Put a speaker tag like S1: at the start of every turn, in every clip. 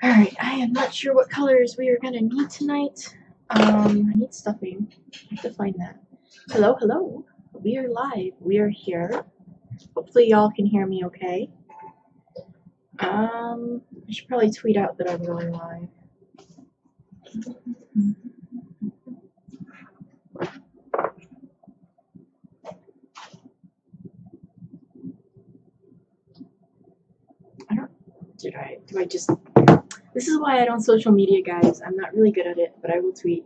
S1: Alright, I am not sure what colors we are gonna need tonight. I need stuffing. I have to find that. Hello, hello. We are live. We are here. Hopefully y'all can hear me okay. I should probably tweet out that I'm going live. Do I just... This is why I don't social media, guys. I'm not really good at it, but I will tweet.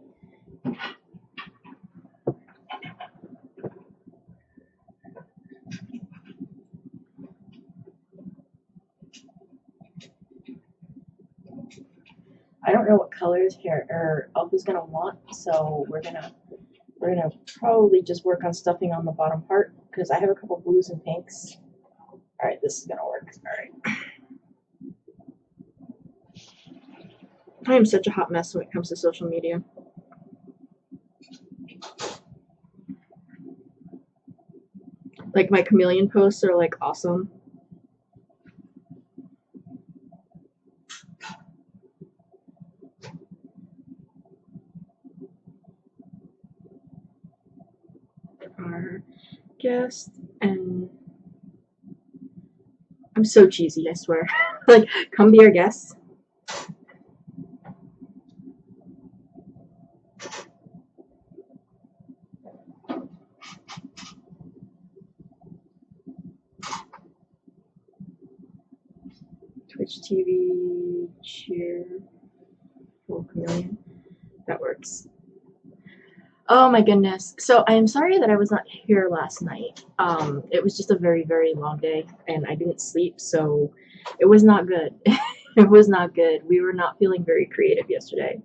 S1: I don't know what colors here Alpha's gonna want, so we're gonna probably just work on stuffing on the bottom part because I have a couple blues and pinks. All right, this is gonna work. All right. I am such a hot mess when it comes to social media. Like my chameleon posts are like awesome. Our guest and I'm so cheesy, I swear. Like, come be our guest. Twitch TV, cheer, full chameleon. That works. Oh my goodness. So I am sorry that I was not here last night. It was just a very, very long day and I didn't sleep, so it was not good. It was not good. We were not feeling very creative yesterday.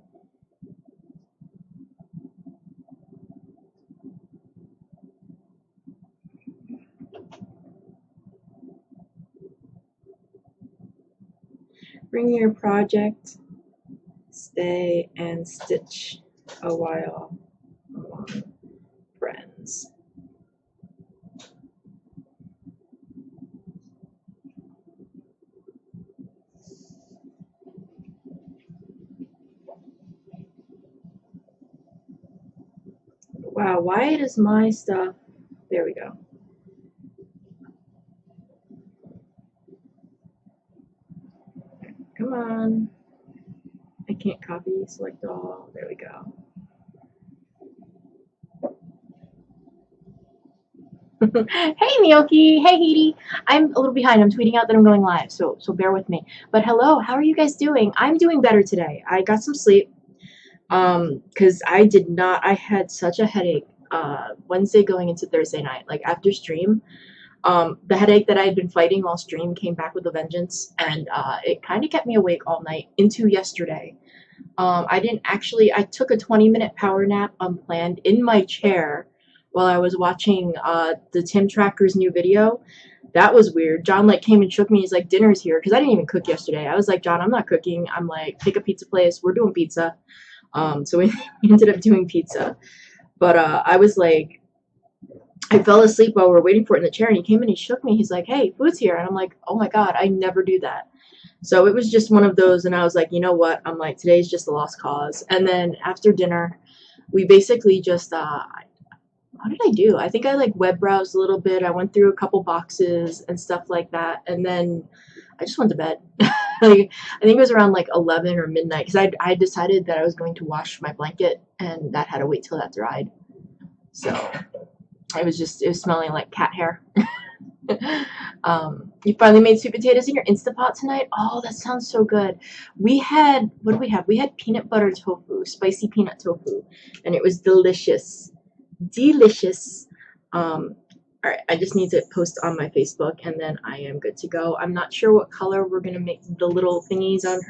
S1: Bring your project, stay and stitch a while among friends. Wow, why does my stuff... There we go. Come on. I can't copy, select all. There we go. Hey Miyoki, hey Haiti. I'm a little behind. I'm tweeting out that I'm going live, so bear with me. But hello, how are you guys doing? I'm doing better today. I got some sleep. Because I had such a headache Wednesday going into Thursday night, like after stream. The headache that I had been fighting while stream came back with a vengeance, and it kind of kept me awake all night into yesterday. I took a 20-minute power nap unplanned in my chair while I was watching the Tim Tracker's new video. That was weird. John like came and shook me. He's like, dinner's here, because I didn't even cook yesterday. I was like, John, I'm not cooking. I'm like, pick a pizza place. We're doing pizza. So we ended up doing pizza. But I was like, I fell asleep while we were waiting for it in the chair, and he came in, he shook me. He's like, hey, food's here. And I'm like, oh my God, I never do that. So it was just one of those, and I was like, you know what? I'm like, today's just a lost cause. And then after dinner, we basically just, what did I do? I think I like web browsed a little bit. I went through a couple boxes and stuff like that. And then I just went to bed. Like, I think it was around like 11 or midnight, because I decided that I was going to wash my blanket, and that had to wait till that dried. So it was smelling like cat hair. You finally made sweet potatoes in your Instapot tonight? Oh, that sounds so good. We had, what did we have? We had peanut butter tofu, spicy peanut tofu, and it was delicious. Delicious. All right, I just need to post on my Facebook, and then I am good to go. I'm not sure what color we're gonna make the little thingies on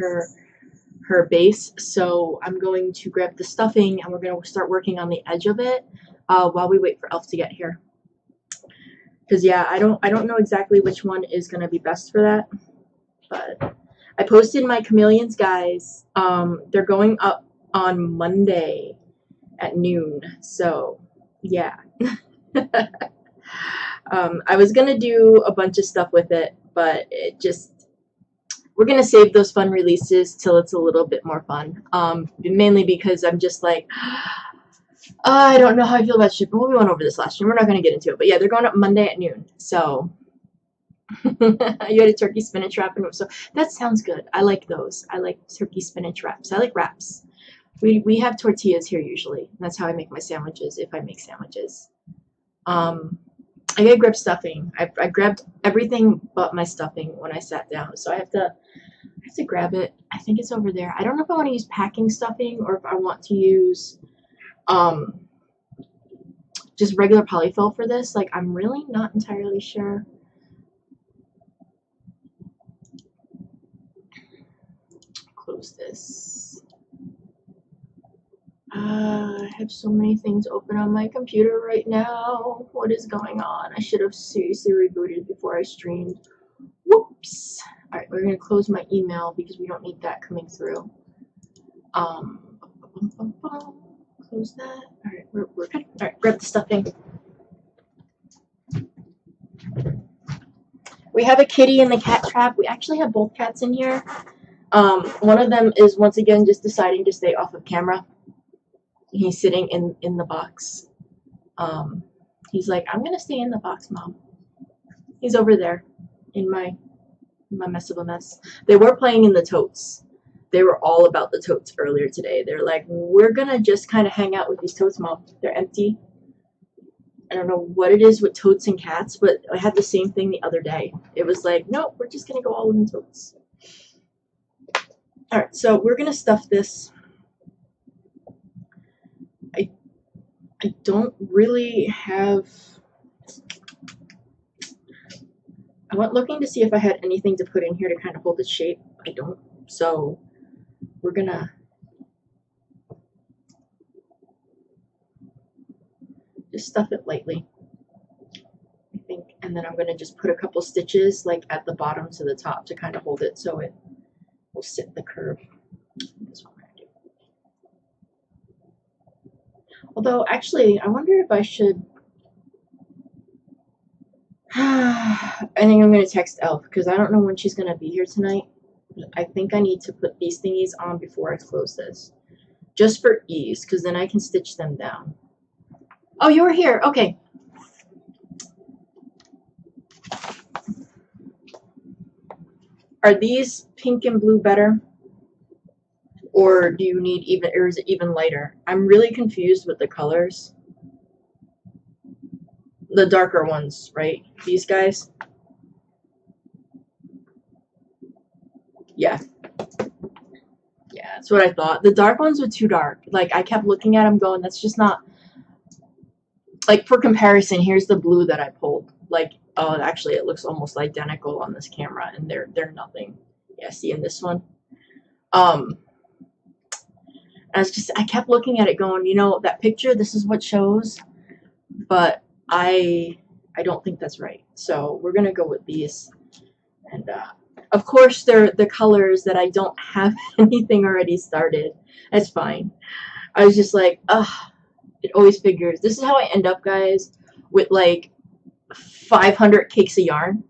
S1: her base, so I'm going to grab the stuffing, and we're gonna start working on the edge of it while we wait for Elf to get here. Because yeah, I don't know exactly which one is gonna be best for that, but I posted my chameleons, guys. They're going up on Monday at noon, so yeah. I was gonna do a bunch of stuff with it, but it just, we're gonna save those fun releases till it's a little bit more fun. Mainly because I'm just like, I don't know how I feel about shipping. Well, we went over this last year. We're not gonna get into it, but yeah, they're going up Monday at noon. So you had a turkey spinach wrap, and so that sounds good. I like those. I like turkey spinach wraps. I like wraps. We have tortillas here usually. That's how I make my sandwiches, if I make sandwiches. I gotta grab stuffing. I grabbed everything but my stuffing when I sat down, so I have to grab it. I think it's over there. I don't know if I want to use packing stuffing or if I want to use just regular polyfill for this. Like, I'm really not entirely sure. Close this. I have so many things open on my computer right now. What is going on? I should have seriously rebooted before I streamed. Whoops. Alright, we're going to close my email because we don't need that coming through. Close that. Alright, we're good. Alright, grab the stuffing. We have a kitty in the cat trap. We actually have both cats in here. One of them is once again just deciding to stay off of camera. He's sitting in the box. He's like, I'm gonna stay in the box, Mom. He's over there in my mess of a mess. They were playing in the totes. They were all about the totes earlier today. They're like, we're gonna just kind of hang out with these totes, Mom. They're empty. I don't know what it is with totes and cats, but I had the same thing the other day. It was like, no, we're just gonna go all in the totes. All right, so we're gonna stuff this. I don't really have. I went looking to see if I had anything to put in here to kind of hold its shape. I don't. So we're gonna just stuff it lightly, I think, and then I'm gonna just put a couple stitches like at the bottom to the top to kind of hold it so it will sit the curve. That's what I'm gonna do. Although, actually, I wonder if I should. I think I'm going to text Elf because I don't know when she's going to be here tonight. I think I need to put these thingies on before I close this. Just for ease, because then I can stitch them down. Oh, you were here. Okay. Are these pink and blue better? Or do you need even, or is it even lighter? I'm really confused with the colors. The darker ones, right? These guys? Yeah. Yeah, that's what I thought. The dark ones were too dark. Like, I kept looking at them going, that's just not... Like, for comparison, here's the blue that I pulled. Like, oh, actually, it looks almost identical on this camera, and they're nothing. Yeah, see in this one? I kept looking at it going, you know, that picture, this is what shows, but I don't think that's right. So we're gonna go with these, and of course they're the colors that I don't have anything already started. That's fine. I was just like, it always figures. This is how I end up, guys, with like 500 cakes of yarn.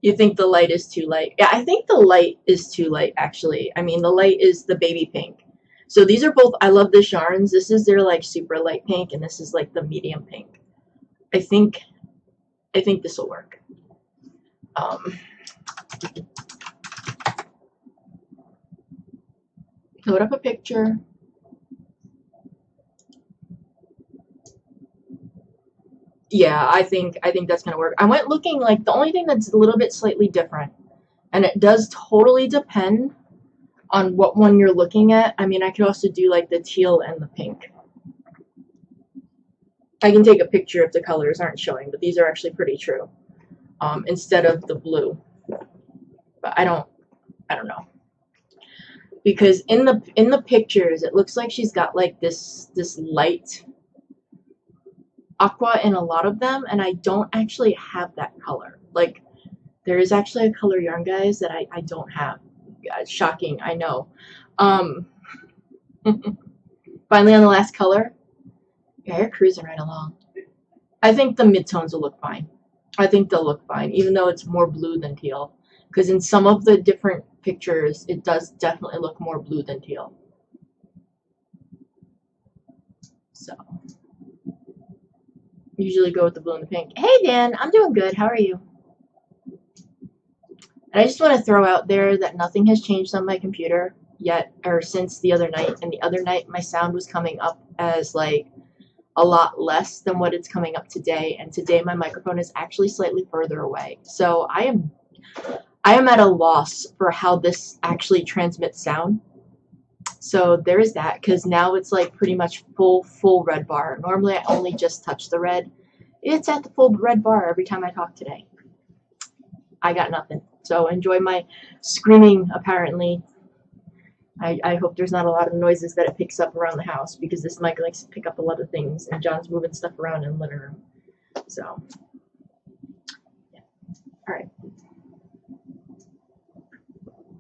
S1: You think the light is too light? Yeah, I think the light is too light, actually. I mean, the light is the baby pink. So these are both, I love the yarns. This is their like super light pink, and this is like the medium pink. I think this will work. Load up a picture. Yeah, I think that's gonna work. I went looking, like, the only thing that's a little bit slightly different, and it does totally depend on what one you're looking at. I mean, I could also do like the teal and the pink. I can take a picture if the colors aren't showing, but these are actually pretty true. Instead of the blue. But I don't know. Because in the pictures, it looks like she's got like this light aqua in a lot of them, and I don't actually have that color. Like, there is actually a color yarn, guys, that I don't have. Yeah, shocking, I know. Finally on the last color. Yeah, you're cruising right along. I think the midtones will look fine. I think they'll look fine, even though it's more blue than teal. Because in some of the different pictures, it does definitely look more blue than teal. So, usually go with the blue and the pink. Hey Dan, I'm doing good. How are you? And I just want to throw out there that nothing has changed on my computer yet, or since the other night. And the other night, my sound was coming up as like a lot less than what it's coming up today. And today, my microphone is actually slightly further away. So I am at a loss for how this actually transmits sound. So there is that, because now it's like pretty much full red bar. Normally, I only just touch the red. It's at the full red bar every time I talk today. I got nothing. So enjoy my screaming, apparently. I hope there's not a lot of noises that it picks up around the house, because this mic likes to pick up a lot of things, and John's moving stuff around in the living room. So, yeah. All right.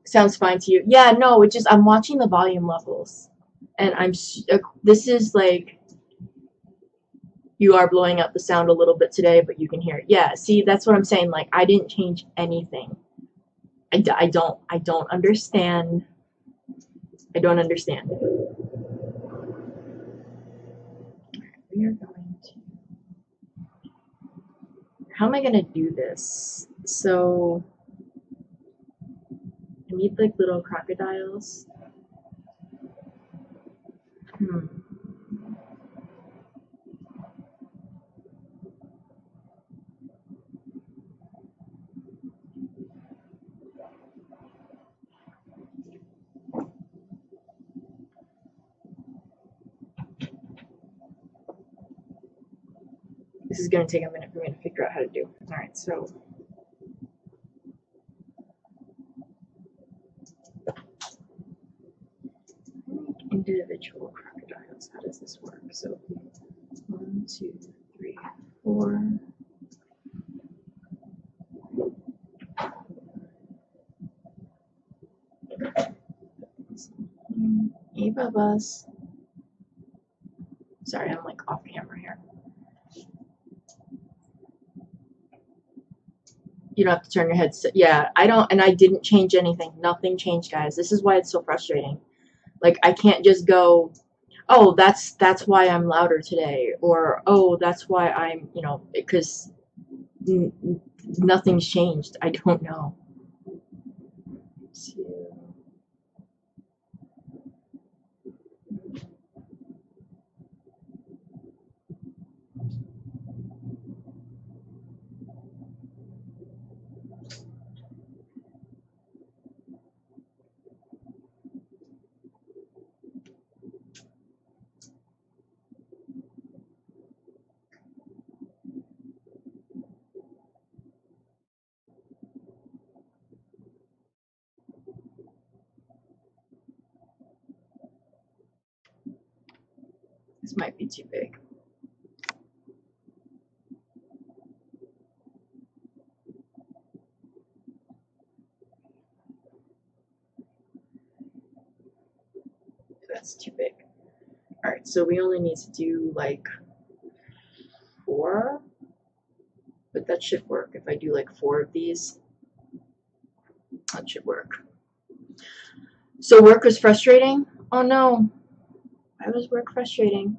S1: Sounds fine to you? Yeah, no, it's just I'm watching the volume levels, and this is like, you are blowing out the sound a little bit today, but you can hear it. Yeah, see, that's what I'm saying. Like, I didn't change anything. I don't understand. I don't understand. We are going to. How am I going to do this? So, I need like little crocodiles. This is going to take a minute for me to figure out how to do. All right, so. Individual crocodiles. How does this work? So 1, 2, 3, 4. Hey, Bubba's. Sorry, I'm like off camera here. You don't have to turn your head. Yeah, I don't, and I didn't change anything. Nothing changed, guys. This is why it's so frustrating. Like, I can't just go, oh, that's why I'm louder today, or oh, that's why I'm, because nothing's changed. I don't know. This might be too big. That's too big. Alright, so we only need to do like 4, but that should work. If I do like 4 of these, that should work. So work was frustrating? Oh no, why was work frustrating?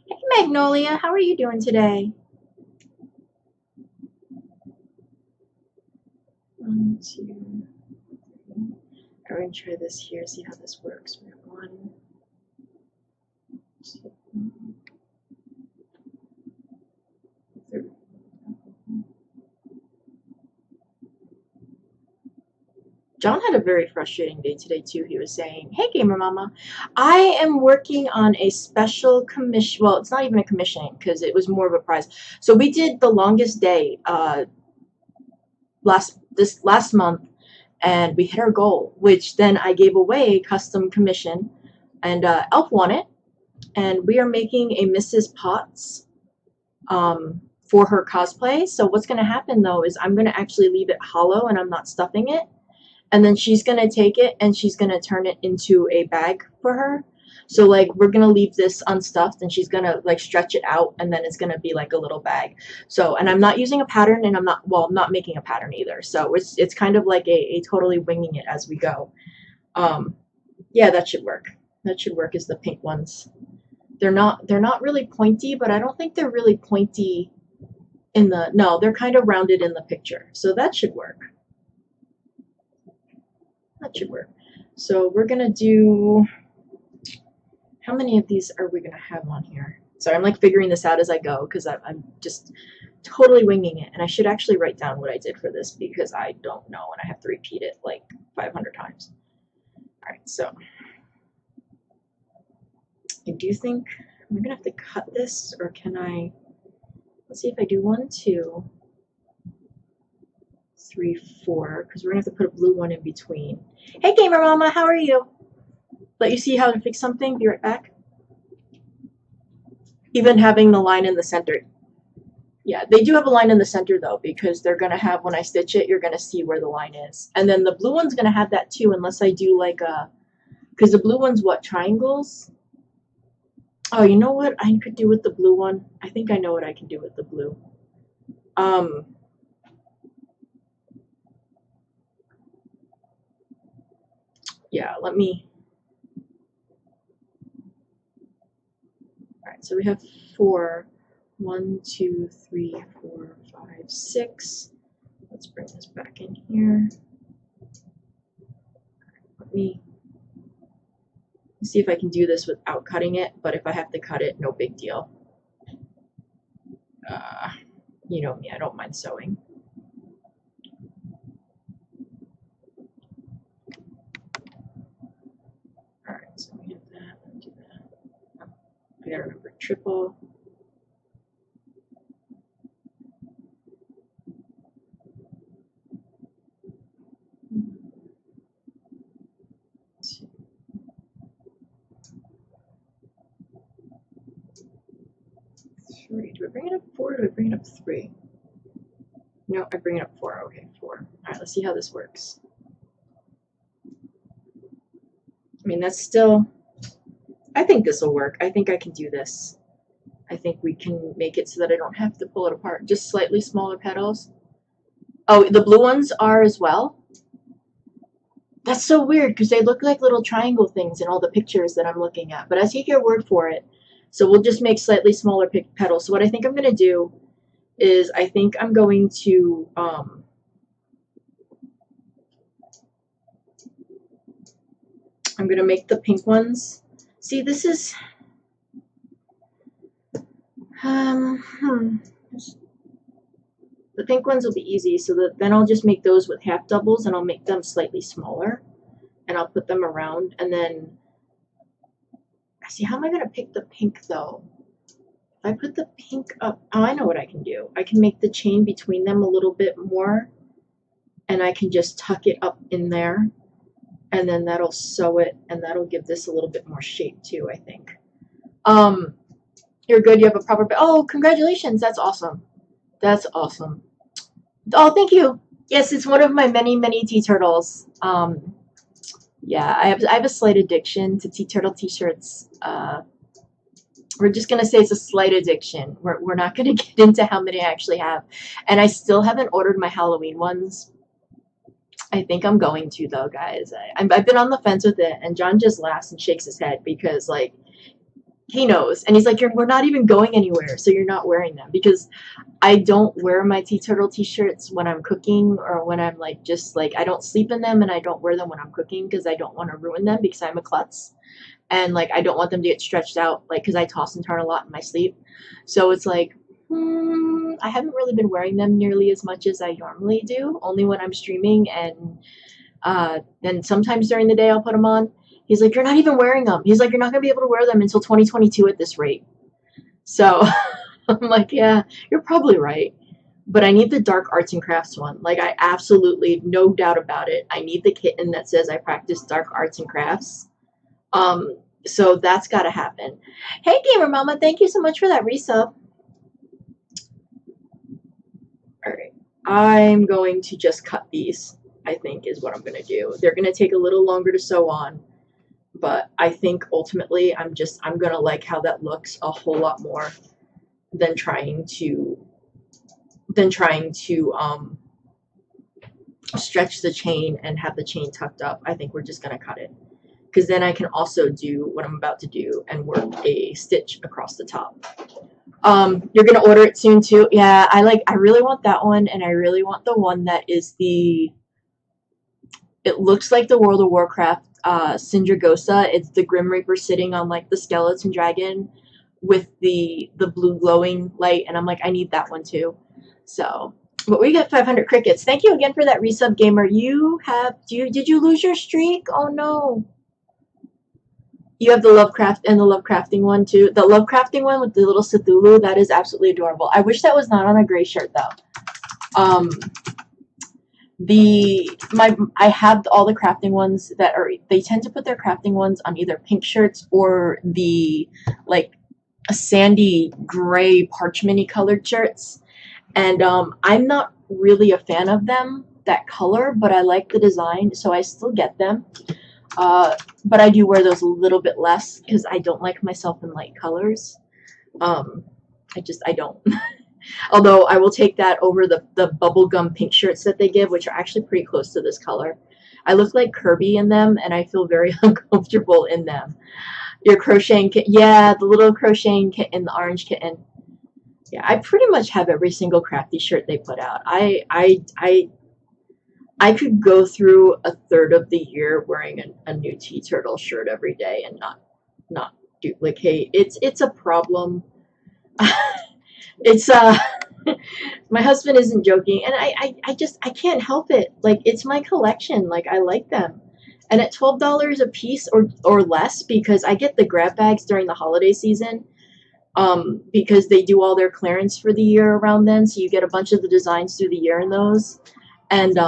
S1: Hey Magnolia, how are you doing today? 1, 2, 3. I'm going to try this here, see how this works. We have 1, 2, 3. John had a very frustrating day today too. He was saying, hey Gamer Mama, I am working on a special commission. Well, it's not even a commissioning because it was more of a prize. So we did the longest day last month, and we hit our goal, which then I gave away a custom commission, and Elf won it, and we are making a Mrs. Potts for her cosplay. So what's going to happen though is I'm going to actually leave it hollow and I'm not stuffing it. And then she's going to take it and she's going to turn it into a bag for her. So like we're going to leave this unstuffed and she's going to like stretch it out and then it's going to be like a little bag. So, and I'm not using a pattern and I'm not making a pattern either. So it's kind of like a totally winging it as we go. Yeah, that should work. That should work as the pink ones. They're not really pointy, but I don't think they're really pointy in the, no, they're kind of rounded in the picture. So that should work. That should work. So we're going to do, how many of these are we going to have on here? Sorry, I'm like figuring this out as I go because I'm just totally winging it. And I should actually write down what I did for this because I don't know and I have to repeat it like 500 times. All right, so I do think I'm going to have to cut this, or can I, let's see if I do 1, 2, 3, 4, because we're going to have to put a blue one in between. Hey, Gamer Mama, how are you? Let you see how to fix something. Be right back. Even having the line in the center. Yeah, they do have a line in the center, though, because they're going to have, when I stitch it, you're going to see where the line is. And then the blue one's going to have that, too, unless I do, like, a... Because the blue one's, what, triangles? Oh, you know what I could do with the blue one? I think I know what I can do with the blue. Yeah, let me... Alright, so we have 4. 1, 2, 3, 4, 5, 6. Let's bring this back in here. Let me see if I can do this without cutting it, but if I have to cut it, no big deal. You know me, I don't mind sewing. Alright, so we have that, and do that. Oh, I gotta remember triple. Do I bring it up 4 or do I bring it up 3? No, I bring it up 4. Okay, 4. Alright, let's see how this works. I mean, that's still... I think this will work. I think I can do this. I think we can make it so that I don't have to pull it apart. Just slightly smaller petals. Oh, the blue ones are as well? That's so weird because they look like little triangle things in all the pictures that I'm looking at. But I take your word for it. So we'll just make slightly smaller petals. So what I think I'm going to do is I think I'm going to I'm going to make the pink ones. See, this is the pink ones will be easy. So that then I'll just make those with half doubles and I'll make them slightly smaller and I'll put them around and then see, how am I going to pick the pink, though? If I put the pink up... Oh, I know what I can do. I can make the chain between them a little bit more, and I can just tuck it up in there, and then that'll sew it, and that'll give this a little bit more shape, too, I think. You're good. You have a proper... Oh, congratulations. That's awesome. That's awesome. Oh, thank you. Yes, it's one of my many, many tea turtles. Yeah, I have a slight addiction to tea turtle t-shirts. We're just going to say it's a slight addiction. We're not going to get into how many I actually have. And I still haven't ordered my Halloween ones. I think I'm going to, though, guys. I've been on the fence with it, and John just laughs and shakes his head because, like, he knows. And he's like, we're not even going anywhere, so you're not wearing them. Because I don't wear my tea turtle t-shirts when I'm cooking or when I'm, like, just, like, I don't sleep in them and I don't wear them when I'm cooking because I don't want to ruin them because I'm a klutz. And, like, I don't want them to get stretched out, like, because I toss and turn a lot in my sleep. So it's like, I haven't really been wearing them nearly as much as I normally do, only when I'm streaming. And then sometimes during the day I'll put them on. He's like, you're not even wearing them. He's like, you're not going to be able to wear them until 2022 at this rate. So I'm like, yeah, you're probably right. But I need the dark arts and crafts one. Like, I absolutely, no doubt about it. I need the kitten that says I practice dark arts and crafts. So that's got to happen. Hey, Gamer Mama, thank you so much for that resub. I'm going to just cut these, I think, is what I'm going to do. They're going to take a little longer to sew on, but I think ultimately I'm going to like how that looks a whole lot more than trying to stretch the chain and have the chain tucked up. I think we're just going to cut it, because then I can also do what I'm about to do and work a stitch across the top. You're gonna order it soon too. Yeah, I really want that one, and I really want the one that is it looks like the World of Warcraft Sindragosa. It's the Grim Reaper sitting on like the skeleton dragon with the blue glowing light, and I'm like, I need that one too. So, but we got 500 crickets. Thank you again for that resub, gamer. Did you lose your streak? Oh no. You have the Lovecraft and the Lovecrafting one too. The Lovecrafting one with the little Cthulhu, that is absolutely adorable. I wish that was not on a gray shirt though. I have all the crafting ones that are, they tend to put their crafting ones on either pink shirts or the like a sandy gray parchmenty colored shirts. And I'm not really a fan of them, that color, but I like the design, so I still get them. But I do wear those a little bit less because I don't like myself in light colors. I don't. Although I will take that over the bubblegum pink shirts that they give, which are actually pretty close to this color. I look like Kirby in them, and I feel very uncomfortable in them. Your crocheting kit, yeah, the little crocheting kitten, the orange kitten. Yeah, I pretty much have every single crafty shirt they put out. I could go through a third of the year wearing a new tea turtle shirt every day and not duplicate. It's a problem. It's my husband isn't joking, and I can't help it. Like, it's my collection. Like, I like them. And at $12 a piece or less, because I get the grab bags during the holiday season, because they do all their clearance for the year around then, so you get a bunch of the designs through the year in those. And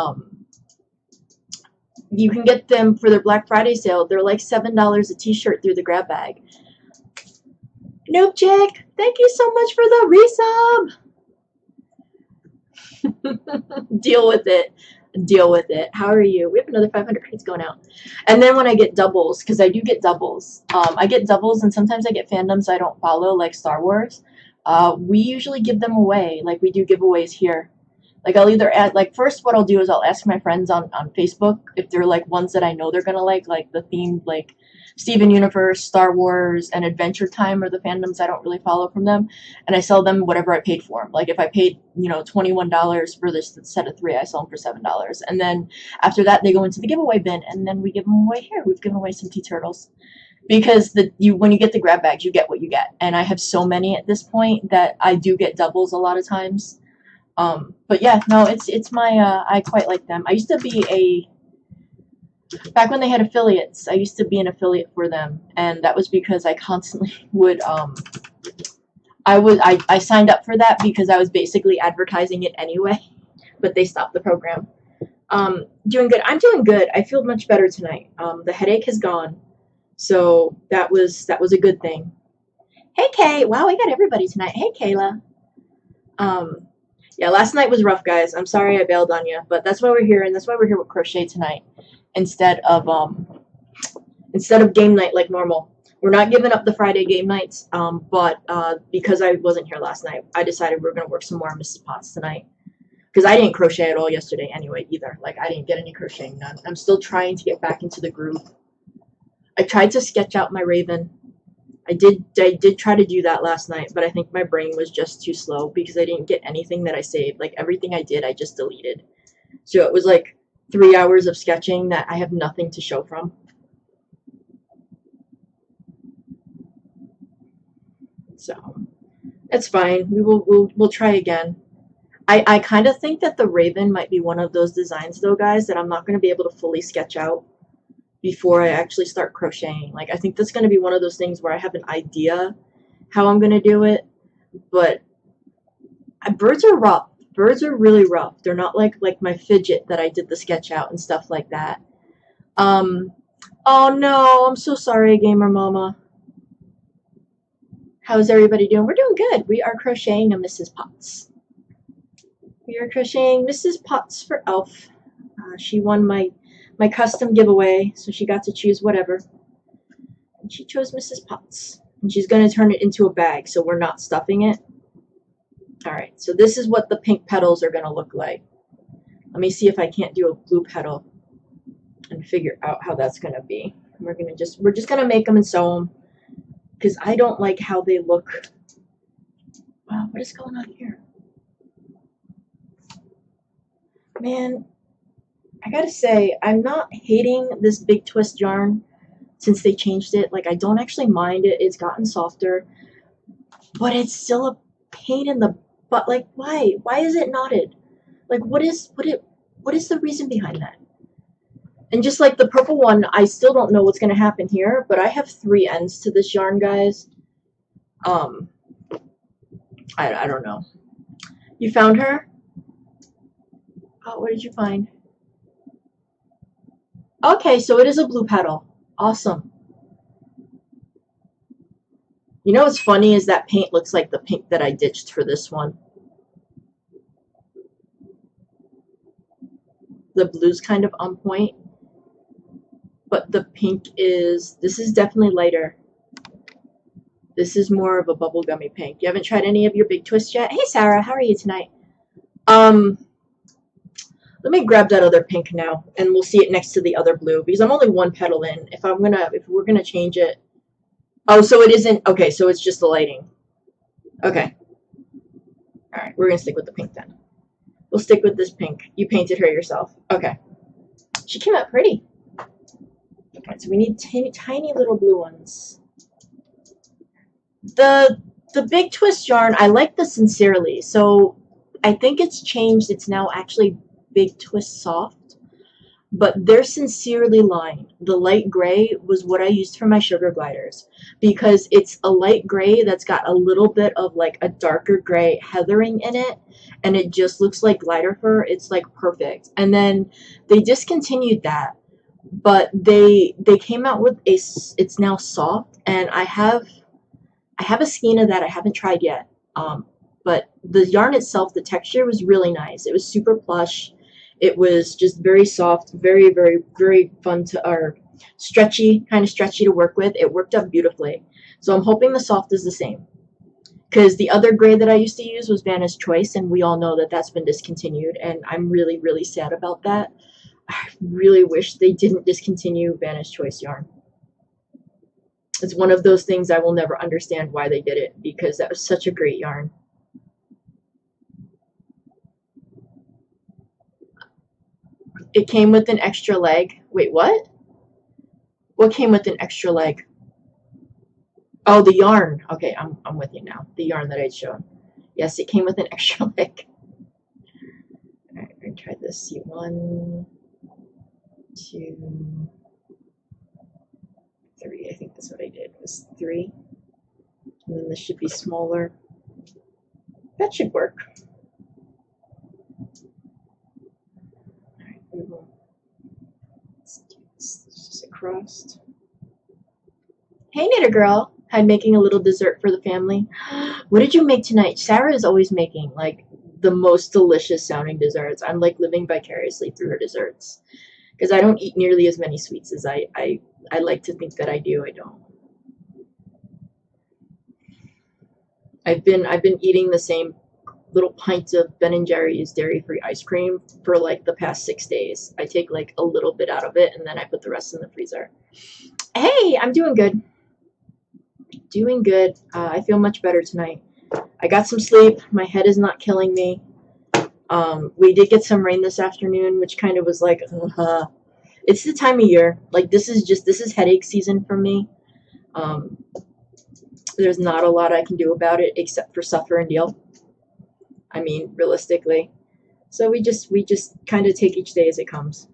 S1: you can get them for their Black Friday sale. They're like $7 a t-shirt through the grab bag. Nope, Chick. Thank you so much for the resub. Deal with it. Deal with it. How are you? We have another 500 crates going out. And then when I get doubles, because I do get doubles. I get doubles, and sometimes I get fandoms I don't follow, like Star Wars. We usually give them away. Like, we do giveaways here. Like, I'll either add, like, first what I'll do is I'll ask my friends on Facebook if they're, like, ones that I know they're going to like the themed, like, Steven Universe, Star Wars, and Adventure Time are the fandoms I don't really follow from them. And I sell them whatever I paid for them. Like, if I paid, $21 for this set of 3, I sell them for $7. And then after that, they go into the giveaway bin, and then we give them away here. We've given away some tea turtles. Because when you get the grab bags, you get what you get. And I have so many at this point that I do get doubles a lot of times. But yeah, no, it's my, I quite like them. I used to be back when they had affiliates, I used to be an affiliate for them, and that was because I constantly would, I signed up for that because I was basically advertising it anyway, but they stopped the program. Doing good. I'm doing good. I feel much better tonight. The headache has gone, so that was a good thing. Hey, Kay. Wow, we got everybody tonight. Hey, Kayla. Yeah, last night was rough, guys. I'm sorry I bailed on you, but that's why we're here, and that's why we're here with crochet tonight instead of game night like normal. We're not giving up the Friday game nights, but because I wasn't here last night, I decided we were going to work some more on Mrs. Potts tonight. Because I didn't crochet at all yesterday anyway, either. Like, I didn't get any crocheting done. I'm still trying to get back into the groove. I tried to sketch out my raven. I did try to do that last night, but I think my brain was just too slow because I didn't get anything that I saved. Like, everything I did, I just deleted. So it was like 3 hours of sketching that I have nothing to show from. So it's fine. We'll try again. I kind of think that the raven might be one of those designs, though, guys, that I'm not going to be able to fully sketch out before I actually start crocheting. Like, I think that's going to be one of those things where I have an idea how I'm going to do it, but birds are rough. Birds are really rough. They're not like my fidget that I did the sketch out and stuff like that. Oh no, I'm so sorry, Gamer Mama. How's everybody doing? We're doing good. We are crocheting a Mrs. Potts. We are crocheting Mrs. Potts for Elf. She won my custom giveaway, so she got to choose whatever. And she chose Mrs. Potts. And she's going to turn it into a bag, so we're not stuffing it. Alright, so this is what the pink petals are going to look like. Let me see if I can't do a blue petal and figure out how that's going to be. We're just going to make them and sew them, because I don't like how they look. Wow, what is going on here? Man, I gotta say, I'm not hating this big twist yarn since they changed it. Like, I don't actually mind it. It's gotten softer, but it's still a pain in the butt. Like, why? Why is it knotted? Like, what is the reason behind that? And just like the purple one, I still don't know what's gonna happen here, but I have 3 ends to this yarn, guys. I don't know. You found her? Oh, what did you find? Okay, so it is a blue petal. Awesome. You know what's funny is that paint looks like the pink that I ditched for this one. The blue's kind of on point, but the pink is, this is definitely lighter. This is more of a bubblegummy pink. You haven't tried any of your big twists yet? Hey Sarah, how are you tonight? Let me grab that other pink now, and we'll see it next to the other blue, because I'm only 1 petal in. If we're gonna change it. Oh, so it isn't, okay, so it's just the lighting. Okay. Alright, we're gonna stick with the pink then. We'll stick with this pink. You painted her yourself. Okay. She came out pretty. Alright, so we need tiny little blue ones. The big twist yarn, I like the Sincerely, so I think it's changed. It's now actually Big Twist Soft, but they're Sincerely lined. The light gray was what I used for my sugar gliders, because it's a light gray that's got a little bit of like a darker gray heathering in it, and it just looks like glider fur. It's like perfect. And then they discontinued that, but they came out with it's now soft, and I have a skein of that I haven't tried yet. But the yarn itself, the texture was really nice. It was super plush. It was just very soft, very, very, very fun to, or stretchy, kind of stretchy to work with. It worked up beautifully. So I'm hoping the soft is the same. Because the other gray that I used to use was Vanna's Choice, and we all know that that's been discontinued, and I'm really, really sad about that. I really wish they didn't discontinue Vanna's Choice yarn. It's one of those things I will never understand why they did it, because that was such a great yarn. It came with an extra leg. Wait, what? What came with an extra leg? Oh, the yarn. Okay, I'm with you now. The yarn that I'd shown. Yes, it came with an extra leg. Alright, we're gonna try this. See, 1, 2, 3. I think that's what I did. It was 3. And then this should be smaller. That should work. Alright, we will. Let's do this just across. Hey, Knitter Girl. I'm making a little dessert for the family. What did you make tonight? Sarah is always making, like, the most delicious sounding desserts. I'm, like, living vicariously through her desserts. Because I don't eat nearly as many sweets as I like to think that I do. I don't. I've been eating the same little pint of Ben & Jerry's dairy-free ice cream for, like, the past 6 days. I take, like, a little bit out of it, and then I put the rest in the freezer. Hey, I'm doing good. Doing good. I feel much better tonight. I got some sleep. My head is not killing me. We did get some rain this afternoon, which kind of was like, it's the time of year. Like, this is headache season for me. There's not a lot I can do about it except for suffer and deal. I mean, realistically. So we just kind of take each day as it comes.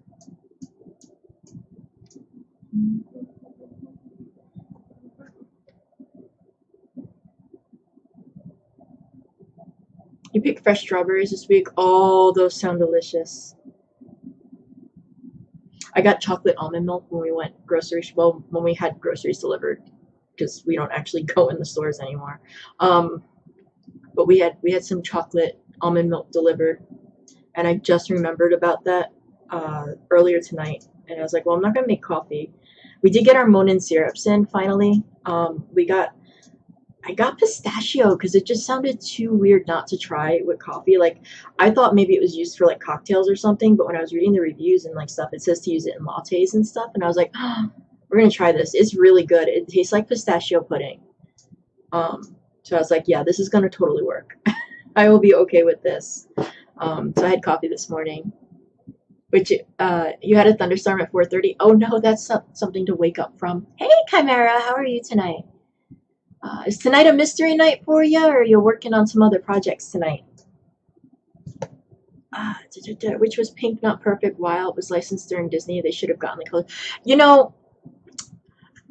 S1: You picked fresh strawberries this week. Oh, those sound delicious. I got chocolate almond milk when we went grocery. Well, when we had groceries delivered, because we don't actually go in the stores anymore. But we had some chocolate almond milk delivered. and I just remembered about that earlier tonight. And I was like, well, I'm not gonna make coffee. We did get our Monin syrups in finally. I got pistachio because it just sounded too weird not to try it with coffee. Like, I thought maybe it was used for like cocktails or something, but when I was reading the reviews and like stuff, it says to use it in lattes and stuff, and I was like, oh, we're gonna try this. It's really good. It tastes like pistachio pudding. So I was like, yeah, this is gonna totally work. I will be okay with this. So I had coffee this morning, which you had a thunderstorm at 4:30. Oh no, that's something to wake up from. Hey, Chimera, how are you tonight? Is tonight a mystery night for you, or are you working on some other projects tonight? Which was Pink Not Perfect while it was licensed during Disney? They should have gotten the color. You know,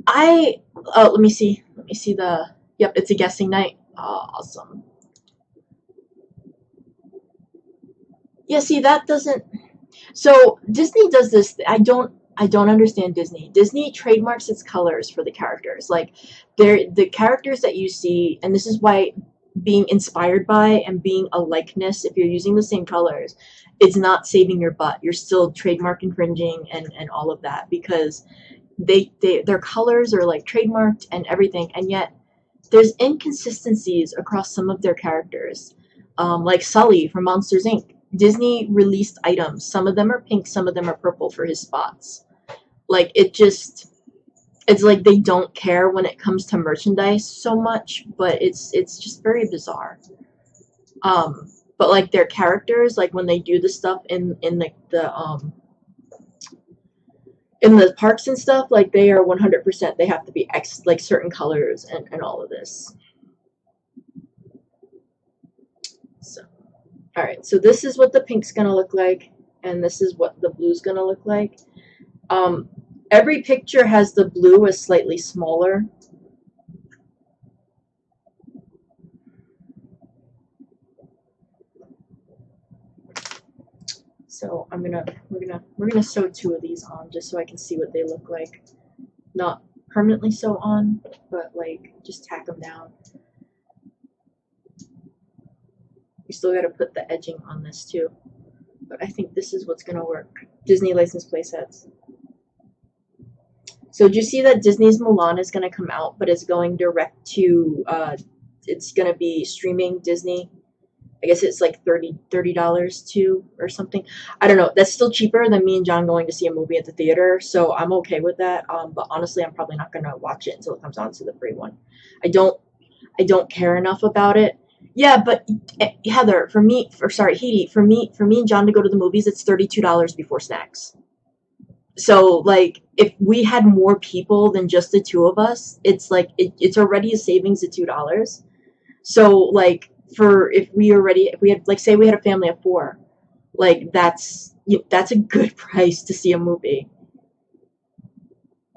S1: let me see. Let me see the. Yep, it's a guessing night. Awesome. Yeah, see, that doesn't. So Disney does this. I don't understand Disney. Disney trademarks its colors for the characters. Like the characters that you see, and this is why being inspired by and being a likeness, if you're using the same colors, it's not saving your butt. You're still trademark infringing and all of that because their colors are like trademarked and everything, and yet there's inconsistencies across some of their characters. Like Sully from Monsters Inc. Disney released items. Some of them are pink, some of them are purple for his spots. Like it's like they don't care when it comes to merchandise so much, but it's just very bizarre. But like their characters, like when they do the stuff in the parks and stuff, like they are 100%. They have to be like certain colors and all of this. So, all right. So this is what the pink's gonna look like, and this is what the blue's gonna look like. Every picture has the blue is slightly smaller. So we're gonna sew two of these on just so I can see what they look like. Not permanently sew on, but like just tack them down. You still gotta put the edging on this too. But I think this is what's gonna work. Disney licensed playsets. So did you see that Disney's Mulan is gonna come out, but it's going direct to it's gonna be streaming Disney. I guess it's like $30 too or something. I don't know. That's still cheaper than me and John going to see a movie at the theater, so I'm okay with that. But honestly, I'm probably not gonna watch it until it comes on to the free one. I don't care enough about it. Yeah, but Heather, Heidi, for me and John to go to the movies, it's $32 before snacks. So like if we had more people than just the two of us, it's like it's already a savings of $2. So like if we had like say we had a family of 4, like that's a good price to see a movie.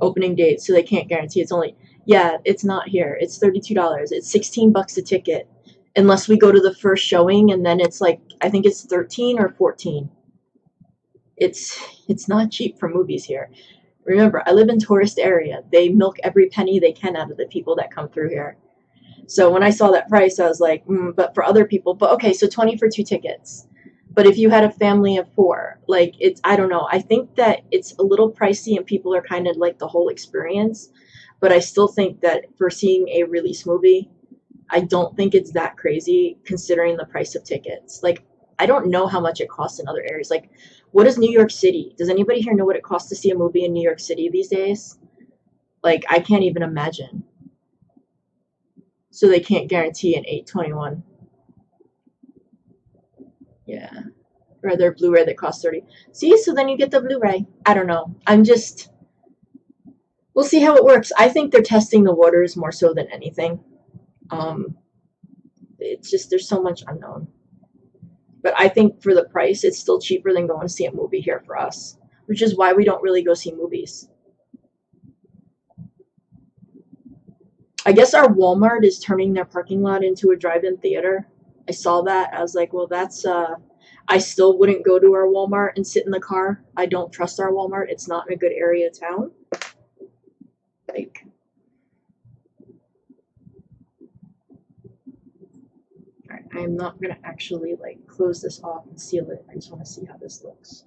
S1: Opening date, so they can't guarantee it's only it's not here. It's $32. It's $16 a ticket. Unless we go to the first showing and then it's like I think it's 13 or 14. It's not cheap for movies here. Remember, I live in tourist area. They milk every penny they can out of the people that come through here. So when I saw that price, I was like, but for other people, but okay, so 20 for 2 tickets. But if you had a family of 4, like I don't know. I think that it's a little pricey and people are kind of like the whole experience. But I still think that for seeing a release movie, I don't think it's that crazy considering the price of tickets. Like, I don't know how much it costs in other areas. Like, what is New York City? Does anybody here know what it costs to see a movie in New York City these days? Like, I can't even imagine. So they can't guarantee an 821. Yeah. Or their Blu-ray that costs 30. See, so then you get the Blu-ray. I don't know. We'll see how it works. I think they're testing the waters more so than anything. It's just, there's so much unknown. But I think for the price, it's still cheaper than going to see a movie here for us, which is why we don't really go see movies. I guess our Walmart is turning their parking lot into a drive-in theater. I saw that. I was like, well, that's, I still wouldn't go to our Walmart and sit in the car. I don't trust our Walmart. It's not in a good area of town. Like, all right, I am not going to actually like close this off and seal it. I just want to see how this looks.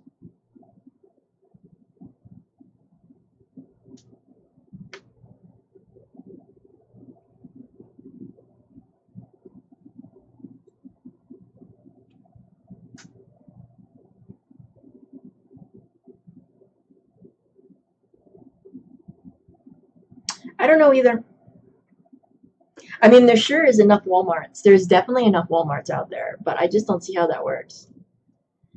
S1: I don't know either. I mean, there sure is enough Walmarts. There's definitely enough Walmarts out there, but I just don't see how that works.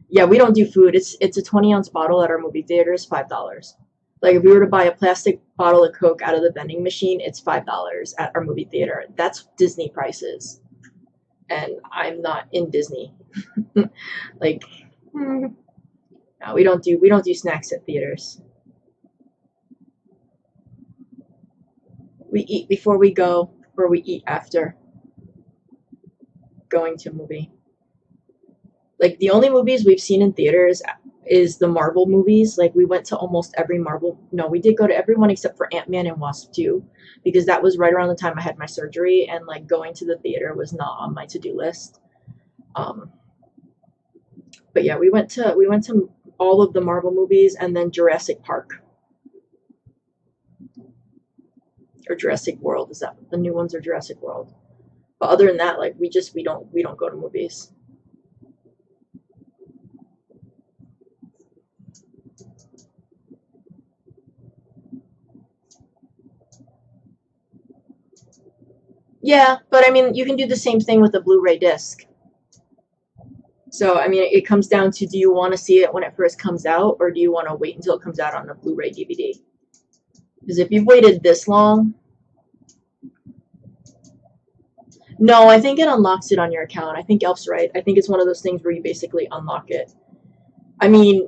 S1: Yeah, we don't do food. It's a 20-ounce bottle at our movie theaters, $5. Like if we were to buy a plastic bottle of Coke out of the vending machine, it's $5 at our movie theater. That's Disney prices, and I'm not in Disney. Like, no, we don't do snacks at theaters. We eat before we go, or we eat after going to a movie. Like the only movies we've seen in theaters is the Marvel movies. Like we went to almost every Marvel. No, we did go to everyone except for Ant-Man and Wasp 2 because that was right around the time I had my surgery, and like going to the theater was not on my to-do list. But yeah, we went to all of the Marvel movies and then Jurassic Park. Or Jurassic World, is that the new ones, or Jurassic World? But other than that, like we don't go to movies. Yeah, but I mean, you can do the same thing with a Blu-ray disc. So, I mean, it comes down to, do you want to see it when it first comes out, or do you want to wait until it comes out on a Blu-ray DVD? Because if you've waited this long... No, I think it unlocks it on your account. I think Elf's right. I think it's one of those things where you basically unlock it. I mean...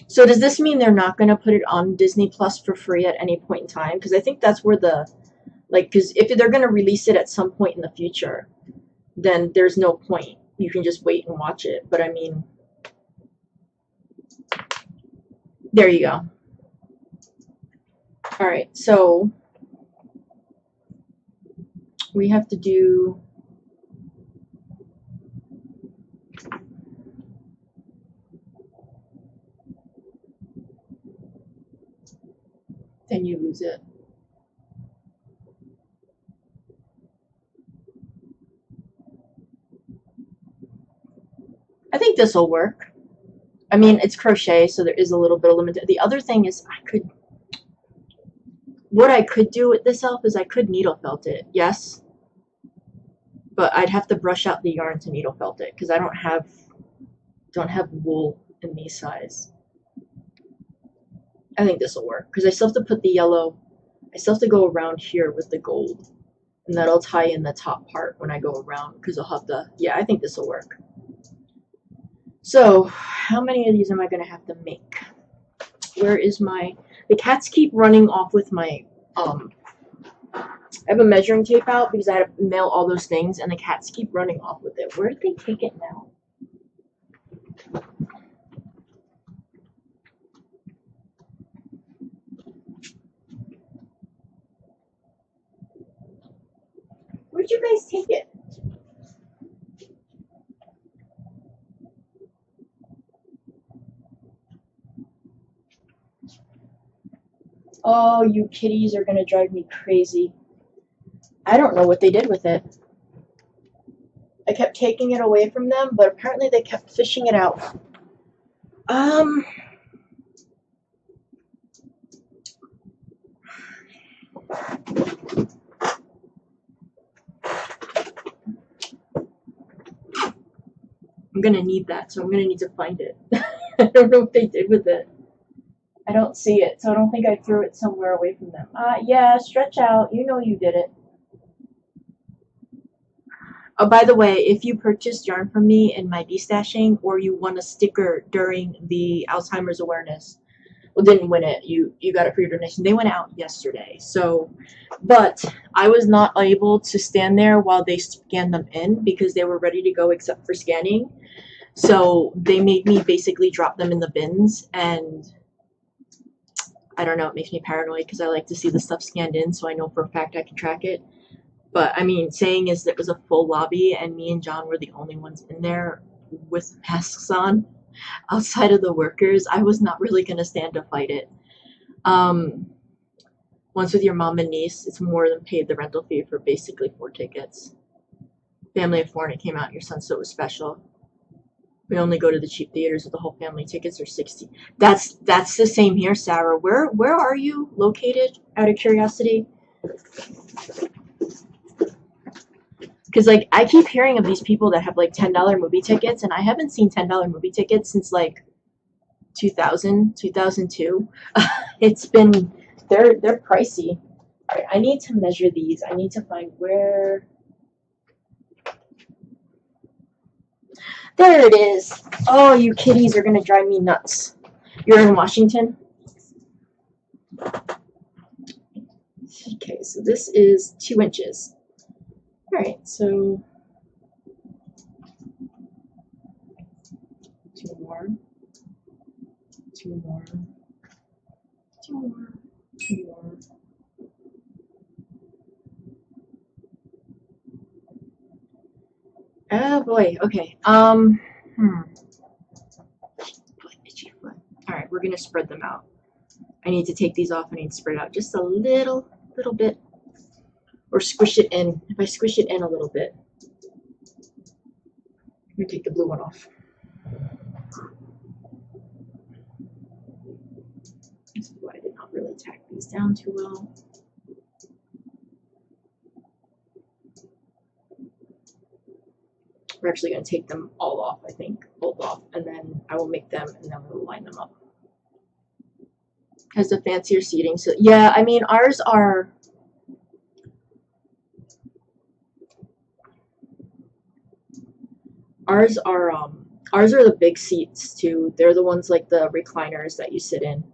S1: So does this mean they're not going to put it on Disney Plus for free at any point in time? Because I think that's where the... Like, because if they're going to release it at some point in the future, then there's no point. You can just wait and watch it. But I mean... There you go. Alright, so... We have to do... Then you lose it. I think this will work. I mean, it's crochet, so there is a little bit of limited. The other thing is what I could do with this elf is I could needle felt it, yes. But I'd have to brush out the yarn to needle felt it, because I don't have wool in these size. I think this will work, because I still have to put the yellow, I still have to go around here with the gold. And that'll tie in the top part when I go around, because I'll have the, yeah, I think this will work. So, how many of these am I going to have to make? Where is my... The cats keep running off with my... I have a measuring tape out because I had to mail all those things, and the cats keep running off with it. Where did they take it now? Where'd you guys take it? Oh, you kitties are gonna drive me crazy. I don't know what they did with it. I kept taking it away from them, but apparently they kept fishing it out. I'm gonna need that, so I'm gonna need to find it. I don't know what they did with it. I don't see it, so I don't think I threw it somewhere away from them. Yeah, stretch out. You know you did it. Oh, by the way, if you purchased yarn from me in my destashing, or you won a sticker during the Alzheimer's awareness, well, didn't win it. You got it for your donation. They went out yesterday. So, but I was not able to stand there while they scanned them in because they were ready to go except for scanning. So they made me basically drop them in the bins, and I don't know, it makes me paranoid because I like to see the stuff scanned in so I know for a fact I can track it. But I mean, saying is that it was a full lobby and me and John were the only ones in there with masks on outside of the workers. I was not really going to stand to fight it. Once with your mom and niece, it's more than paid the rental fee for basically 4 tickets. Family of 4 and it came out your son, so it was special. We only go to the cheap theaters with the whole family. Tickets are $60. That's the same here, Sarah. Where are you located, out of curiosity? Because like I keep hearing of these people that have like $10 movie tickets, and I haven't seen $10 movie tickets since like 2000, 2002. It's been they're pricey. All right, I need to measure these. I need to find where. There it is. Oh, you kitties are gonna drive me nuts. You're in Washington? Okay, so this is 2 inches. Alright, so 2 more. 2 more. 2 more. 2 more. Oh boy, okay. Itchy foot. Alright, we're gonna spread them out. I need to take these off. I need to spread out just a little bit. Or squish it in. If I squish it in a little bit. Let me take the blue one off. This is why I did not really tack these down too well. We're actually going to take them all off, I think, both off, and then I will make them, and then we'll line them up. Has the fancier seating, so yeah, I mean, ours are the big seats too. They're the ones like the recliners that you sit in.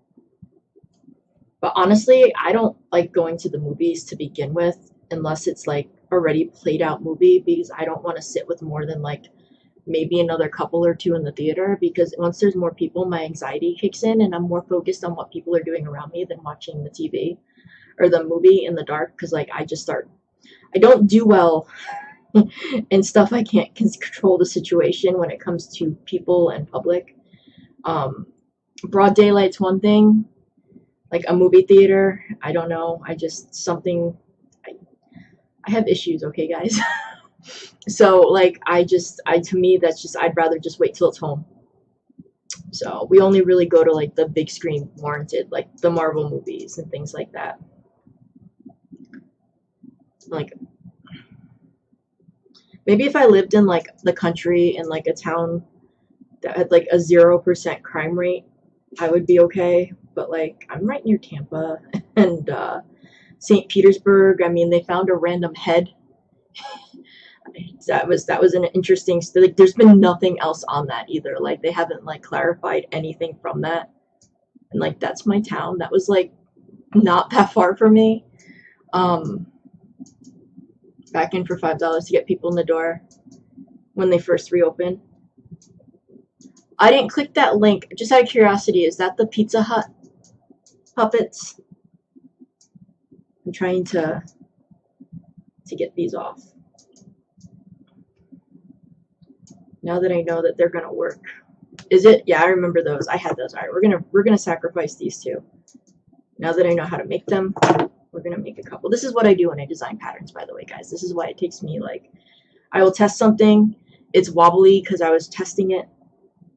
S1: But honestly, I don't like going to the movies to begin with unless it's like already played out movie, because I don't want to sit with more than like maybe another couple or 2 in the theater, because once there's more people, my anxiety kicks in and I'm more focused on what people are doing around me than watching the TV or the movie in the dark, because like I don't do well and stuff. I can't control the situation when it comes to people and public. Broad daylight's one thing, like a movie theater, I don't know, I have issues, okay guys. So like to me that's just, I'd rather just wait till it's home. So we only really go to like the big screen warranted, like the Marvel movies and things like that. Like maybe if I lived in like the country in like a town that had like a 0% crime rate, I would be okay. But like I'm right near Tampa and St. Petersburg. I mean, they found a random head. That was an interesting. Like, there's been nothing else on that either. Like they haven't like clarified anything from that. And like that's my town. That was like not that far from me. Back in for $5 to get people in the door when they first reopened. I didn't click that link. Just out of curiosity, is that the Pizza Hut puppets? I'm trying to get these off. Now that I know that they're gonna work. Is it? Yeah, I remember those. I had those. All right, we're gonna sacrifice these 2. Now that I know how to make them, we're gonna make a couple. This is what I do when I design patterns, by the way, guys. This is why it takes me like, I will test something. It's wobbly because I was testing it,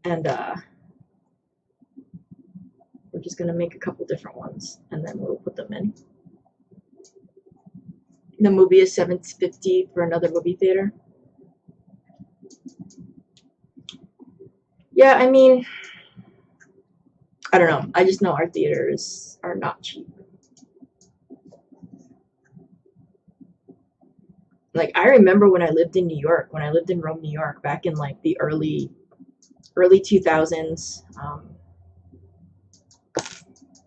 S1: and we're just gonna make a couple different ones, and then we'll put them in. The movie is $7.50 for another movie theater. Yeah, I mean, I don't know. I just know our theaters are not cheap. Like, I remember when I lived in New York, when I lived in Rome, New York, back in like the early 2000s,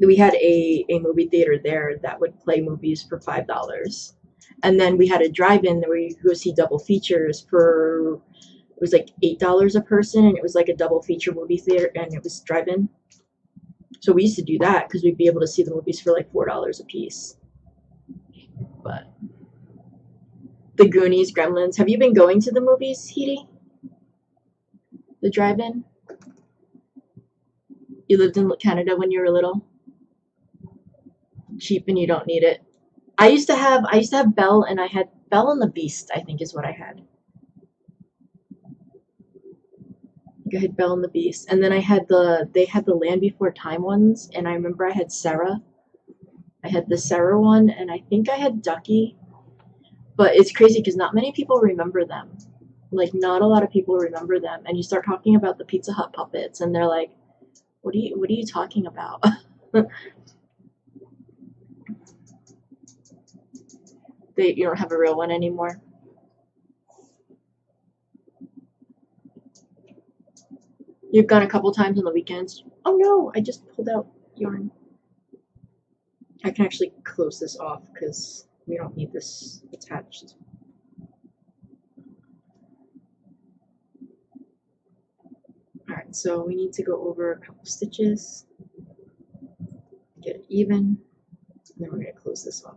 S1: we had a movie theater there that would play movies for $5. And then we had a drive-in where you could go see double features for, it was like $8 a person, and it was like a double feature movie theater, and it was drive-in. So we used to do that because we'd be able to see the movies for like $4 a piece. But the Goonies, Gremlins. Have you been going to the movies, Hiri? The drive-in? You lived in Canada when you were little? Cheap and you don't need it. I used to have Belle, and I had Belle and the Beast, I think is what I had. I had Belle and the Beast. And then they had the Land Before Time ones, and I remember I had Sarah. I had the Sarah one, and I think I had Ducky. But it's crazy because not many people remember them. Like, not a lot of people remember them. And you start talking about the Pizza Hut puppets, and they're like, what are you talking about? You don't have a real one anymore. You've gone a couple times on the weekends. Oh no, I just pulled out yarn. I can actually close this off because we don't need this attached. Alright, so we need to go over a couple stitches, get it even, and then we're going to close this off.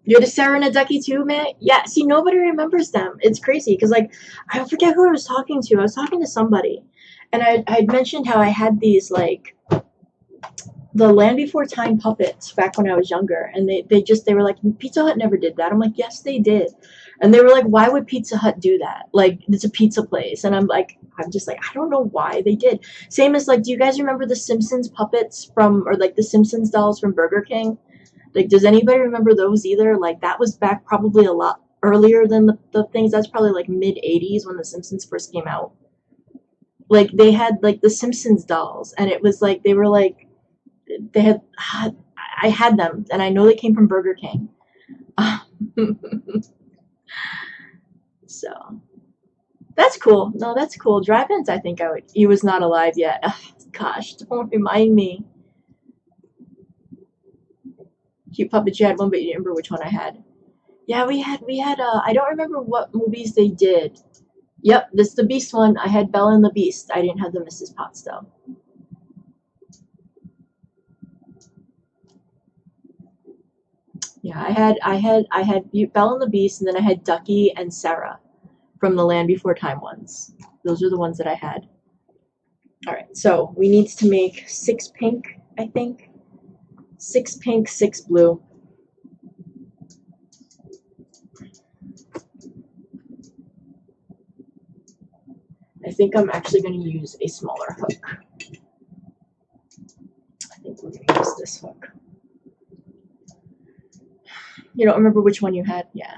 S1: You had a Sarah and a Ducky too, man? Yeah, see, nobody remembers them. It's crazy, because, like, I forget who I was talking to. I was talking to somebody, and I'd mentioned how I had these, like, the Land Before Time puppets back when I was younger, and they were like, Pizza Hut never did that. I'm like, yes, they did. And they were like, why would Pizza Hut do that? Like, it's a pizza place. And I'm just like, I don't know why they did. Same as, like, do you guys remember the Simpsons puppets or, like, the Simpsons dolls from Burger King? Like, does anybody remember those either? Like, that was back probably a lot earlier than the things. That's probably, like, mid-'80s when the Simpsons first came out. Like, they had, like, the Simpsons dolls, and it was, like, they were, like, they had, I had them, and I know they came from Burger King. So, that's cool. No, that's cool. Drive-ins, I think he was not alive yet. Ugh, gosh, don't remind me. Cute puppets, you had one, but you didn't remember which one I had. Yeah, we had, I don't remember what movies they did. Yep, this is the Beast one. I had Belle and the Beast. I didn't have the Mrs. Potts, though. Yeah, I had Belle and the Beast, and then I had Ducky and Sarah from the Land Before Time ones. Those are the ones that I had. Alright, so we need to make 6 pink, I think. 6 pink, 6 blue. I think I'm actually going to use a smaller hook. I think we're going to use this hook. You don't remember which one you had? Yeah.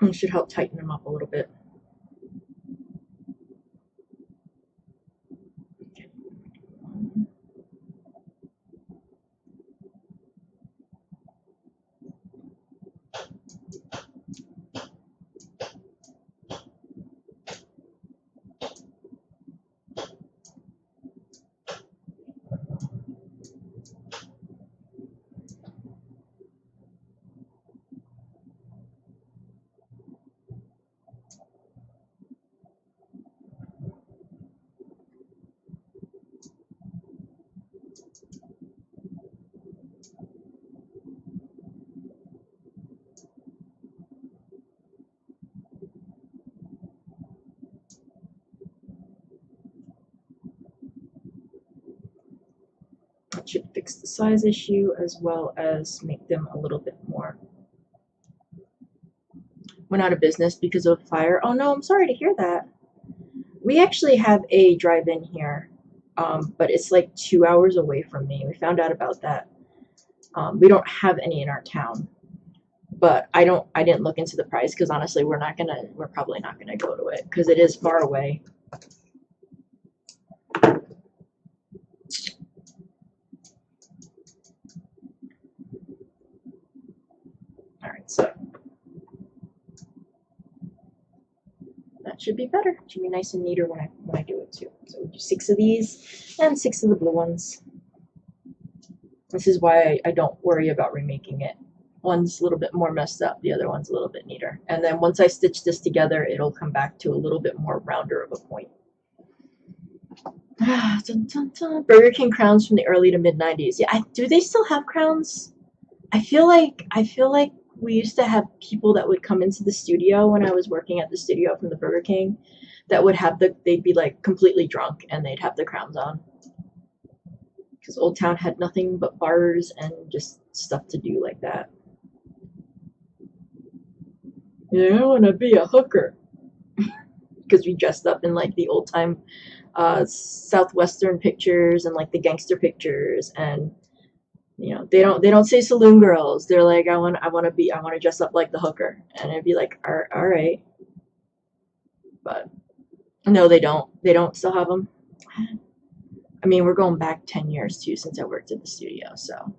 S1: It should help tighten them up a little bit. That should fix the size issue as well as make them a little bit more. Went out of business because of a fire. Oh no, I'm sorry to hear that. We actually have a drive-in here, but it's like 2 hours away from me. We found out about that. We don't have any in our town. but I didn't look into the price because honestly, we're probably not gonna go to it because it is far away. All right, so that should be better. It should be nice and neater when I do it too. So we'll do 6 of these and 6 of the blue ones. This is why I don't worry about remaking it. One's a little bit more messed up, the other one's a little bit neater. And then once I stitch this together, it'll come back to a little bit more rounder of a point. Dun, dun, dun. Burger King crowns from the early to mid 90s. Yeah, do they still have crowns? I feel like we used to have people that would come into the studio when I was working at the studio from the Burger King that would have they'd be like completely drunk and they'd have the crowns on. Because Old Town had nothing but bars and just stuff to do like that. Yeah, I want to be a hooker. Because we dressed up in like the old time Southwestern pictures and like the gangster pictures, and you know they don't say saloon girls. They're like I want to dress up like the hooker, and it'd be like all right, but no, they don't still have them. I mean, we're going back 10 years too since I worked at the studio, so.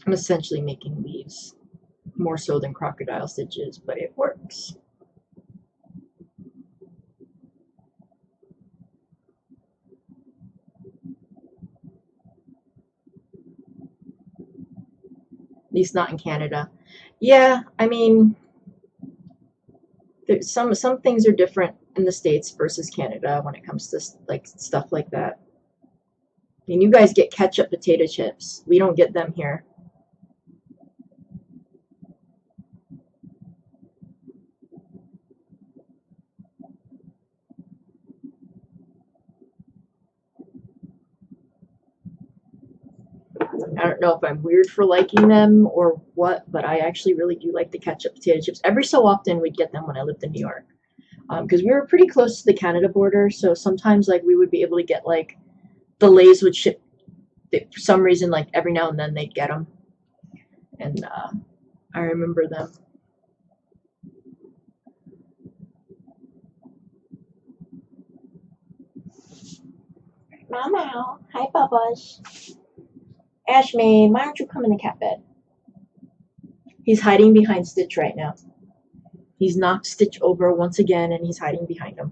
S1: I'm essentially making leaves, more so than crocodile stitches, but it works. At least not in Canada. Yeah, I mean, some things are different in the States versus Canada when it comes to like stuff like that. I mean, you guys get ketchup potato chips. We don't get them here. I don't know if I'm weird for liking them or what, but I actually really do like the ketchup potato chips. Every so often we'd get them when I lived in New York. Because we were pretty close to the Canada border, so sometimes like we would be able to get like the Lay's would ship for some reason, like every now and then they'd get them, and I remember them. Mama, hi Bubba's. Ashman, why don't you come in the cat bed? He's hiding behind Stitch right now. He's knocked Stitch over once again, and he's hiding behind him.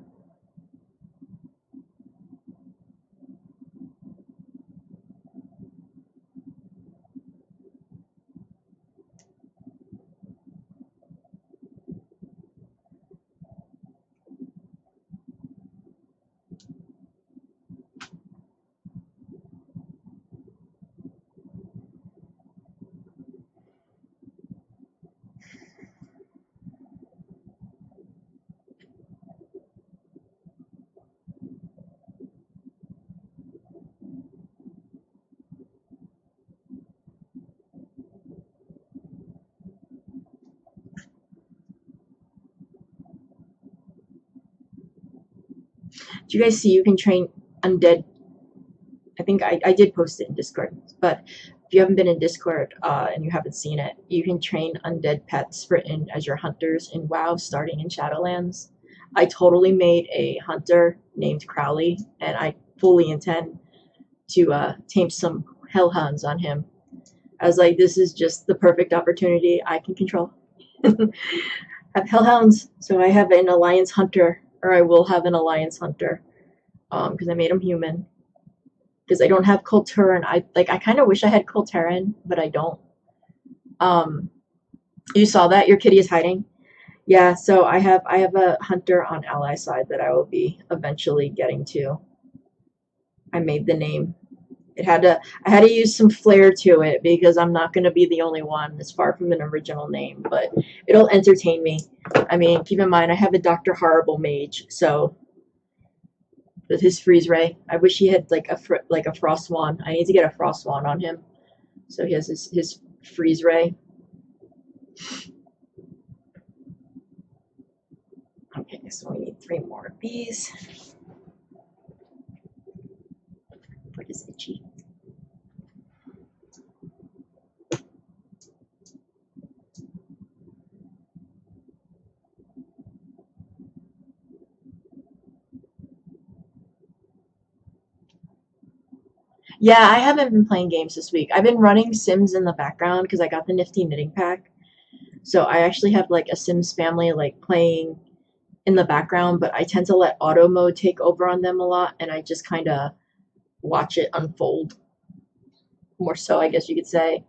S1: Do you guys see you can train undead? I think I did post it in Discord, but if you haven't been in Discord and you haven't seen it, you can train undead pets for in as your hunters in WoW starting in Shadowlands. I totally made a hunter named Crowley, and I fully intend to tame some hellhounds on him. I was like, this is just the perfect opportunity I can control. Have hellhounds, so I have an alliance hunter, or I will have an alliance hunter, because I made him human. Because I don't have Toran. I kind of wish I had Toran, but I don't. You saw that your kitty is hiding. Yeah, so I have a hunter on ally side that I will be eventually getting to. I made the name. I had to use some flair to it because I'm not going to be the only one. It's far from an original name, but it'll entertain me. I mean, keep in mind I have a Dr. Horrible mage, so with his freeze ray, I wish he had like a frost wand. I need to get a frost wand on him, so he has his freeze ray. Okay, so we need 3 more of these. What is itchy? Yeah, I haven't been playing games this week. I've been running Sims in the background because I got the nifty knitting pack. So I actually have like a Sims family like playing in the background, but I tend to let auto mode take over on them a lot, and I just kind of watch it unfold. More so, I guess you could say.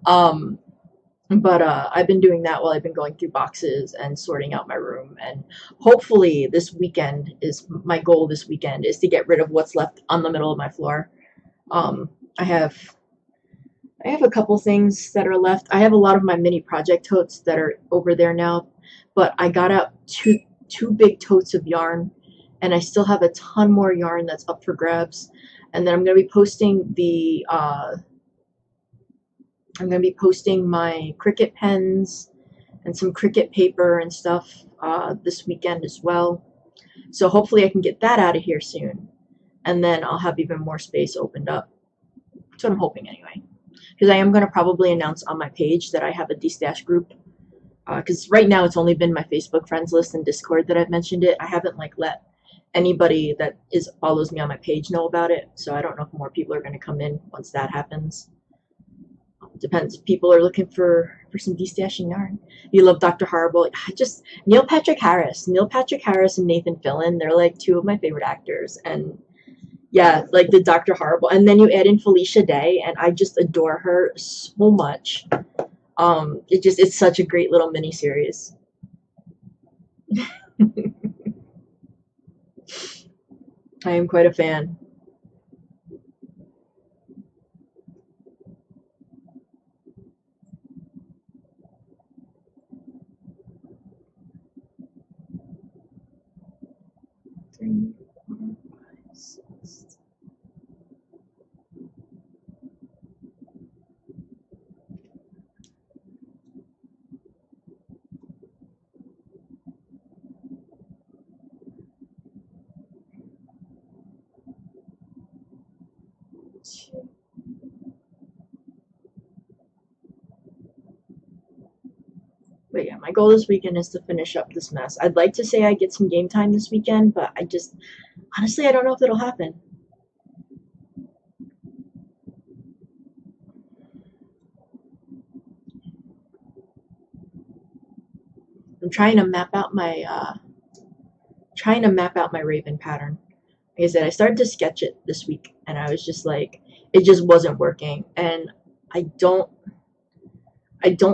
S1: Um, but I've been doing that while I've been going through boxes and sorting out my room, and hopefully this weekend is my goal. This weekend is to get rid of what's left on the middle of my floor. Um, I have a couple things that are left. I have a lot of my mini project totes that are over there now, but I got out two big totes of yarn, and I still have a ton more yarn that's up for grabs. And then I'm going to be posting my Cricut pens and some Cricut paper and stuff this weekend as well. So hopefully I can get that out of here soon, and then I'll have even more space opened up. That's what I'm hoping anyway. Because I am going to probably announce on my page that I have a destash group. Because right now it's only been my Facebook friends list and Discord that I've mentioned it. I haven't like let anybody that follows me on my page know about it. So I don't know if more people are going to come in once that happens. Depends. People are looking for some destashing yarn. You love Dr. Horrible. Just Neil Patrick Harris and Nathan Fillion. They're like 2 of my favorite actors. And yeah, like the Dr. Horrible. And then you add in Felicia Day, and I just adore her so much. It's such a great little mini series. I am quite a fan. Three, 4, 5, 6. But yeah, my goal this weekend is to finish up this mess. I'd like to say I get some game time this weekend, but honestly, I don't know if it'll happen. I'm trying to map out my raven pattern. Like I said, I started to sketch it this week, and I was just like, it just wasn't working, and I don't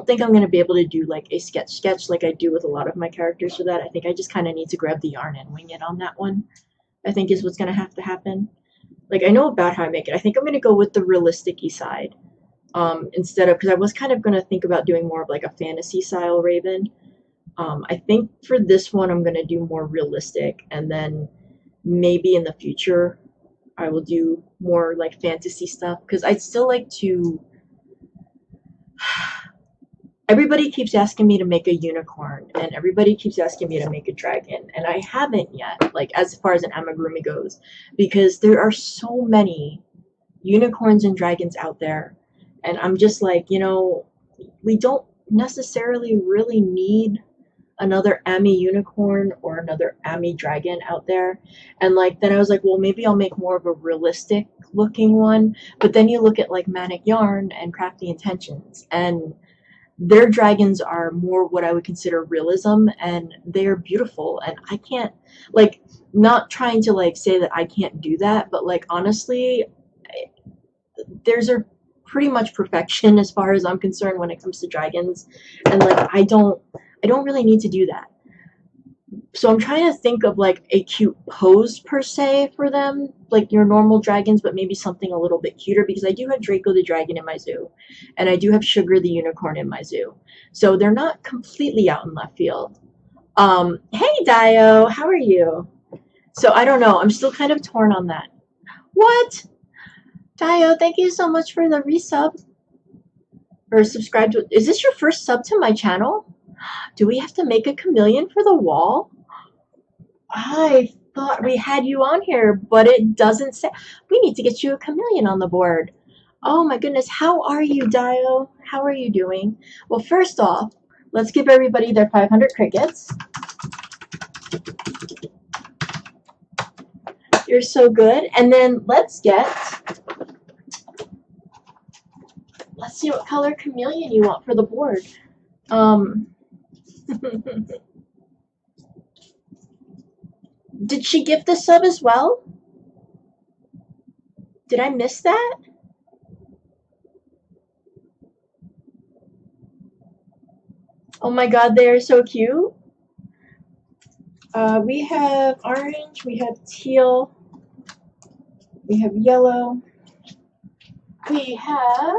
S1: think I'm gonna be able to do like a sketch like I do with a lot of my characters for that. I think I just kind of need to grab the yarn and wing it on that one. I think is what's gonna have to happen. Like I know about how I make it. I think I'm gonna go with the realistic-y side instead of, because I was kind of gonna think about doing more of like a fantasy style raven. I think for this one I'm gonna do more realistic, and then maybe in the future I will do more like fantasy stuff, because I'd still like to. Everybody keeps asking me to make a unicorn, and everybody keeps asking me to make a dragon, and I haven't yet, like as far as an amigurumi goes, because there are so many unicorns and dragons out there, and I'm just like, we don't necessarily really need another Ami unicorn or another Ami dragon out there. And like then I was like, well, maybe I'll make more of a realistic looking one. But then you look at like Manic Yarn and Crafty Intentions, and their dragons are more what I would consider realism, and they're beautiful. And I can't, like, not trying to like say that I can't do that, but like honestly, there's a pretty much perfection as far as I'm concerned when it comes to dragons, and like I don't really need to do that. So I'm trying to think of like a cute pose per se for them, like your normal dragons, but maybe something a little bit cuter because I do have Draco the dragon in my zoo, and I do have Sugar the unicorn in my zoo. So they're not completely out in left field. Hey Dio, how are you? So I don't know. I'm still kind of torn on that. What? Dio, thank you so much for the resub or subscribe to. Is this your first sub to my channel? Do we have to make a chameleon for the wall? I thought we had you on here, but it doesn't say. We need to get you a chameleon on the board. Oh my goodness, how are you, Dio? How are you doing? Well, first off, let's give everybody their 500 crickets. You're so good. And then let's see what color chameleon you want for the board. Did she gift the sub as well? Did I miss that? Oh my god, they are so cute. We have orange, we have teal, we have yellow, we have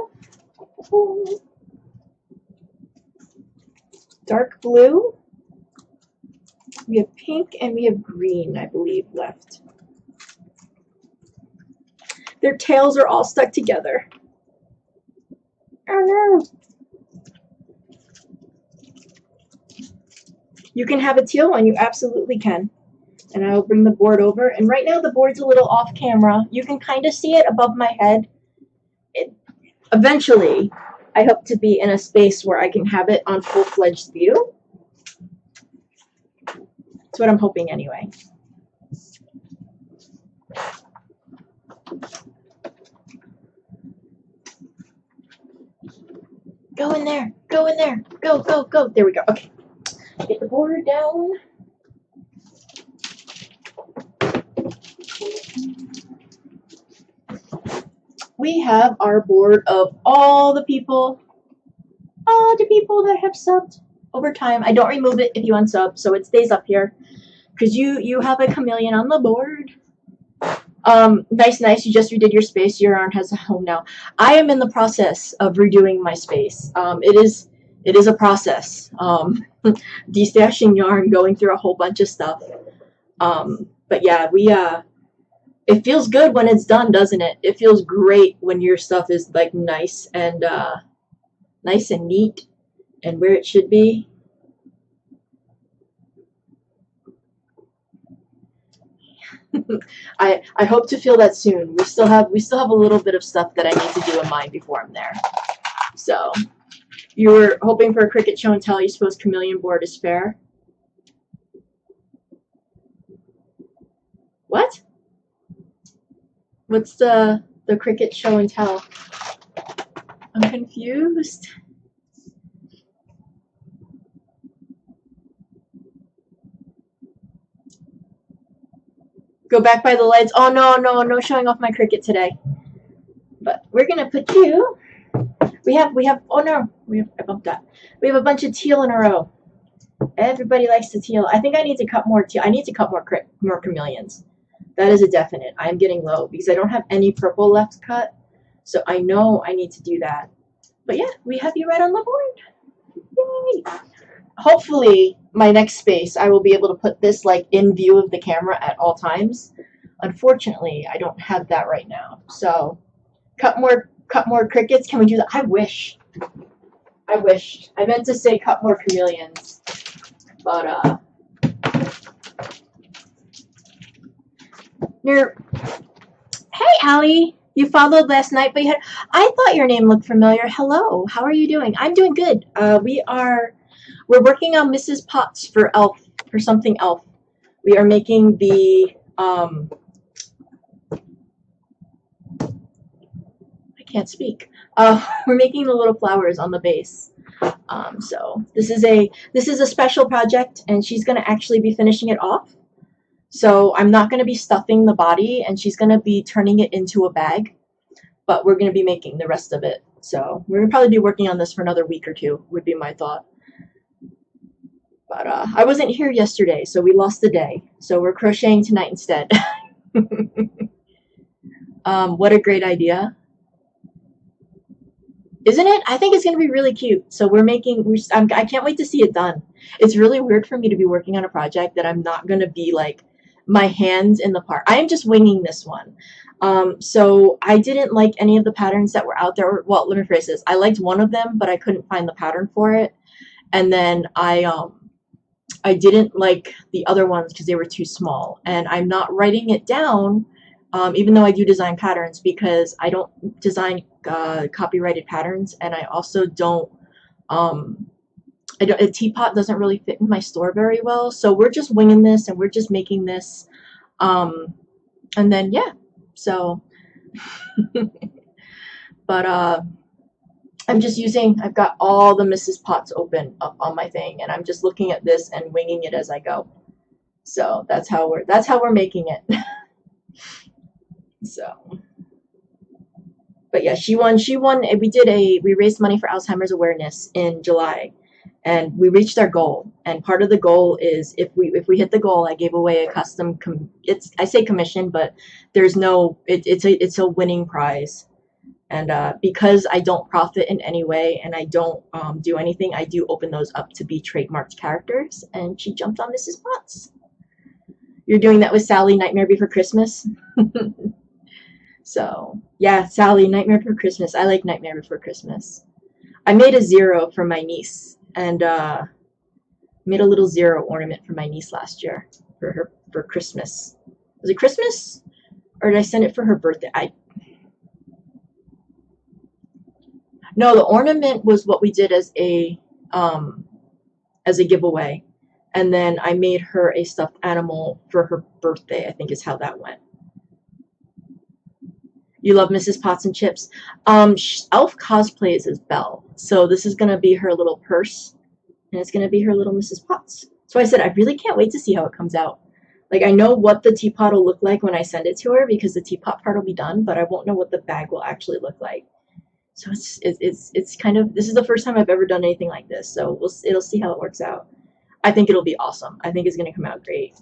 S1: dark blue, we have pink, and we have green, I believe, left. Their tails are all stuck together. Oh no! You can have a teal one, you absolutely can. And I will bring the board over. And right now the board's a little off camera. You can kind of see it above my head. Eventually, I hope to be in a space where I can have it on full-fledged view. That's what I'm hoping anyway. Go in there. Go in there. Go, go, go. There we go. Okay. Get the board down. We have our board of all the people that have subbed over time. I don't remove it if you unsub, so it stays up here. Because you have a chameleon on the board. Nice. You just redid your space. Your yarn has a home now. I am in the process of redoing my space. It is a process. Destashing yarn, going through a whole bunch of stuff. But yeah, it feels good when it's done, doesn't it? It feels great when your stuff is like nice and neat and where it should be. I hope to feel that soon. We still have a little bit of stuff that I need to do in mine before I'm there. So you were hoping for a cricket show and tell. You suppose chameleon board is fair? What? What's the cricket show and tell? I'm confused. Go back by the lights. Oh no showing off my cricket today. But we're gonna put you. We have oh no, I bumped that. We have a bunch of teal in a row. Everybody likes the teal. I think I need to cut more teal. I need to cut more chameleons. That is a definite. I'm getting low because I don't have any purple left to cut. So I know I need to do that. But yeah, we have you right on the board. Yay! Hopefully, my next space, I will be able to put this like in view of the camera at all times. Unfortunately, I don't have that right now. So, cut more crickets. Can we do that? I wish. I meant to say cut more chameleons, but Hey, Allie. You followed last night, but I thought your name looked familiar. Hello. How are you doing? I'm doing good. We're working on Mrs. Potts for something elf. We are making the I can't speak. We're making the little flowers on the base. So this is a special project, and she's gonna actually be finishing it off. So I'm not gonna be stuffing the body, and she's gonna be turning it into a bag. But we're gonna be making the rest of it. So we're gonna probably be working on this for another week or two. Would be my thought. But I wasn't here yesterday, so we lost the day. So we're crocheting tonight instead. What a great idea. Isn't it? I think it's going to be really cute. So I can't wait to see it done. It's really weird for me to be working on a project that I'm not going to be like my hands in the part. I am just winging this one. So I didn't like any of the patterns that were out there. Well, let me phrase this. I liked one of them, but I couldn't find the pattern for it. And then I didn't like the other ones because they were too small. And I'm not writing it down, even though I do design patterns, because I don't design copyrighted patterns, and I also don't. A teapot doesn't really fit in my store very well, so we're just winging this and we're just making this, and then yeah. So, but I've got all the Mrs. Potts open up on my thing, and I'm just looking at this and winging it as I go. So that's how we're making it. So, but yeah, she won. We raised money for Alzheimer's awareness in July, and we reached our goal. And part of the goal is if we hit the goal, I gave away a custom. I say commission, but there's no. It's a winning prize. And because I don't profit in any way and I don't do anything, I do open those up to be trademarked characters. And she jumped on Mrs. Potts. You're doing that with Sally, Nightmare Before Christmas? So, yeah, Sally, Nightmare Before Christmas. I like Nightmare Before Christmas. I made a zero for my niece, and made a little zero ornament for my niece last year for Christmas. Was it Christmas? Or did I send it for her birthday? No, the ornament was what we did as a giveaway, and then I made her a stuffed animal for her birthday. I think is how that went. You love Mrs. Potts and Chips. Elf cosplays as Belle, so this is gonna be her little purse, and it's gonna be her little Mrs. Potts. So I said I really can't wait to see how it comes out. Like I know what the teapot will look like when I send it to her because the teapot part will be done, but I won't know what the bag will actually look like. So it's kind of, this is the first time I've ever done anything like this, so it'll see how it works out. I think it'll be awesome. I think it's going to come out great.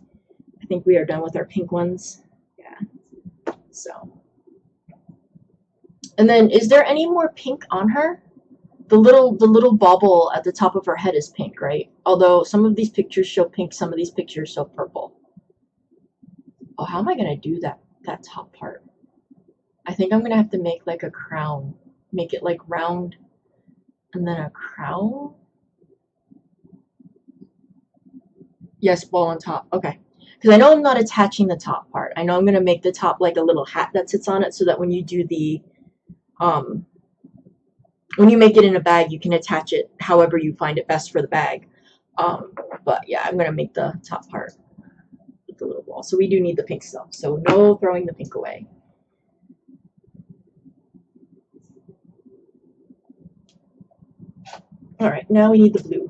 S1: I think we are done with our pink ones. Yeah. So. And then, is there any more pink on her? The little bauble at the top of her head is pink, right? Although some of these pictures show pink, some of these pictures show purple. Oh, how am I going to do that top part? I think I'm going to have to make like a crown. Make it like round and then a crown. Yes, ball on top. Okay. Because I know I'm not attaching the top part. I know I'm going to make the top like a little hat that sits on it so that when you do the, when you make it in a bag, you can attach it however you find it best for the bag. But yeah, I'm going to make the top part with the little ball. So we do need the pink stuff. So no throwing the pink away. All right, now we need the blue.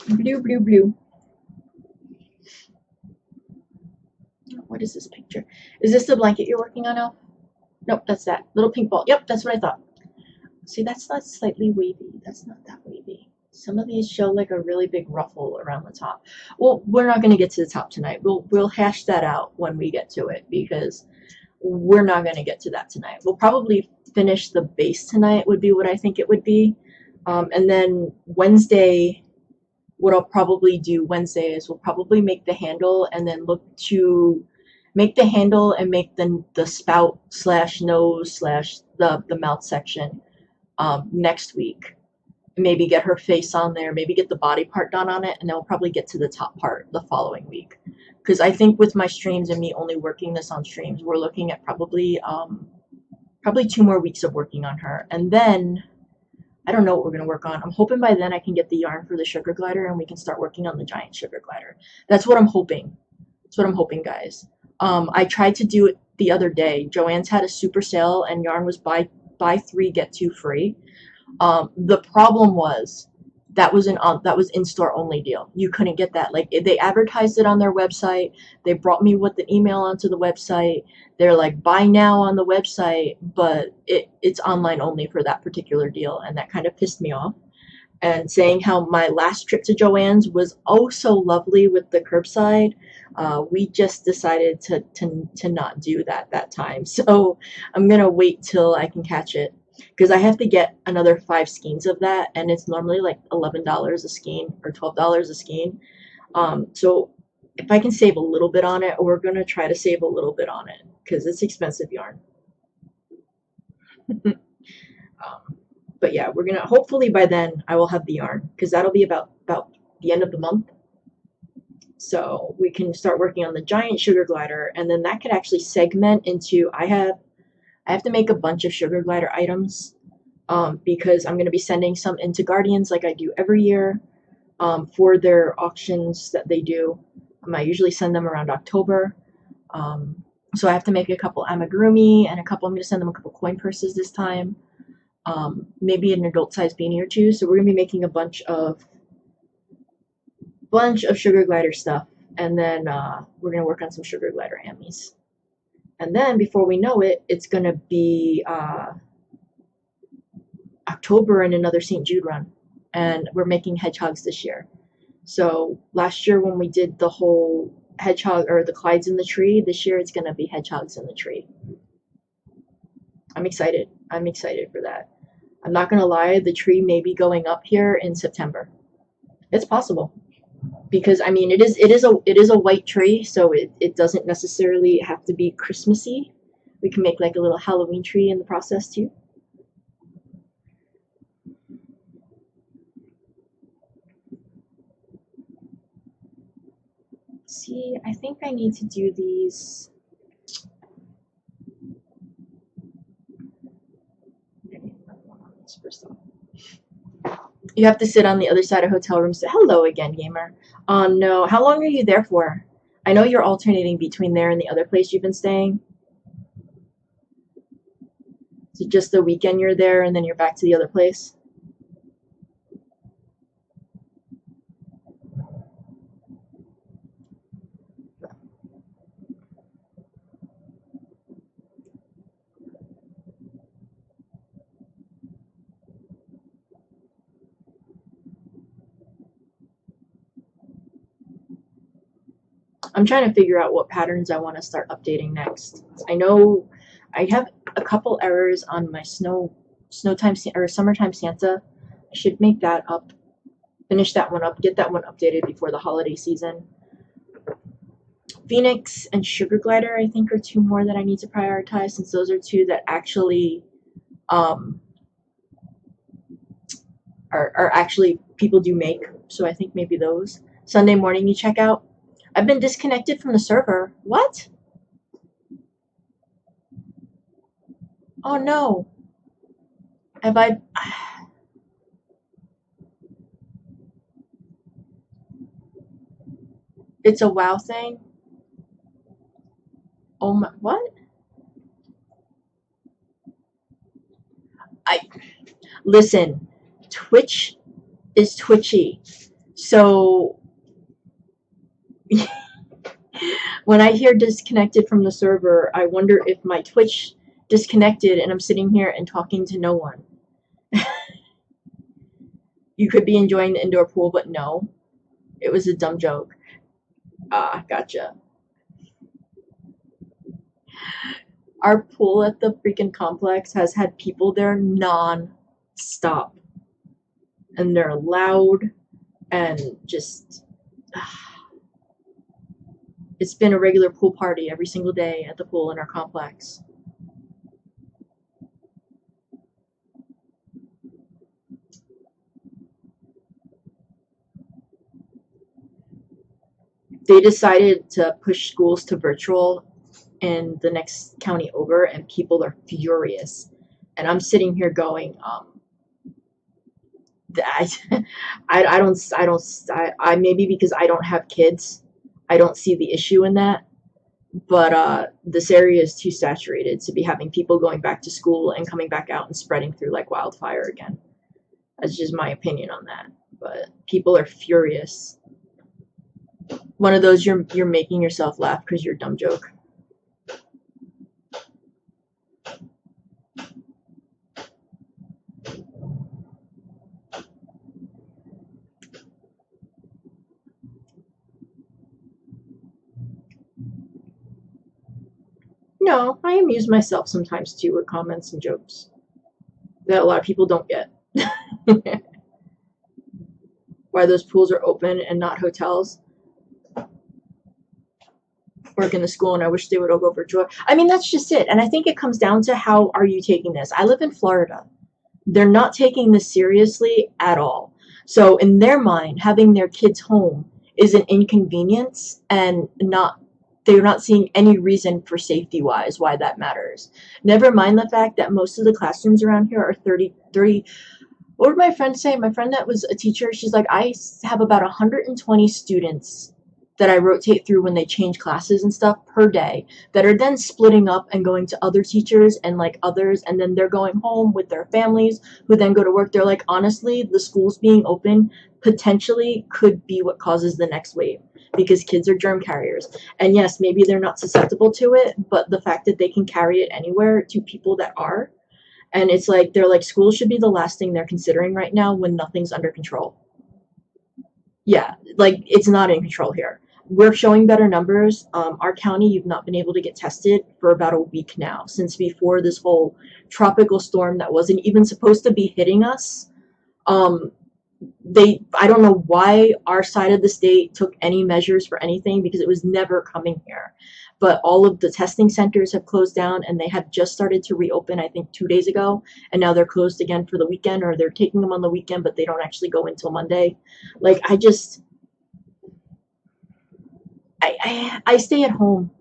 S1: Blue, blue, blue. What is this picture? Is this the blanket you're working on, Elf? Nope, that's that. Little pink ball. Yep, that's what I thought. See, that's not slightly wavy. That's not that wavy. Some of these show like a really big ruffle around the top. Well, we're not going to get to the top tonight. We'll hash that out when we get to it because we're not going to get to that tonight. We'll probably finish the base tonight would be what I think it would be. And then Wednesday, what I'll probably do Wednesday is we'll probably make the handle and then look to make the handle and make the spout / nose / the mouth section next week. Maybe get her face on there, maybe get the body part done on it, and then we'll probably get to the top part the following week. Because I think with my streams and me only working this on streams, we're looking at probably 2 more weeks of working on her. And then I don't know what we're going to work on. I'm hoping by then I can get the yarn for the sugar glider and we can start working on the giant sugar glider. That's what I'm hoping. That's what I'm hoping, guys. I tried to do it the other day. Joann's had a super sale and yarn was buy 3 get 2 free. The problem was that was in-store only deal. You couldn't get that. Like they advertised it on their website. They brought me with the email onto the website. They're like, buy now on the website, but it's online only for that particular deal, and that kind of pissed me off. and saying how my last trip to Joann's was oh so lovely with the curbside. We just decided to not do that time. So I'm gonna wait till I can catch it because I have to get another 5 skeins of that, and it's normally like $11 a skein or $12 a skein. So if I can save a little bit on it, we're gonna try to save a little bit on it because it's expensive yarn. um, but yeah, we're gonna hopefully by then I will have the yarn because that'll be about the end of the month. So we can start working on the giant sugar glider, and then that could actually segment into I have to make a bunch of sugar glider items because I'm going to be sending some into Guardians like I do every year for their auctions that they do. I usually send them around October. So I have to make a couple amigurumi and a couple. I'm going to send them a couple coin purses this time. Maybe an adult size beanie or two. So we're going to be making a bunch of sugar glider stuff, and then we're going to work on some sugar glider hammies. And then before we know it, it's going to be October and another St. Jude run. And we're making hedgehogs this year. So last year when we did the whole hedgehog or the Clydes in the tree, this year it's going to be hedgehogs in the tree. I'm excited. I'm excited for that. I'm not going to lie, the tree may be going up here in September. It's possible. Because I mean it is a white tree, so it doesn't necessarily have to be Christmassy. We can make like a little Halloween tree in the process too. See, I think I need to do these. You have to sit on the other side of hotel rooms. Hello again, gamer. Oh no, how long are you there for? I know you're alternating between there and the other place you've been staying. So just the weekend you're there and then you're back to the other place? I'm trying to figure out what patterns I want to start updating next. I know I have a couple errors on my snowtime or summertime Santa. I should make that up, finish that one up, get that one updated before the holiday season. Phoenix and Sugar Glider, I think, are two more that I need to prioritize since those are two that actually are actually people do make. So I think maybe those. Sunday morning you check out. I've been disconnected from the server. What? Oh no. Have I... It's a WoW thing? Oh my... What? Listen. Twitch is twitchy. So... when I hear disconnected from the server, I wonder if my Twitch disconnected and I'm sitting here and talking to no one. You could be enjoying the indoor pool, but no. It was a dumb joke. Ah, gotcha. Our pool at the freaking complex has had people there non-stop. And they're loud and just... It's been a regular pool party every single day at the pool in our complex. They decided to push schools to virtual in the next county over, and people are furious. And I'm sitting here going, I maybe because I don't have kids, I don't see the issue in that. But this area is too saturated to be having people going back to school and coming back out and spreading through like wildfire again. That's just my opinion on that. But people are furious. One of those you're making yourself laugh because you're a dumb joke. I amuse myself sometimes too with comments and jokes that a lot of people don't get. Why those pools are open and not hotels. Work in the school, and I wish they would all go virtual. I mean, that's just it. And I think it comes down to how are you taking this? I live in Florida. They're not taking this seriously at all. So in their mind, having their kids home is an inconvenience, and they're not seeing any reason for safety wise why that matters. Never mind the fact that most of the classrooms around here are 30. What did my friend say? My friend that was a teacher, she's like, I have about 120 students that I rotate through when they change classes and stuff per day that are then splitting up and going to other teachers and like others, and then they're going home with their families who then go to work. They're like, honestly, the schools being open potentially could be what causes the next wave because kids are germ carriers. And yes, maybe they're not susceptible to it, but the fact that they can carry it anywhere to people that are, and it's like, they're like, school should be the last thing they're considering right now when nothing's under control. Yeah, like it's not in control here. We're showing better numbers. Our county, you've not been able to get tested for about a week now, since before this whole tropical storm that wasn't even supposed to be hitting us. Um, I don't know why our side of the state took any measures for anything because it was never coming here. But all of the testing centers have closed down, and they have just started to reopen, I think 2 days ago, and now they're closed again for the weekend, or they're taking them on the weekend, but they don't actually go until Monday. Like, I stay at home.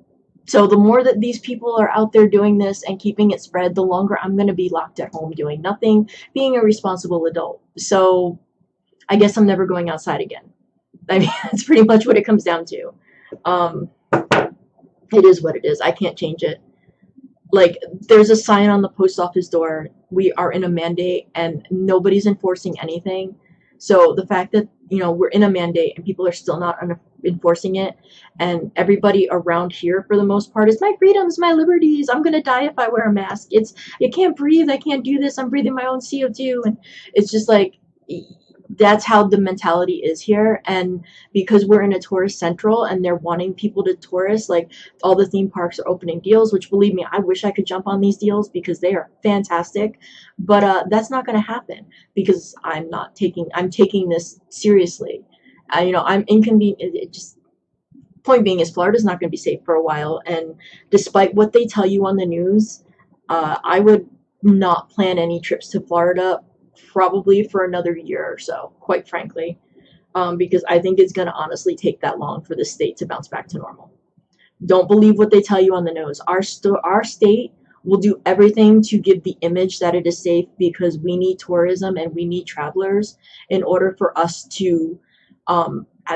S1: So the more that these people are out there doing this and keeping it spread, the longer I'm going to be locked at home doing nothing, being a responsible adult. So I guess I'm never going outside again. I mean, that's pretty much what it comes down to. It is what it is. I can't change it. Like, there's a sign on the post office door, we are in a mandate, and nobody's enforcing anything. So the fact that, we're in a mandate and people are still not enforcing it, and everybody around here, for the most part, is my freedoms, my liberties, I'm going to die if I wear a mask. It's, I can't breathe, I can't do this, I'm breathing my own CO2. And it's just like, that's how the mentality is here. And because we're in a tourist central and they're wanting people to tourist, like all the theme parks are opening deals, which, believe me, I wish I could jump on these deals because they are fantastic, but that's not going to happen because I'm taking this seriously. I'm inconvenient. It just, point being is, Florida's not going to be safe for a while, and despite what they tell you on the news, I would not plan any trips to Florida probably for another year or so, quite frankly, because I think it's going to honestly take that long for the state to bounce back to normal. Don't believe what they tell you on the news. Our state will do everything to give the image that it is safe because we need tourism and we need travelers in order for us to,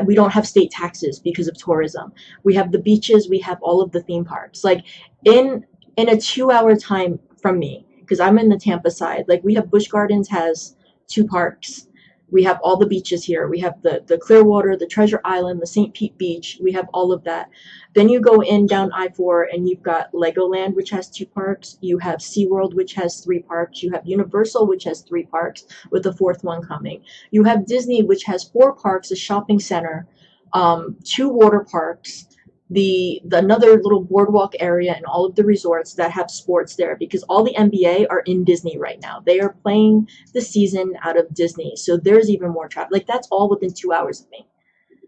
S1: we don't have state taxes because of tourism. We have the beaches, we have all of the theme parks. Like, in a 2-hour time from me, because I'm in the Tampa side, like, we have Busch Gardens has 2 parks. We have all the beaches here. We have the Clearwater, the Treasure Island, the St. Pete Beach. We have all of that. Then you go in down I-4 and you've got Legoland, which has 2 parks. You have SeaWorld, which has 3 parks. You have Universal, which has 3 parks, with the 4th one coming. You have Disney, which has 4 parks, a shopping center, 2 water parks, another little boardwalk area, and all of the resorts that have sports there, because all the NBA are in Disney right now. They are playing the season out of Disney, so there's even more traffic. Like, that's all within 2 hours of me.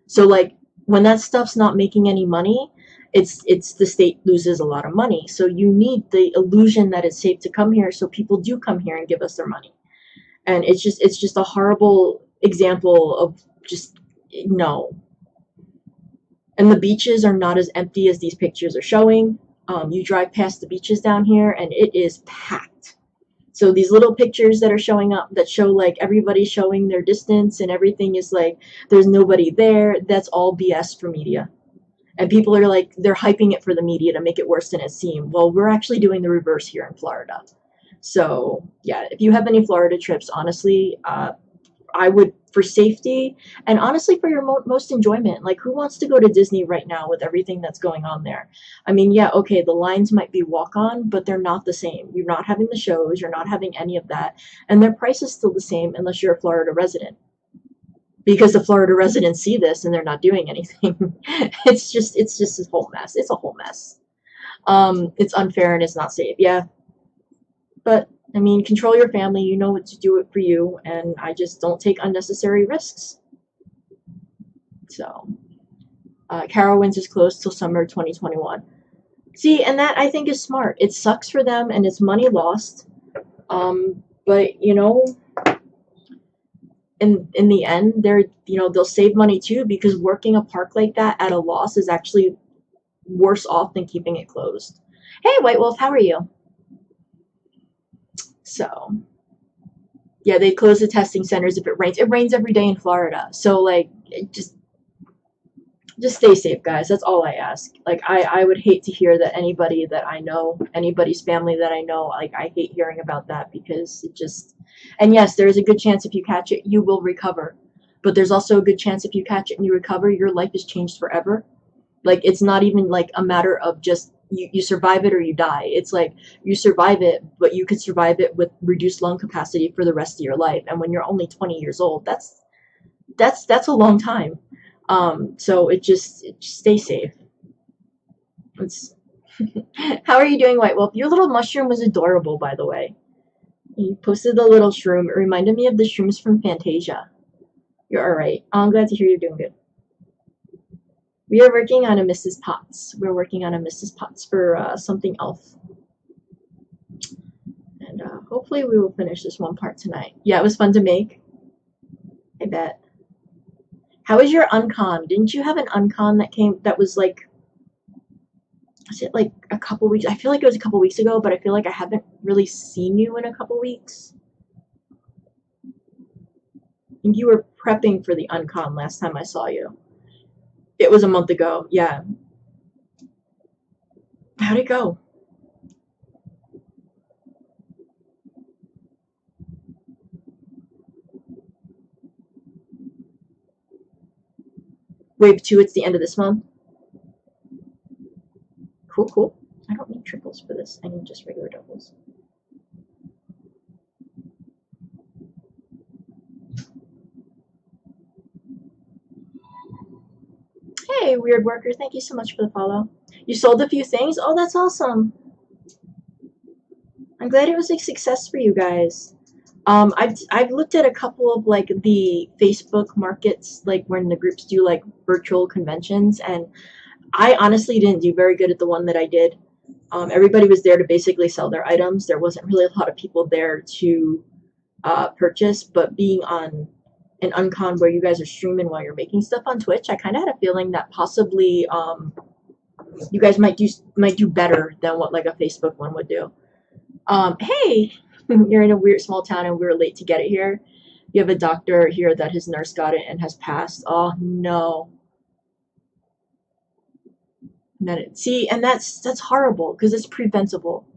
S1: So, like, when that stuff's not making any money, it's the state loses a lot of money. So you need the illusion that it's safe to come here, so people do come here and give us their money. And it's just a horrible example of just, no. And the beaches are not as empty as these pictures are showing. You drive past the beaches down here and it is packed. So these little pictures that are showing up that show like everybody showing their distance and everything is like there's nobody there, that's all BS for media. And people are like, they're hyping it for the media to make it worse than it seemed. Well, we're actually doing the reverse here in Florida. So yeah, if you have any Florida trips, honestly, I would, for safety and honestly for your most enjoyment. Like, who wants to go to Disney right now with everything that's going on there? I mean, yeah, okay, the lines might be walk-on, but they're not the same. You're not having the shows, you're not having any of that, and their price is still the same unless you're a Florida resident. Because the Florida residents see this and they're not doing anything. It's just a whole mess. It's a whole mess. It's unfair and it's not safe. Yeah, but I mean, control your family. You know what to do it for you, and I just don't take unnecessary risks. So, Carowinds is closed till summer 2021. See, and that I think is smart. It sucks for them, and it's money lost. But you know, in the end, they'll save money too, because working a park like that at a loss is actually worse off than keeping it closed. Hey, White Wolf, how are you? So, yeah, they close the testing centers if it rains. It rains every day in Florida. So, like, just stay safe, guys. That's all I ask. Like, I would hate to hear that anybody that I know, anybody's family that I know, like, I hate hearing about that, because it just, and yes, there is a good chance if you catch it, you will recover. But there's also a good chance if you catch it and you recover, your life is changed forever. Like, it's not even like a matter of just you survive it or you die. It's like you survive it, but you could survive it with reduced lung capacity for the rest of your life. And when you're only 20 years old, that's a long time. So it just stay safe. It's How are you doing, White Wolf? Your little mushroom was adorable, by the way. You posted the little shroom. It reminded me of the shrooms from Fantasia. You're alright. I'm glad to hear you're doing good. We are working on a Mrs. Potts. We're working on a Mrs. Potts for something else. And hopefully we will finish this one part tonight. Yeah, it was fun to make. I bet. How was your uncon? Didn't you have an uncon that was like, was it like a couple weeks? I feel like it was a couple weeks ago, but I feel like I haven't really seen you in a couple weeks. I think you were prepping for the uncon last time I saw you. It was a month ago, yeah. How'd it go? Wave 2, it's the end of this month. Cool, cool. I don't need triples for this. I need just regular doubles. Hey, Weird Worker, thank you so much for the follow. You sold a few things? Oh, that's awesome. I'm glad it was a success for you guys. I've looked at a couple of like the Facebook markets, like when the groups do like virtual conventions, and I honestly didn't do very good at the one that I did. Everybody was there to basically sell their items. There wasn't really a lot of people there to purchase, but being on an uncon where you guys are streaming while you're making stuff on Twitch, I kind of had a feeling that possibly you guys might do better than what like a Facebook one would do. Hey, you're in a weird small town and we were late to get it here. You have a doctor here that his nurse got it and has passed. Oh no. See, and that's horrible because it's preventable.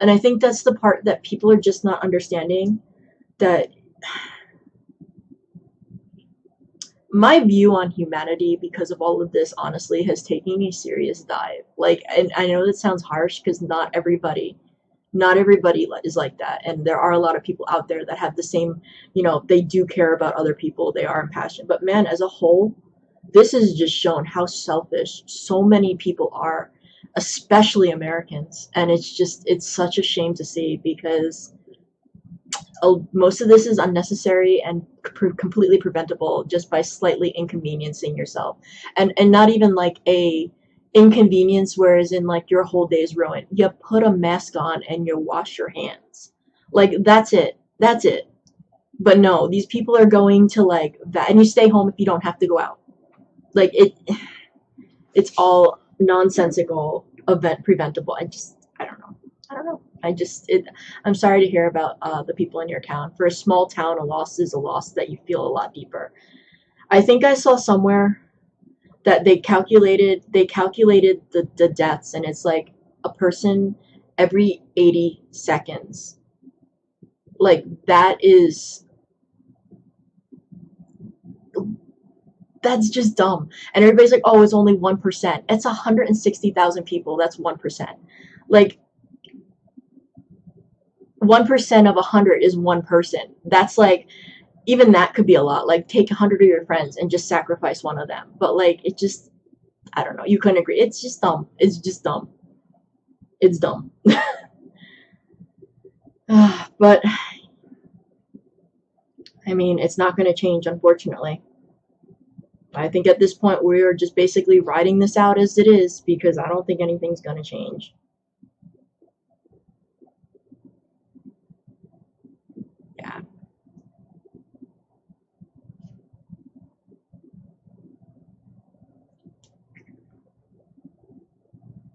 S1: And I think that's the part that people are just not understanding, that my view on humanity because of all of this honestly has taken a serious dive. Like, and I know that sounds harsh because not everybody is like that, and there are a lot of people out there that have the same, they do care about other people, they are impassioned, but man, as a whole, this has just shown how selfish so many people are, especially Americans, and it's such a shame to see, because most of this is unnecessary and completely preventable just by slightly inconveniencing yourself, and not even like a inconvenience whereas in like your whole day's ruined. You put a mask on and you wash your hands, like that's it. But no, these people are going to like that, and you stay home if you don't have to go out. Like it's all nonsensical, event preventable. I don't know. I'm sorry to hear about the people in your town. For a small town, a loss is a loss that you feel a lot deeper. I think I saw somewhere that they calculated the deaths, and it's like a person every 80 seconds. Like that's just dumb. And everybody's like, oh, it's only 1%. It's 160,000 people. That's 1%. Like 1% of 100 is one person. That's like, even that could be a lot. Like, take 100 of your friends and just sacrifice one of them. But like, I don't know. You couldn't agree. It's just dumb. It's just dumb. It's dumb. But, I mean, it's not going to change, unfortunately. I think at this point we're just basically riding this out as it is because I don't think anything's going to change. Yeah.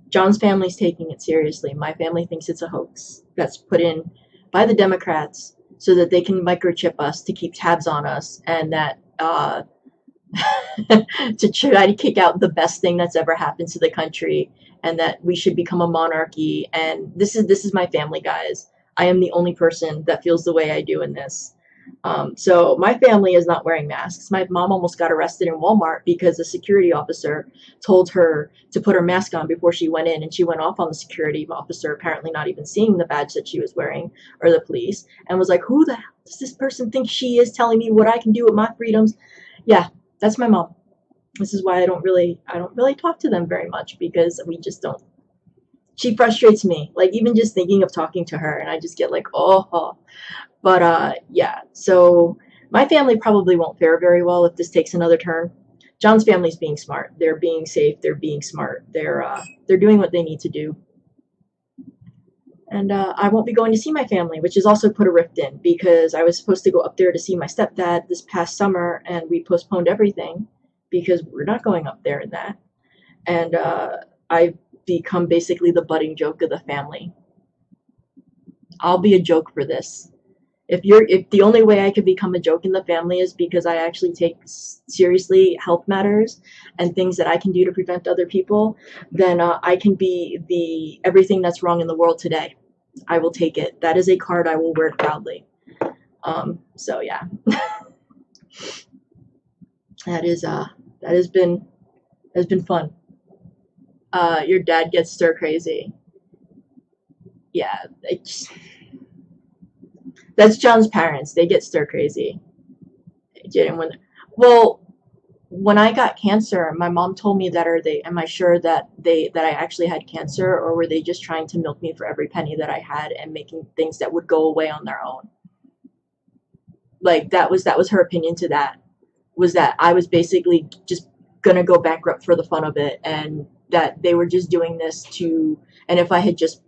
S1: John's family's taking it seriously. My family thinks it's a hoax that's put in by the Democrats so that they can microchip us to keep tabs on us and that to try to kick out the best thing that's ever happened to the country and that we should become a monarchy. And this is my family, guys. I am the only person that feels the way I do in this. So my family is not wearing masks. My mom almost got arrested in Walmart because a security officer told her to put her mask on before she went in, and she went off on the security officer, apparently not even seeing the badge that she was wearing, or the police, and was like, who the hell does this person think she is, telling me what I can do with my freedoms? Yeah, that's my mom. This is why I don't really talk to them very much, because we just don't. She frustrates me, like even just thinking of talking to her, and I just get like, oh. But yeah, so my family probably won't fare very well if this takes another turn. John's family's being smart. They're being safe. They're being smart. They're doing what they need to do. And I won't be going to see my family, which has also put a rift in because I was supposed to go up there to see my stepdad this past summer, and we postponed everything because we're not going up there in that. And I've become basically the budding joke of the family. I'll be a joke for this. If the only way I could become a joke in the family is because I actually take seriously health matters and things that I can do to prevent other people, then I can be the everything that's wrong in the world today. I will take it. That is a card I will wear proudly. So yeah, that has been fun. Your dad gets stir crazy. Yeah, that's John's parents. They get stir crazy. Well, when I got cancer, my mom told me that, am I sure that I actually had cancer, or were they just trying to milk me for every penny that I had and making things that would go away on their own? Like that was her opinion to that, was that I was basically just gonna go bankrupt for the fun of it, and that they were just doing this to, and if I had just,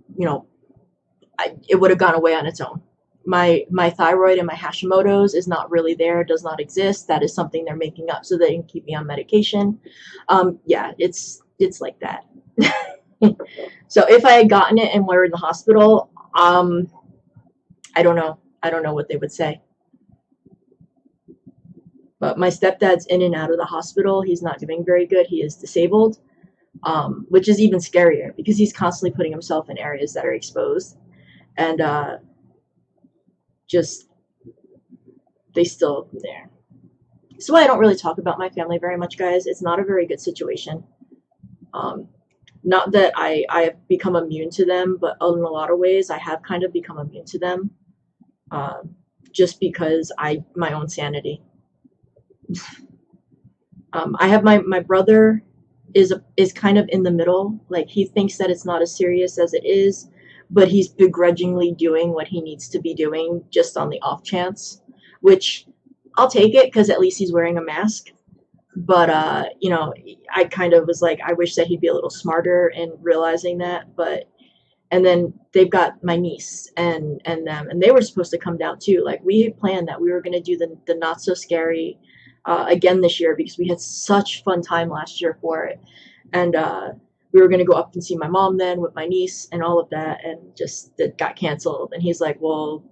S1: it would have gone away on its own. My thyroid and my Hashimoto's is not really there, does not exist. That is something they're making up so they can keep me on medication. Yeah, it's like that. So if I had gotten it and were in the hospital, I don't know. I don't know what they would say. But my stepdad's in and out of the hospital. He's not doing very good. He is disabled, which is even scarier because he's constantly putting himself in areas that are exposed. And just, they still there. So I don't really talk about my family very much, guys. It's not a very good situation. Not that I have become immune to them, but in a lot of ways I have kind of become immune to them, just because my own sanity. I have my brother is kind of in the middle. Like, he thinks that it's not as serious as it is, but he's begrudgingly doing what he needs to be doing just on the off chance, which I'll take it because at least he's wearing a mask. But I kind of was like, I wish that he'd be a little smarter in realizing that. But and then they've got my niece and them, and they were supposed to come down too. Like, we had planned that we were going to do the not so scary again this year because we had such fun time last year for it, and we were going to go up and see my mom then with my niece and all of that, and just it got canceled. And he's like, well,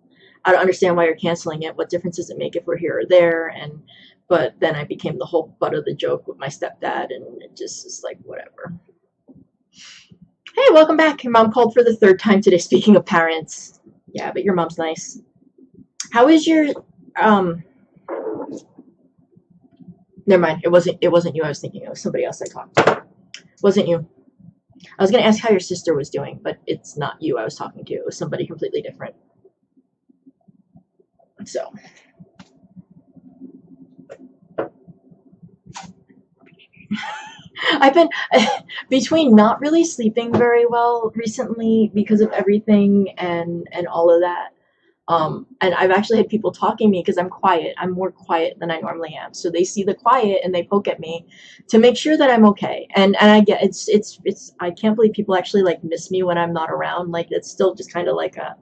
S1: I don't understand why you're canceling it. What difference does it make if we're here or there? But then I became the whole butt of the joke with my stepdad, and it just is like, whatever. Hey, welcome back. Your mom called for the third time today. Speaking of parents, yeah, but your mom's nice. How is your Never mind. It wasn't you I was thinking. It was somebody else I talked to. It wasn't you. I was gonna ask how your sister was doing, but it's not you I was talking to. It was somebody completely different. So. I've been between not really sleeping very well recently because of everything and all of that. And I've actually had people talking to me because I'm quiet. I'm more quiet than I normally am. So they see the quiet and they poke at me to make sure that I'm okay. And I get it's I can't believe people actually like miss me when I'm not around. Like it's still just kind of like a,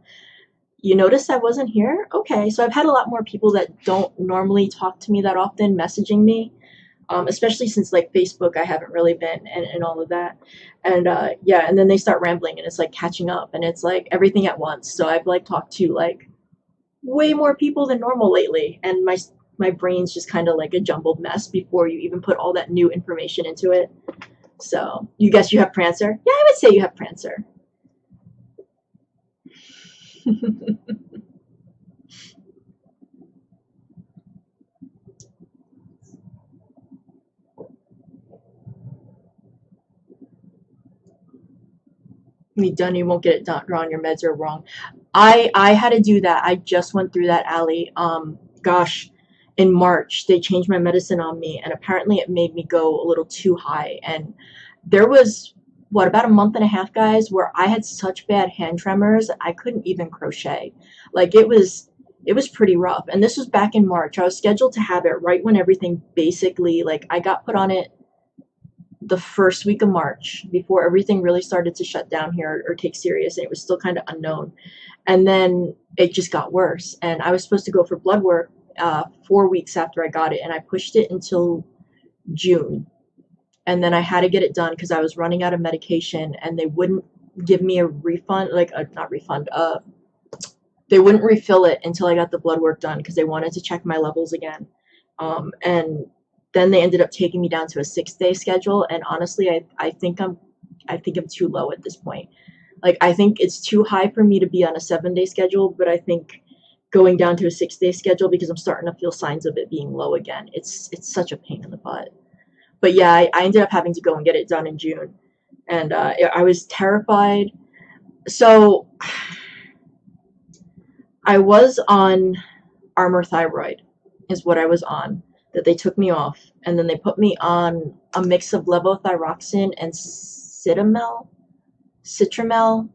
S1: you noticed I wasn't here? Okay. So I've had a lot more people that don't normally talk to me that often messaging me, especially since like Facebook, I haven't really been and all of that. And yeah, and then they start rambling and it's like catching up and it's like everything at once. So I've like talked to like way more people than normal lately, and my brain's just kind of like a jumbled mess before you even put all that new information into it. So you guess you have Prancer? Yeah, I would say you have Prancer. You done, you won't get it done, drawn. Your meds are wrong. I had to do that. I just went through that, alley. Gosh, in March they changed my medicine on me, and apparently it made me go a little too high. And there was what about a month and a half, guys, where I had such bad hand tremors I couldn't even crochet. Like it was pretty rough. And this was back in March. I was scheduled to have it right when everything basically like I got put on it the first week of March before everything really started to shut down here or take serious, and it was still kind of unknown. And then it just got worse, and I was supposed to go for blood work 4 weeks after I got it, and I pushed it until June. And then I had to get it done because I was running out of medication, and they wouldn't give me a refund, like a, not refund, they wouldn't refill it until I got the blood work done because they wanted to check my levels again. And then they ended up taking me down to a 6-day schedule. And honestly, I think I'm too low at this point. Like I think it's too high for me to be on a 7-day schedule, but I think going down to a 6-day schedule because I'm starting to feel signs of it being low again. It's such a pain in the butt. But yeah, I ended up having to go and get it done in June, and I was terrified. So I was on Armor Thyroid is what I was on, that they took me off, and then they put me on a mix of levothyroxine and citramel, cytomel.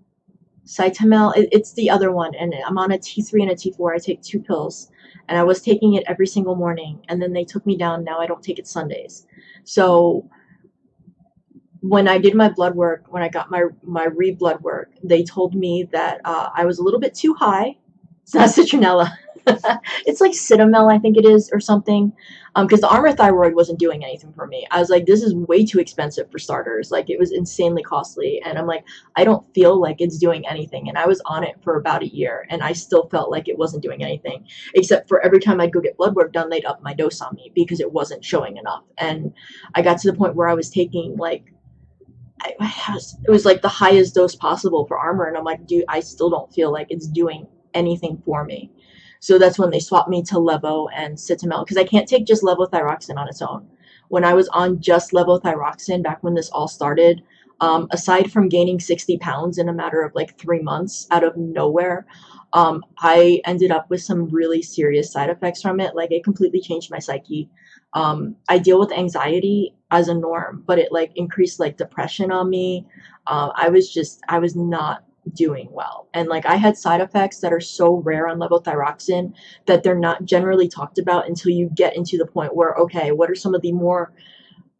S1: It's the other one, and I'm on a T3 and a T4. I take 2 pills, and I was taking it every single morning, and then they took me down. Now I don't take it Sundays. So when I did my blood work, when I got my re-blood work, they told me that I was a little bit too high. It's not citronella. It's like Citamel, I think it is, or something. Because the Armor Thyroid wasn't doing anything for me. I was like, this is way too expensive for starters. Like, it was insanely costly. And I'm like, I don't feel like it's doing anything. And I was on it for about a year, and I still felt like it wasn't doing anything. Except for every time I'd go get blood work done, they'd up my dose on me because it wasn't showing enough. And I got to the point where I was taking, like, it was like the highest dose possible for Armor. And I'm like, dude, I still don't feel like it's doing anything for me. So that's when they swapped me to Levo and Citamel, because I can't take just levothyroxine on its own. When I was on just levothyroxine back when this all started, aside from gaining 60 pounds in a matter of like 3 months out of nowhere, I ended up with some really serious side effects from it. Like it completely changed my psyche. I deal with anxiety as a norm, but it like increased like depression on me. I was not doing well. And like I had side effects that are so rare on levothyroxine that they're not generally talked about until you get into the point where, okay, what are some of the more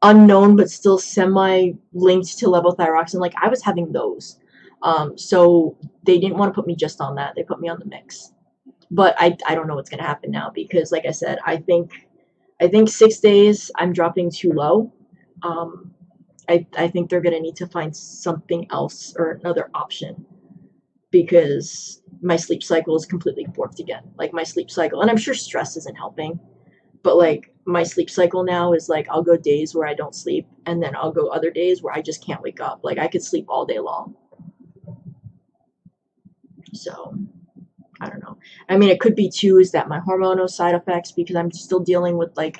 S1: unknown but still semi linked to levothyroxine? Like I was having those. So they didn't want to put me just on that. They put me on the mix. But I don't know what's going to happen now because like I said, I think 6 days I'm dropping too low. Um, I think they're going to need to find something else or another option because my sleep cycle is completely warped again. Like my sleep cycle, and I'm sure stress isn't helping, but like my sleep cycle now is like I'll go days where I don't sleep, and then I'll go other days where I just can't wake up. Like I could sleep all day long. So I don't know. I mean, it could be too is that my hormonal side effects because I'm still dealing with like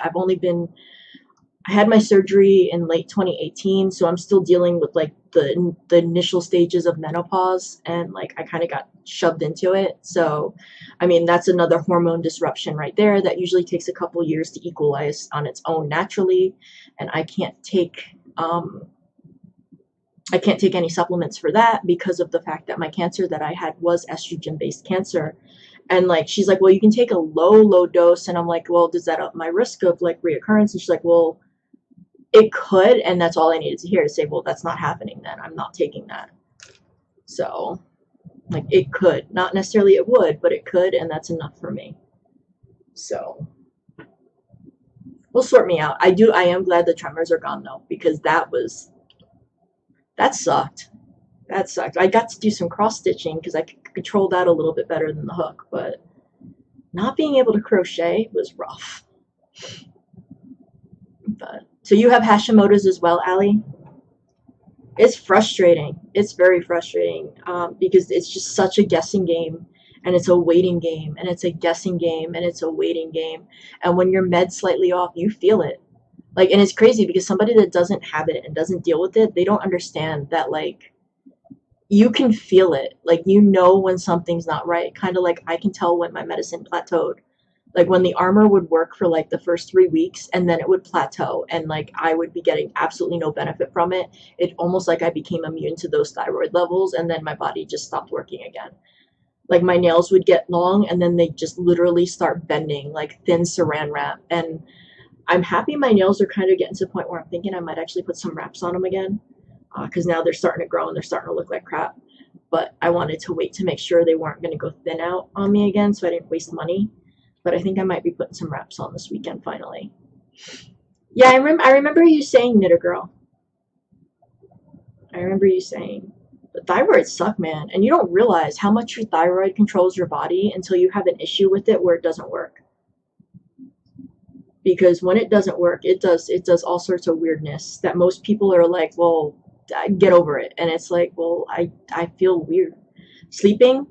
S1: I had my surgery in late 2018, so I'm still dealing with like the initial stages of menopause, and like I kind of got shoved into it. So, I mean, that's another hormone disruption right there that usually takes a couple years to equalize on its own naturally, and I can't take I can't take any supplements for that because of the fact that my cancer that I had was estrogen-based cancer. And like, she's like, well, you can take a low dose. And I'm like, well, does that up my risk of like reoccurrence? And she's like, well, it could. And that's all I needed to hear to say, well, that's not happening then. I'm not taking that. So like, it could, not necessarily it would, but it could. And that's enough for me. So will sort me out. I am glad the tremors are gone though, because that sucked. That sucked. I got to do some cross stitching because I could control that a little bit better than the hook, but not being able to crochet was rough. But so you have Hashimoto's as well, Allie? It's frustrating. It's very frustrating because it's just such a guessing game, and it's a waiting game, and it's a guessing game, and it's a waiting game. And when your med's slightly off, you feel it. Like, and it's crazy because somebody that doesn't have it and doesn't deal with it, they don't understand that, like, you can feel it. Like, you know when something's not right. Kind of like I can tell when my medicine plateaued. Like, when the armor would work for, like, the first 3 weeks, and then it would plateau, and, like, I would be getting absolutely no benefit from it. It almost like I became immune to those thyroid levels, and then my body just stopped working again. Like, my nails would get long, and then they just literally start bending, like thin saran wrap. And I'm happy my nails are kind of getting to the point where I'm thinking I might actually put some wraps on them again, because now they're starting to grow and they're starting to look like crap. But I wanted to wait to make sure they weren't going to go thin out on me again, so I didn't waste money. But I think I might be putting some wraps on this weekend finally. Yeah, I remember you saying, Knitter Girl. I remember you saying. But thyroids suck, man. And you don't realize how much your thyroid controls your body until you have an issue with it where it doesn't work. Because when it doesn't work, it does all sorts of weirdness that most people are like, well, get over it. And it's like, well, I feel weird. Sleeping,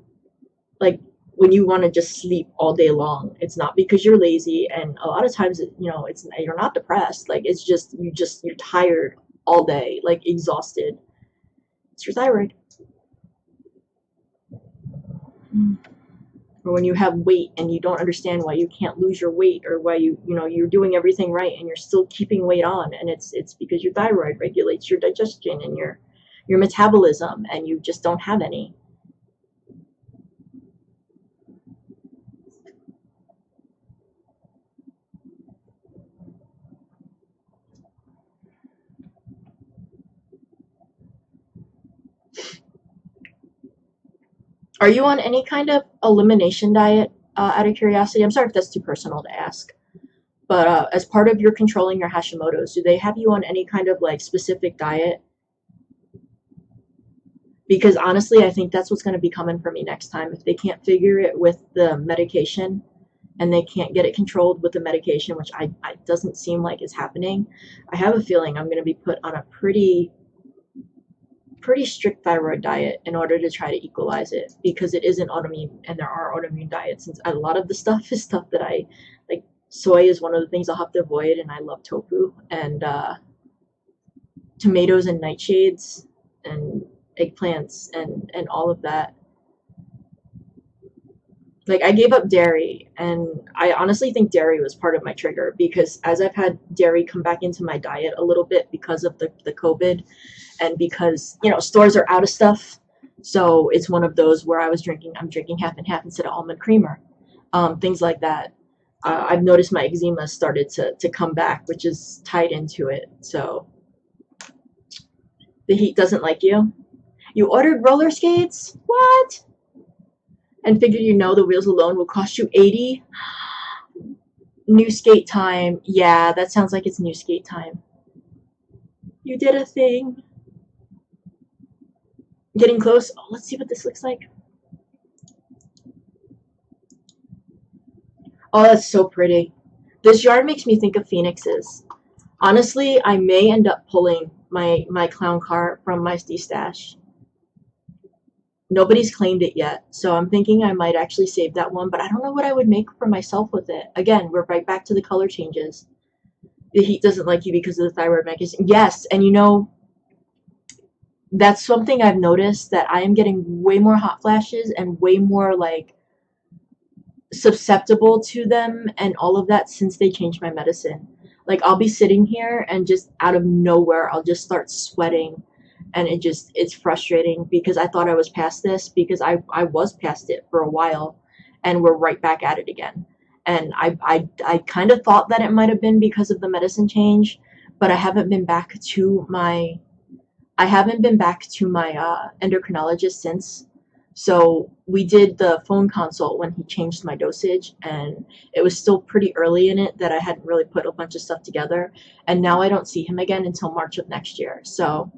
S1: like, when you want to just sleep all day long, it's not because you're lazy, and a lot of times, it's you're not depressed. Like, it's just you're tired all day, like exhausted. It's your thyroid. Or when you have weight and you don't understand why you can't lose your weight, or why you're doing everything right and you're still keeping weight on, and it's because your thyroid regulates your digestion and your metabolism, and you just don't have any. Are you on any kind of elimination diet, out of curiosity? I'm sorry if that's too personal to ask. But as part of your controlling your Hashimoto's, do they have you on any kind of like specific diet? Because honestly, I think that's what's going to be coming for me next time. If they can't figure it with the medication, and they can't get it controlled with the medication, which I doesn't seem like is happening, I have a feeling I'm going to be put on a pretty strict thyroid diet in order to try to equalize it, because it isn't autoimmune, and there are autoimmune diets. And a lot of the stuff is stuff that I like. Soy is one of the things I'll have to avoid, and I love tofu and tomatoes and nightshades and eggplants and all of that. Like, I gave up dairy, and I honestly think dairy was part of my trigger, because as I've had dairy come back into my diet a little bit because of the COVID, and because stores are out of stuff, so it's one of those where I'm drinking half and half instead of almond creamer, things like that. I've noticed my eczema started to come back, which is tied into it. So the heat doesn't like you. You ordered roller skates? What? And figured the wheels alone will cost you $80. New skate time. Yeah, that sounds like it's new skate time. You did a thing. Getting close. Oh, let's see what this looks like. Oh, that's so pretty. This yard makes me think of phoenixes. Honestly, I may end up pulling my clown car from my stash. Nobody's claimed it yet, so I'm thinking I might actually save that one, but I don't know what I would make for myself with it. Again, we're right back to the color changes. The heat doesn't like you because of the thyroid mechanism. Yes, and that's something I've noticed, that I am getting way more hot flashes and way more, like, susceptible to them and all of that since they changed my medicine. Like I'll be sitting here and just out of nowhere I'll just start sweating, and it's frustrating because I thought I was past this, because I was past it for a while, and we're right back at it again. And I kind of thought that it might have been because of the medicine change, but I haven't been back to my endocrinologist since. So we did the phone consult when he changed my dosage, and it was still pretty early in it that I hadn't really put a bunch of stuff together. And now I don't see him again until March of next year. So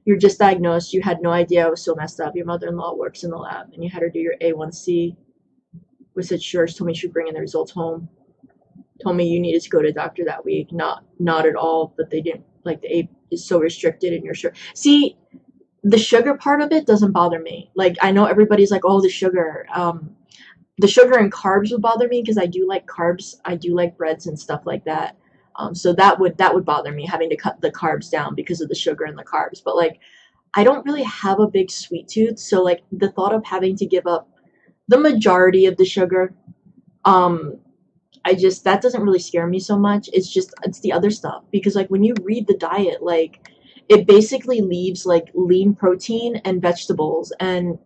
S1: you're just diagnosed. You had no idea I was so messed up. Your mother-in-law works in the lab, and you had her do your A1C. We said sure. She told me she'd bring in the results home. Told me you needed to go to a doctor that week. Not at all, but they didn't, like, the A is so restricted and you're sure. See, the sugar part of it doesn't bother me. Like, I know everybody's like, oh, the sugar. The sugar and carbs would bother me because I do like carbs. I do like breads and stuff like that. So that would bother me, having to cut the carbs down because of the sugar and the carbs. But like, I don't really have a big sweet tooth, so like the thought of having to give up the majority of the sugar, um, that doesn't really scare me so much. It's the other stuff, because like when you read the diet, like it basically leaves like lean protein and vegetables, and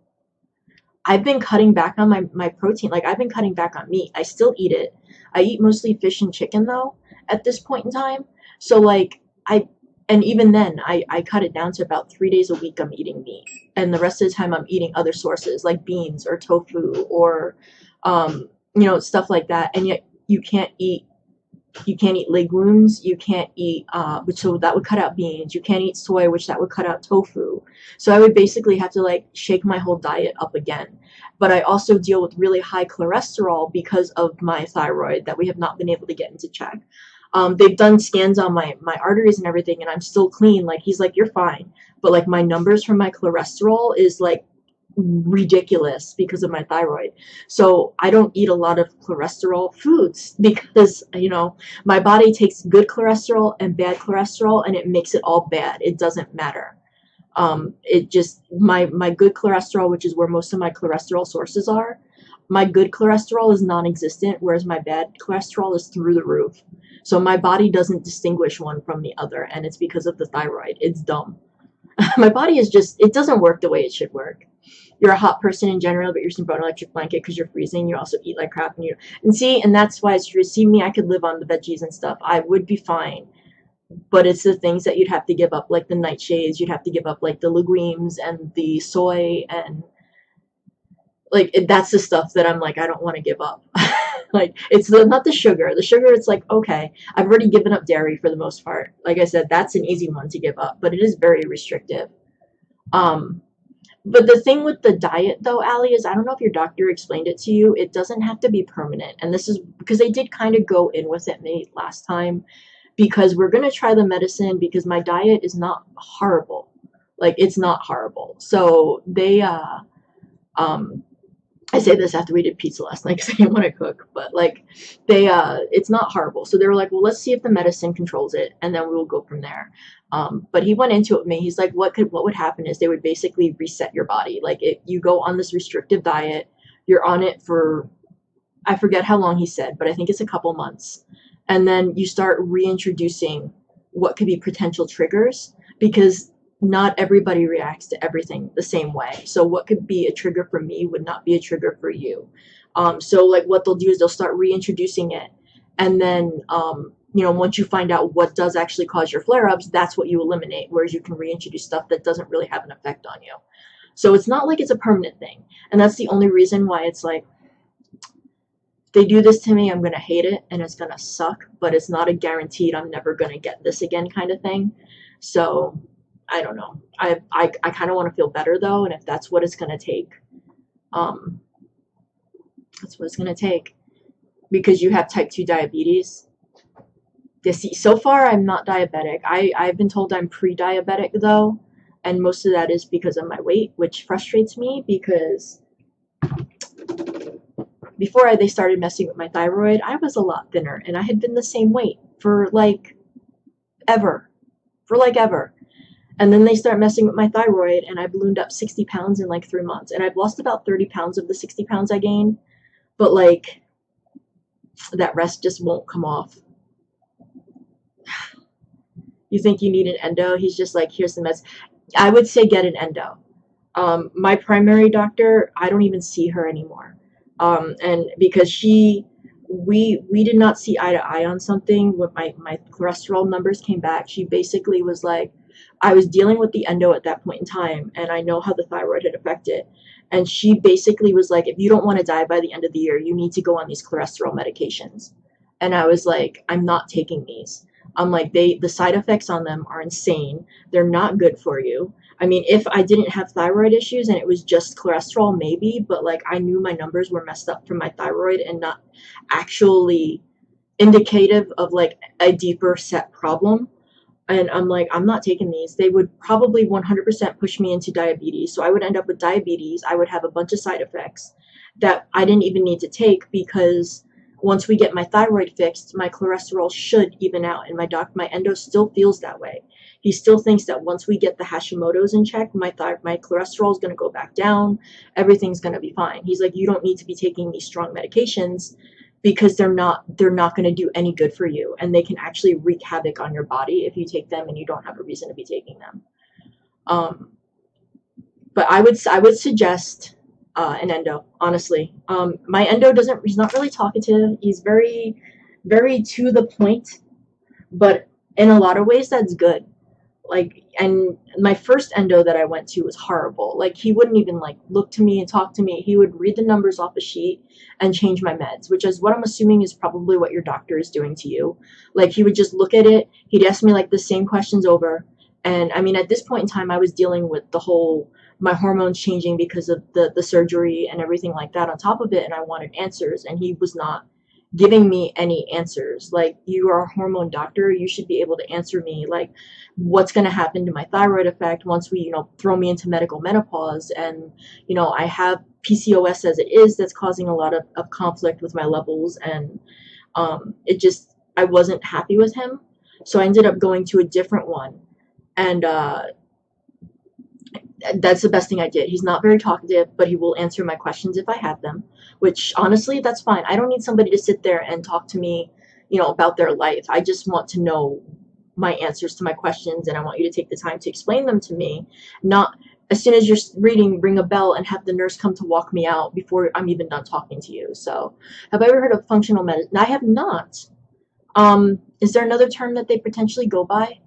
S1: I've been cutting back on my protein. Like I've been cutting back on meat. I still eat it. I eat mostly fish and chicken though at this point in time. So like and even then I cut it down to about 3 days a week I'm eating meat. And the rest of the time I'm eating other sources like beans or tofu or stuff like that. And yet you can't eat legumes, you can't eat which, so that would cut out beans, you can't eat soy, which that would cut out tofu. So I would basically have to like shake my whole diet up again. But I also deal with really high cholesterol because of my thyroid that we have not been able to get into check. They've done scans on my arteries and everything, and I'm still clean. Like he's like, you're fine, but like my numbers for my cholesterol is like ridiculous because of my thyroid. So I don't eat a lot of cholesterol foods because, my body takes good cholesterol and bad cholesterol and it makes it all bad. It doesn't matter. It just, my good cholesterol, which is where most of my cholesterol sources are, my good cholesterol is non-existent, whereas my bad cholesterol is through the roof. So my body doesn't distinguish one from the other, and it's because of the thyroid. It's dumb. My body it doesn't work the way it should work. You're a hot person in general, but you're sleeping on an electric blanket because you're freezing. You also eat like crap, and that's why it's true. See me, I could live on the veggies and stuff. I would be fine. But it's the things that you'd have to give up, like the nightshades. You'd have to give up like the legumes and the soy, and like that's the stuff that I'm like, I don't want to give up. Like it's not the sugar. The sugar, it's like, okay, I've already given up dairy for the most part. Like I said, that's an easy one to give up, but it is very restrictive. Um, but the thing with the diet, though, Allie, is I don't know if your doctor explained it to you. It doesn't have to be permanent. And this is because they did kind of go in with it me last time, because we're going to try the medicine, because my diet is not horrible. Like, it's not horrible. So I say this after we did pizza last night because I didn't want to cook, but like it's not horrible. So they were like, well, let's see if the medicine controls it, and then we'll go from there. But he went into it with me. He's like, what would happen is they would basically reset your body. Like you go on this restrictive diet, you're on it for, I forget how long he said, but I think it's a couple months. And then you start reintroducing what could be potential triggers, because not everybody reacts to everything the same way. So what could be a trigger for me would not be a trigger for you. So like what they'll do is they'll start reintroducing it. And then, once you find out what does actually cause your flare-ups, that's what you eliminate. Whereas you can reintroduce stuff that doesn't really have an effect on you. So it's not like it's a permanent thing. And that's the only reason why it's like, if they do this to me, I'm going to hate it and it's going to suck, but it's not a guaranteed I'm never going to get this again kind of thing. So I don't know. I kind of want to feel better though, and if that's what it's gonna take, that's what it's gonna take. Because you have type 2 diabetes. So far I'm not diabetic. I've been told I'm pre-diabetic though, and most of that is because of my weight, which frustrates me because before they started messing with my thyroid, I was a lot thinner, and I had been the same weight for like ever. And then they start messing with my thyroid, and I ballooned up 60 pounds in like 3 months. And I've lost about 30 pounds of the 60 pounds I gained. But like, that rest just won't come off. You think you need an endo? He's just like, here's the meds. I would say get an endo. My primary doctor, I don't even see her anymore. And because we did not see eye to eye on something when my cholesterol numbers came back. She basically was like, I was dealing with the endo at that point in time, and I know how the thyroid had affected. And she basically was like, if you don't want to die by the end of the year, you need to go on these cholesterol medications. And I was like, I'm not taking these. I'm like, the side effects on them are insane. They're not good for you. I mean, if I didn't have thyroid issues and it was just cholesterol, maybe, but like I knew my numbers were messed up from my thyroid and not actually indicative of like a deeper set problem. And I'm like, I'm not taking these. They would probably 100% push me into diabetes. So I would end up with diabetes. I would have a bunch of side effects that I didn't even need to take, because once we get my thyroid fixed, my cholesterol should even out. And my endo still feels that way. He still thinks that once we get the Hashimoto's in check, my cholesterol is going to go back down. Everything's going to be fine. He's like, you don't need to be taking these strong medications, because they're not going to do any good for you, and they can actually wreak havoc on your body if you take them and you don't have a reason to be taking them. But I would suggest an endo, honestly. My endo he's not really talkative. He's very, very to the point, but in a lot of ways that's good. Like, and my first endo that I went to was horrible. Like, he wouldn't even like look to me and talk to me. He would read the numbers off a sheet and change my meds, which is what I'm assuming is probably what your doctor is doing to you. Like, he would just look at it, he'd ask me like the same questions over. And I mean, at this point in time, I was dealing with the whole my hormones changing because of the surgery and everything like that on top of it, and I wanted answers, and he was not giving me any answers. Like, you are a hormone doctor, you should be able to answer me like what's going to happen to my thyroid effect once we, throw me into medical menopause. And I have PCOS as it is, that's causing a lot of conflict with my levels. And it just, I wasn't happy with him, so I ended up going to a different one. And that's the best thing I did. He's not very talkative, but he will answer my questions if I have them, which honestly, that's fine. I don't need somebody to sit there and talk to me, about their life. I just want to know my answers to my questions, and I want you to take the time to explain them to me, not as soon as you're reading, ring a bell and have the nurse come to walk me out before I'm even done talking to you. So, have I ever heard of functional medicine? I have not. Is there another term that they potentially go by?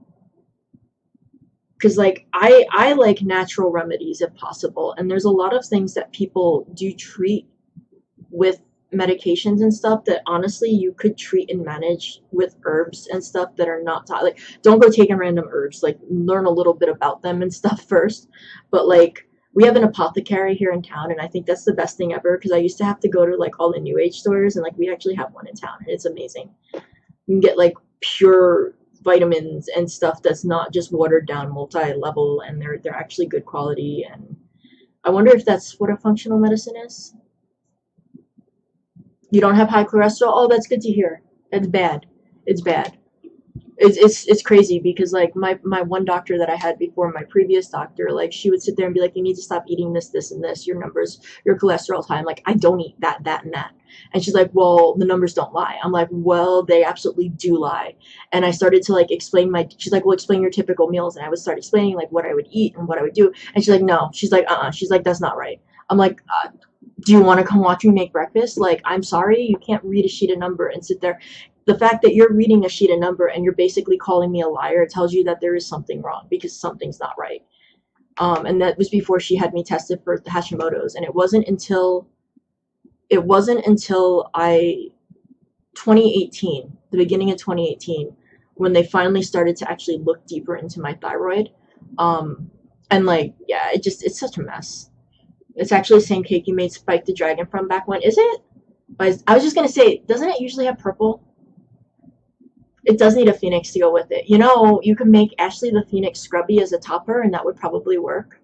S1: Because like I like natural remedies if possible, and there's a lot of things that people do treat with medications and stuff that honestly you could treat and manage with herbs and stuff that are not like, don't go taking random herbs, like learn a little bit about them and stuff first. But like, we have an apothecary here in town, and I think that's the best thing ever, because I used to have to go to like all the new age stores, and like we actually have one in town, and it's amazing. You can get like pure vitamins and stuff that's not just watered down multi-level, and they're actually good quality. And I wonder if that's what a functional medicine is. You don't have high cholesterol? Oh, that's good to hear. That's bad. It's bad. It's crazy, because like my one doctor that I had before, my previous doctor, like she would sit there and be like, you need to stop eating this and this, your cholesterol's high. I'm like, I don't eat that and that. And she's like, well, the numbers don't lie. I'm like, well, they absolutely do lie. And I started to like explain she's like, well, explain your typical meals. And I would start explaining like what I would eat and what I would do. And she's like, no. She's like, she's like, that's not right. I'm like, do you want to come watch me make breakfast? Like, I'm sorry, you can't read a sheet of number and sit there. The fact that you're reading a sheet of number and you're basically calling me a liar tells you that there is something wrong, because something's not right. And that was before she had me tested for the Hashimoto's. And it wasn't until 2018, the beginning of 2018, when they finally started to actually look deeper into my thyroid. And like, yeah, it's such a mess. It's actually the same cake you made Spike the Dragon from back when, is it? I was just going to say, doesn't it usually have purple? It does need a phoenix to go with it. You can make Ashley the Phoenix scrubby as a topper, and that would probably work.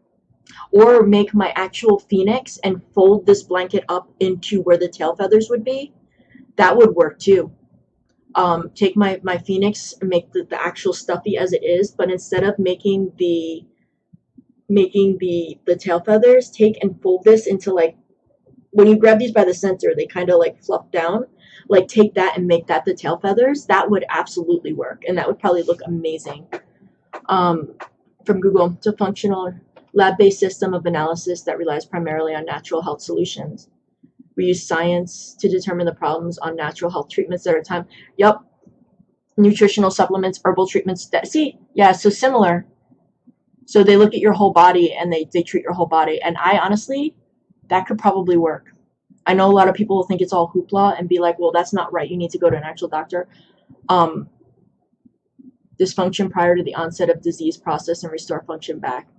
S1: Or make my actual phoenix and fold this blanket up into where the tail feathers would be. That would work too. Take my phoenix and make the actual stuffy as it is, but instead of making the tail feathers, take and fold this into like, when you grab these by the center, they kind of like fluff down. Like, take that and make that the tail feathers. That would absolutely work, and that would probably look amazing. um, from Google. It's a functional lab-based system of analysis that relies primarily on natural health solutions. We use science to determine the problems on natural health treatments at a time. Yep, nutritional supplements, herbal treatments. See, yeah, so similar. So they look at your whole body and they treat your whole body. And I honestly, that could probably work. I know a lot of people will think it's all hoopla and be like, well, that's not right. You need to go to an actual doctor. Dysfunction prior to the onset of disease process and restore function back.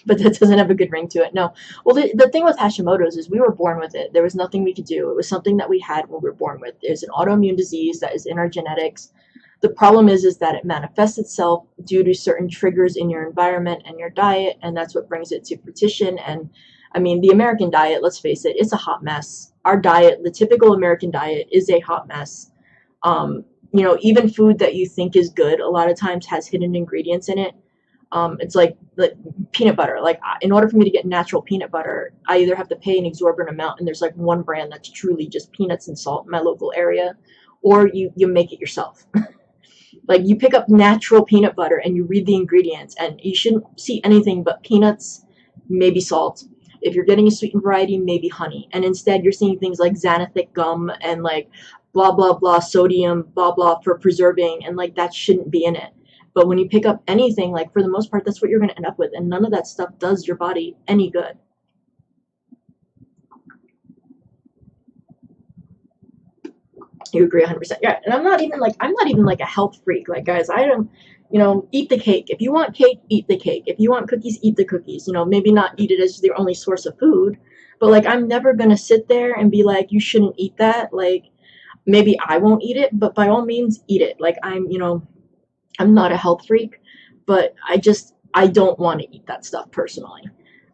S1: But that doesn't have a good ring to it. No. Well, the thing with Hashimoto's is we were born with it. There was nothing we could do. It was something that we had when we were born with. It's an autoimmune disease that is in our genetics. The problem is that it manifests itself due to certain triggers in your environment and your diet, and that's what brings it to fruition. And I mean, the American diet, let's face it, it's a hot mess. Our diet, the typical American diet, is a hot mess. You know, even food that you think is good, a lot of times has hidden ingredients in it. It's like peanut butter. Like, in order for me to get natural peanut butter, I either have to pay an exorbitant amount, and there's like one brand that's truly just peanuts and salt in my local area, or you make it yourself. Like, you pick up natural peanut butter and you read the ingredients, and you shouldn't see anything but peanuts, maybe salt. If you're getting a sweetened variety, maybe honey. And instead, you're seeing things like xanthic gum and like blah, blah, blah, sodium, blah, blah, for preserving, and like that shouldn't be in it. But when you pick up anything, like, for the most part, that's what you're going to end up with, and none of that stuff does your body any good. You agree 100%. Yeah, and I'm not even like a health freak. Like, guys, I don't, you know, eat the cake. If you want cake, eat the cake. If you want cookies, eat the cookies. You know, maybe not eat it as their only source of food, but like, I'm never going to sit there and be like, you shouldn't eat that. Like, maybe I won't eat it, but by all means, eat it. Like, you know, I'm not a health freak, but I don't want to eat that stuff personally.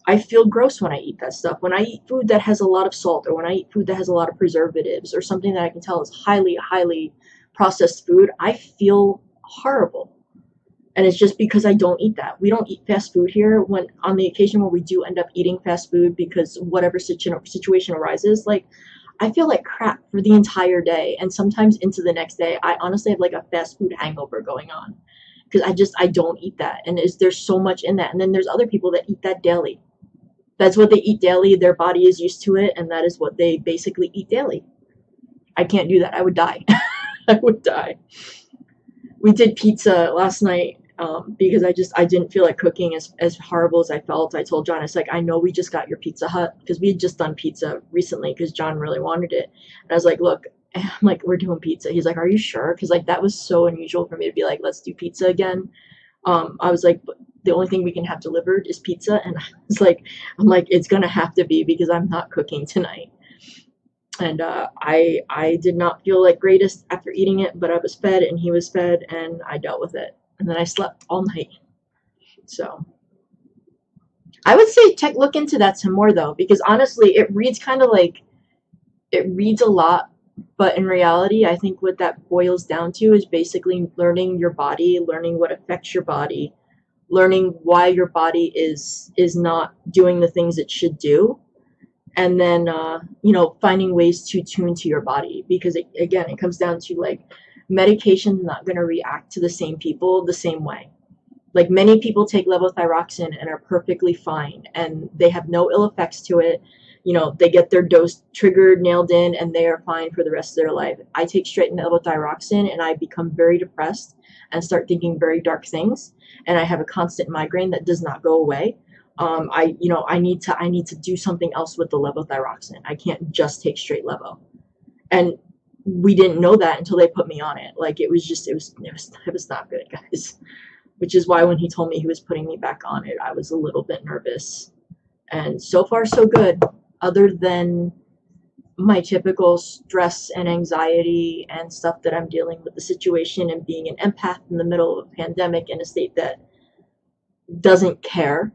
S1: I feel gross when I eat that stuff. When I eat food that has a lot of salt, or when I eat food that has a lot of preservatives, or something that I can tell is highly, highly processed food, I feel horrible. And it's just because I don't eat that. We don't eat fast food here. When on the occasion where we do end up eating fast food because whatever situation arises, like, I feel like crap for the entire day, and sometimes into the next day. I honestly have like a fast food hangover going on because I don't eat that, and there's so much in that. And then there's other people that eat that daily. That's what they eat daily. Their body is used to it, and that is what they basically eat daily. I can't do that. I would die. I would die. We did pizza last night because I didn't feel like cooking as horrible as I felt. I told John, I was like, I know we just got your Pizza Hut, because we had just done pizza recently because John really wanted it. And I was like, look, I'm like, we're doing pizza. He's like, are you sure? Because like, that was so unusual for me to be like, let's do pizza again. I was like, but the only thing we can have delivered is pizza. And I'm like, it's going to have to be, because I'm not cooking tonight. And I did not feel like greatest after eating it, but I was fed and he was fed, and I dealt with it. And then I slept all night. So I would say look into that some more, though, because honestly, it reads a lot, but in reality, I think what that boils down to is basically learning your body, learning what affects your body, learning why your body is not doing the things it should do, and then you know, finding ways to tune to your body, because again, it comes down to like, medication's not going to react to the same people the same way. Like, many people take levothyroxine and are perfectly fine, and they have no ill effects to it. You know, they get their dose triggered, nailed in, and they are fine for the rest of their life. I take straight levothyroxine and I become very depressed and start thinking very dark things, and I have a constant migraine that does not go away. I need to do something else with the levothyroxine. I can't just take straight levo. And we didn't know that until they put me on it. Like, it was not good, guys. Which is why when he told me he was putting me back on it, I was a little bit nervous. And so far, so good. Other than my typical stress and anxiety and stuff that I'm dealing with the situation, and being an empath in the middle of a pandemic in a state that doesn't care.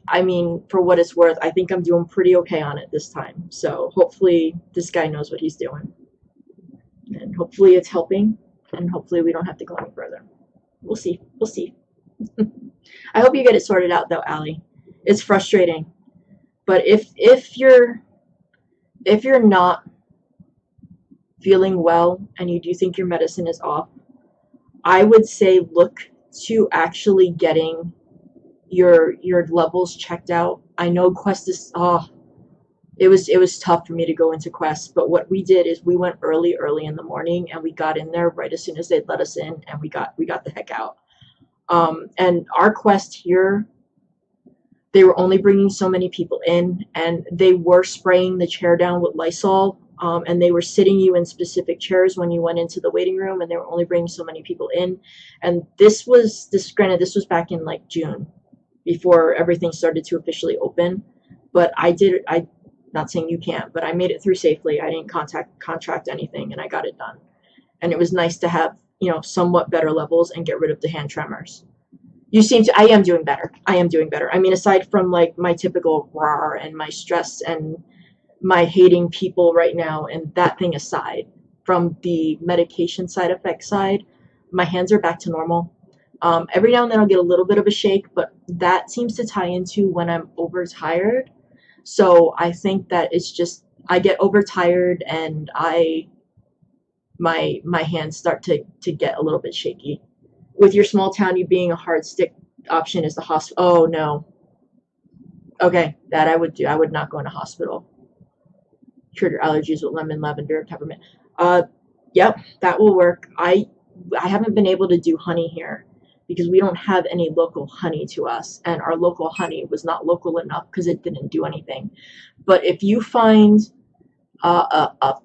S1: I mean, for what it's worth, I think I'm doing pretty okay on it this time. So hopefully this guy knows what he's doing. And hopefully it's helping. And hopefully we don't have to go any further. We'll see. We'll see. I hope you get it sorted out, though, Allie. It's frustrating. But if you're not feeling well and you do think your medicine is off, I would say look to actually getting your levels checked out. I know Quest is it was tough for me to go into Quest, but what we did is we went early in the morning and we got in there right as soon as they'd let us in, and we got the heck out. And our Quest here, they were only bringing so many people in, and they were spraying the chair down with Lysol, and they were sitting you in specific chairs when you went into the waiting room, and they were only bringing so many people in. And granted, this was back in like June, before everything started to officially open. But I not saying you can't, but I made it through safely. I didn't contract anything, and I got it done. And it was nice to have, somewhat better levels and get rid of the hand tremors. I am doing better. I am doing better. I mean, aside from like my typical raw and my stress and my hating people right now, and that thing aside, from the medication side effect side, my hands are back to normal. Every now and then I'll get a little bit of a shake, but that seems to tie into when I'm overtired. So I think that it's just I get overtired and my hands start to get a little bit shaky. With your small town, you being a hard stick option is the hospital. Oh no. Okay, that I would do. I would not go in a hospital. Cured your allergies with lemon, lavender, peppermint. Uh, yep, that will work. I haven't been able to do honey here because we don't have any local honey to us, and our local honey was not local enough because it didn't do anything. But if you find a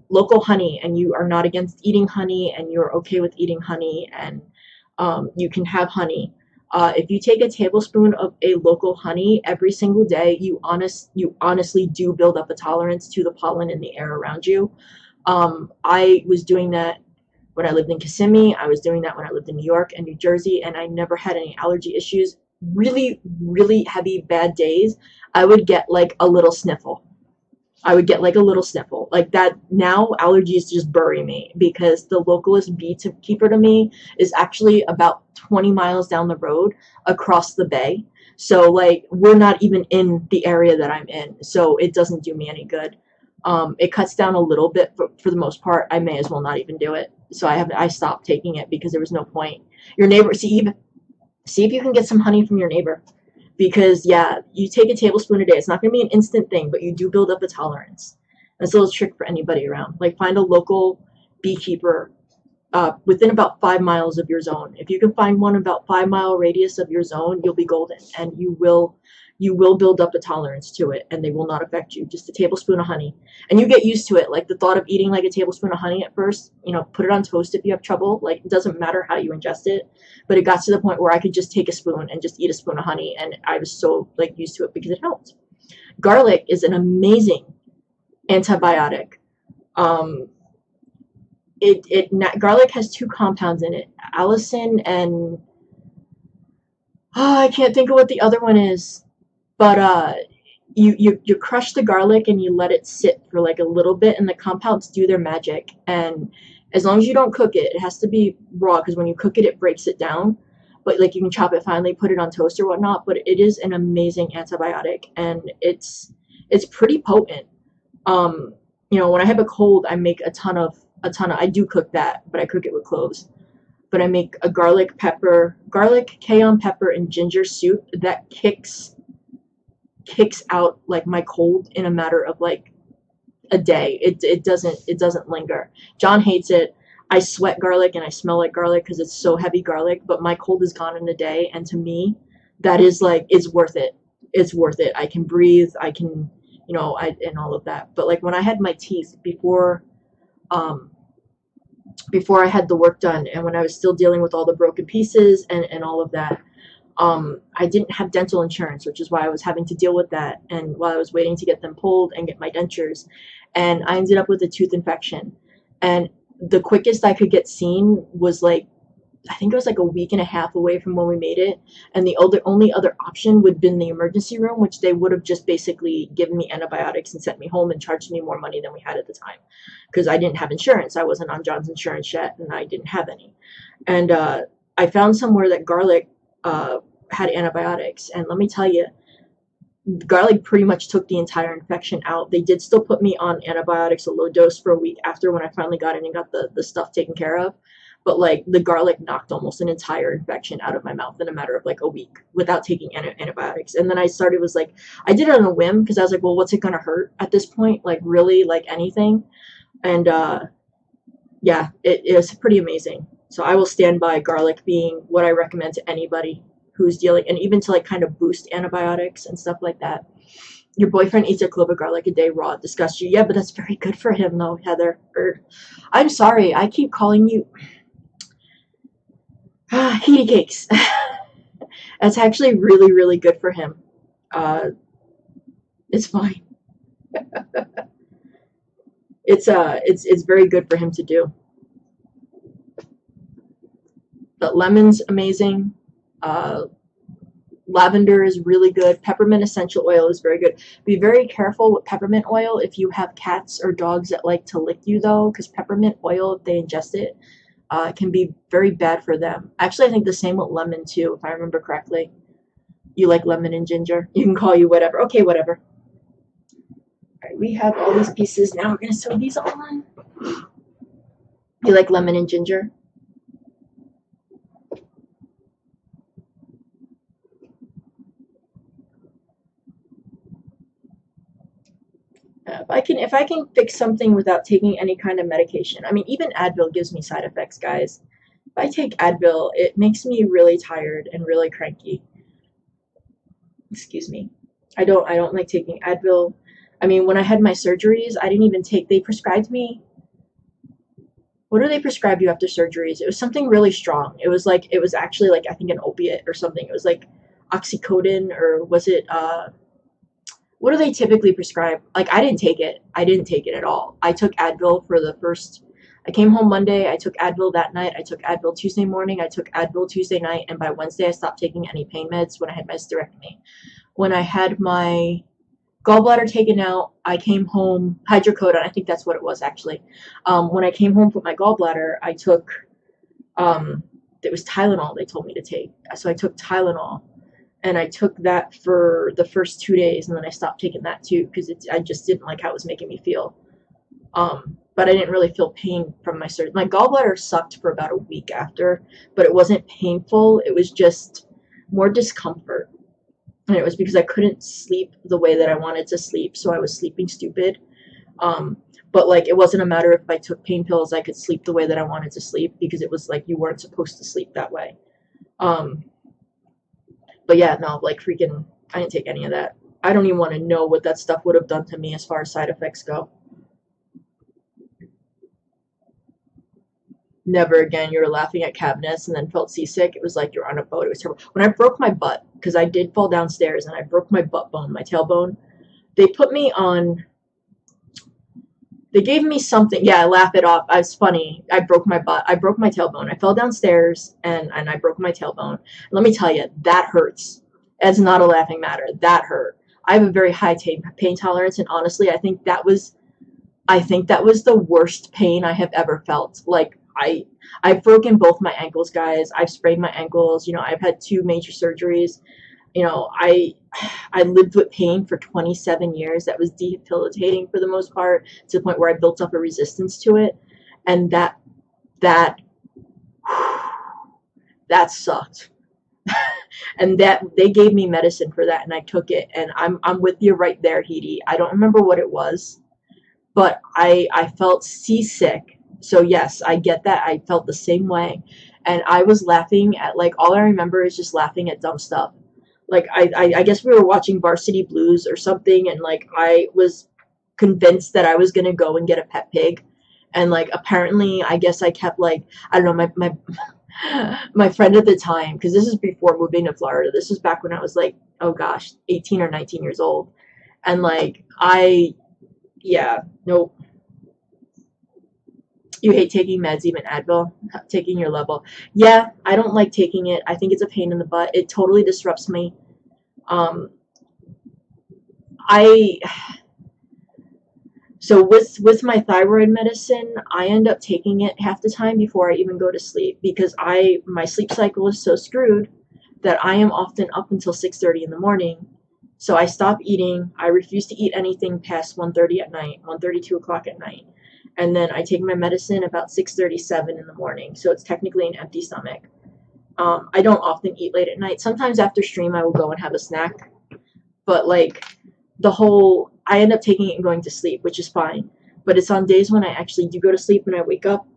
S1: local honey and you are not against eating honey and you're okay with eating honey, and you can have honey. If you take a tablespoon of a local honey every single day, you honestly do build up a tolerance to the pollen in the air around you. I was doing that when I lived in Kissimmee. I was doing that when I lived in New York and New Jersey, and I never had any allergy issues. Really, really heavy bad days, I would get like a little sniffle. I would get like a little sniffle like that. Now allergies just bury me because the localist beekeeper to me is actually about 20 miles down the road across the bay. So like we're not even in the area that I'm in. So it doesn't do me any good. It cuts down a little bit, but for the most part, I may as well not even do it. So I stopped taking it because there was no point. Your neighbor, see if you can get some honey from your neighbor. Because, yeah, you take a tablespoon a day. It's not going to be an instant thing, but you do build up a tolerance. That's a little trick for anybody around. Like, find a local beekeeper within about 5 miles of your zone. If you can find one about 5-mile radius of your zone, you'll be golden. And you will build up a tolerance to it, and they will not affect you. Just a tablespoon of honey. And you get used to it. Like, the thought of eating, like, a tablespoon of honey at first, put it on toast if you have trouble. Like, it doesn't matter how you ingest it. But it got to the point where I could just take a spoon and just eat a spoon of honey, and I was so, like, used to it because it helped. Garlic is an amazing antibiotic. Um, garlic has 2 compounds in it, allicin and I can't think of what the other one is. But you crush the garlic and you let it sit for like a little bit, and the compounds do their magic. And as long as you don't cook it, it has to be raw because when you cook it, it breaks it down. But like you can chop it finely, put it on toast or whatnot. But it is an amazing antibiotic, and it's pretty potent. When I have a cold, I make a ton of. I do cook that, but I cook it with cloves. But I make a garlic, cayenne pepper, and ginger soup that kicks out like my cold in a matter of like a day. It doesn't linger. John hates it. I sweat garlic and I smell like garlic because it's so heavy garlic, but my cold is gone in a day, and to me that is like it's worth it. It's worth it. I can breathe, I can and all of that. But like when I had my teeth um before I had the work done, and when I was still dealing with all the broken pieces and all of that, I didn't have dental insurance, which is why I was having to deal with that. And while I was waiting to get them pulled and get my dentures, and I ended up with a tooth infection. And the quickest I could get seen was like, I think it was like a week and a half away from when we made it. And the only other option would have been the emergency room, which they would have just basically given me antibiotics and sent me home and charged me more money than we had at the time. Because I didn't have insurance. I wasn't on John's insurance yet, and I didn't have any. And I found somewhere that garlic had antibiotics. And let me tell you, garlic pretty much took the entire infection out. They did still put me on antibiotics, a low dose, for a week after when I finally got in and got the stuff taken care of. but like the garlic knocked almost an entire infection out of my mouth in a matter of like a week without taking antibiotics. And then I started was like, I did it on a whim because I was like, well, what's it gonna hurt at this point? Like really, like anything. And yeah, it is pretty amazing. So I will stand by garlic being what I recommend to anybody who's dealing, and even to like kind of boost antibiotics and stuff like that. Your boyfriend eats a clove of garlic a day raw. It disgusts you. Yeah, but that's very good for him though, Heather. I'm sorry, I keep calling you heaty cakes. That's actually really, really good for him. It's fine. It's very good for him to do. But lemon's amazing. Lavender is really good. Peppermint essential oil is very good. Be very careful with peppermint oil if you have cats or dogs that like to lick you, though, because peppermint oil, if they ingest it, can be very bad for them. Actually, I think the same with lemon, too, if I remember correctly. You like lemon and ginger? You can call you whatever. Okay, whatever. All right, we have all these pieces. Now we're going to sew these on. You like lemon and ginger? If I can fix something without taking any kind of medication. I mean, even Advil gives me side effects, guys. If I take Advil, it makes me really tired and really cranky. Excuse me. I don't like taking Advil. I mean, when I had my surgeries, I didn't even take, they prescribed me, what do they prescribe you after surgeries? It was something really strong. It was actually like, I think an opiate or something. It was like oxycodone, or was it, what do they typically prescribe? Like, I didn't take it. I didn't take it at all. I took Advil for the first, I came home Monday, I took Advil that night, I took Advil Tuesday morning, I took Advil Tuesday night, and by Wednesday I stopped taking any pain meds when I had my hysterectomy. When I had my gallbladder taken out, I came home, hydrocodone, I think that's what it was actually. When I came home with my gallbladder, I took, it was Tylenol they told me to take. So I took Tylenol, and I took that for the first 2 days, and then I stopped taking that too, because I just didn't like how it was making me feel. But I didn't really feel pain from my surgery. My gallbladder sucked for about a week after, but it wasn't painful. It was just more discomfort. And it was because I couldn't sleep the way that I wanted to sleep, so I was sleeping stupid. But like, it wasn't a matter of if I took pain pills, I could sleep the way that I wanted to sleep, because it was like you weren't supposed to sleep that way. But yeah, no, like freaking, I didn't take any of that. I don't even want to know what that stuff would have done to me as far as side effects go. Never again. You were laughing at cabinets and then felt seasick. It was like you're on a boat. It was terrible. When I broke my butt, because I did fall downstairs and I broke my butt bone, my tailbone, they put me on, they gave me something. Yeah, I laugh it off. It's funny. I broke my butt. I broke my tailbone. I fell downstairs and I broke my tailbone. Let me tell you, that hurts. It's not a laughing matter. That hurt. I have a very high pain tolerance, and honestly, I think that was the worst pain I have ever felt. Like, I've broken both my ankles, guys. I've sprained my ankles. You know, I've had 2 major surgeries. You know, I lived with pain for 27 years. That was debilitating for the most part, to the point where I built up a resistance to it. And that sucked. And that they gave me medicine for that, and I took it. And I'm with you right there, Heidi. I don't remember what it was, but I felt seasick. So yes, I get that. I felt the same way. And I was laughing at, like, all I remember is just laughing at dumb stuff. Like, I guess we were watching Varsity Blues or something, and like, I was convinced that I was gonna go and get a pet pig. And like, apparently, I guess I kept, like, I don't know, my friend at the time, because this is before moving to Florida. This was back when I was like, oh gosh, 18 or 19 years old. And like, yeah, nope. You hate taking meds, even Advil, taking your level. Yeah, I don't like taking it. I think it's a pain in the butt. It totally disrupts me. So with my thyroid medicine, I end up taking it half the time before I even go to sleep, because my sleep cycle is so screwed that I am often up until 6:30 in the morning. So I stop eating. I refuse to eat anything past 1:30 at night, 1:30, 2 o'clock at night. and then I take my medicine about 6:37 in the morning, so it's technically an empty stomach. I don't often eat late at night. Sometimes after stream I will go and have a snack, but like I end up taking it and going to sleep, which is fine. But it's on days when I actually do go to sleep and I wake up,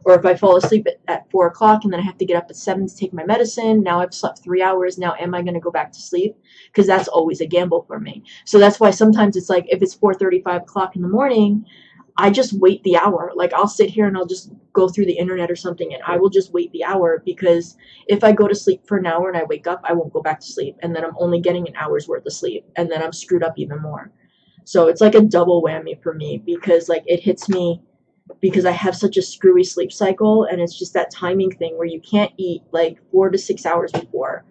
S1: or if I fall asleep at 4 o'clock and then I have to get up at 7 to take my medicine. Now I've slept 3 hours. Now am I going to go back to sleep? Because that's always a gamble for me. So that's why sometimes it's like if it's 4:30, 5 o'clock in the morning, I just wait the hour. Like I'll sit here and I'll just go through the internet or something, and I will just wait the hour, because if I go to sleep for an hour and I wake up, I won't go back to sleep, and then I'm only getting an hour's worth of sleep, and then I'm screwed up even more. So it's like a double whammy for me, because like it hits me because I have such a screwy sleep cycle, and it's just that timing thing where you can't eat like 4 to 6 hours before,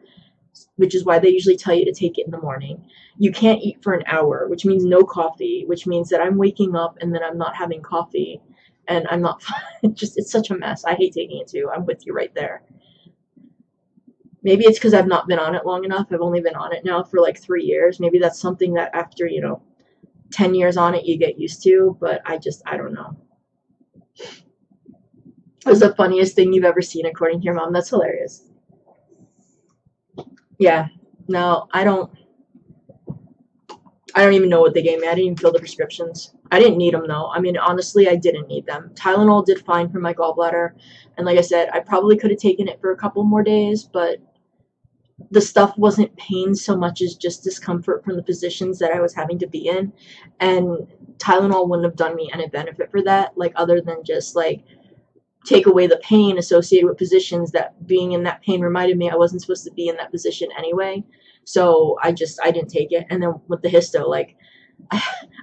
S1: which is why they usually tell you to take it in the morning. You can't eat for an hour, which means no coffee, which means that I'm waking up and then I'm not having coffee, and I'm not it's such a mess. I hate taking it too. I'm with you right there. Maybe it's because I've not been on it long enough. I've only been on it now for like 3 years. Maybe that's something that after, 10 years on it, you get used to, but I don't know. It was the funniest thing you've ever seen, according to your mom. That's hilarious. Yeah. No, I don't even know what they gave me. I didn't even fill the prescriptions. I didn't need them, though. I mean, honestly, I didn't need them. Tylenol did fine for my gallbladder. And like I said, I probably could have taken it for a couple more days, but the stuff wasn't pain so much as just discomfort from the positions that I was having to be in. And Tylenol wouldn't have done me any benefit for that, like other than just like take away the pain associated with positions that being in that pain reminded me I wasn't supposed to be in that position anyway. So I didn't take it. And then with the histo, like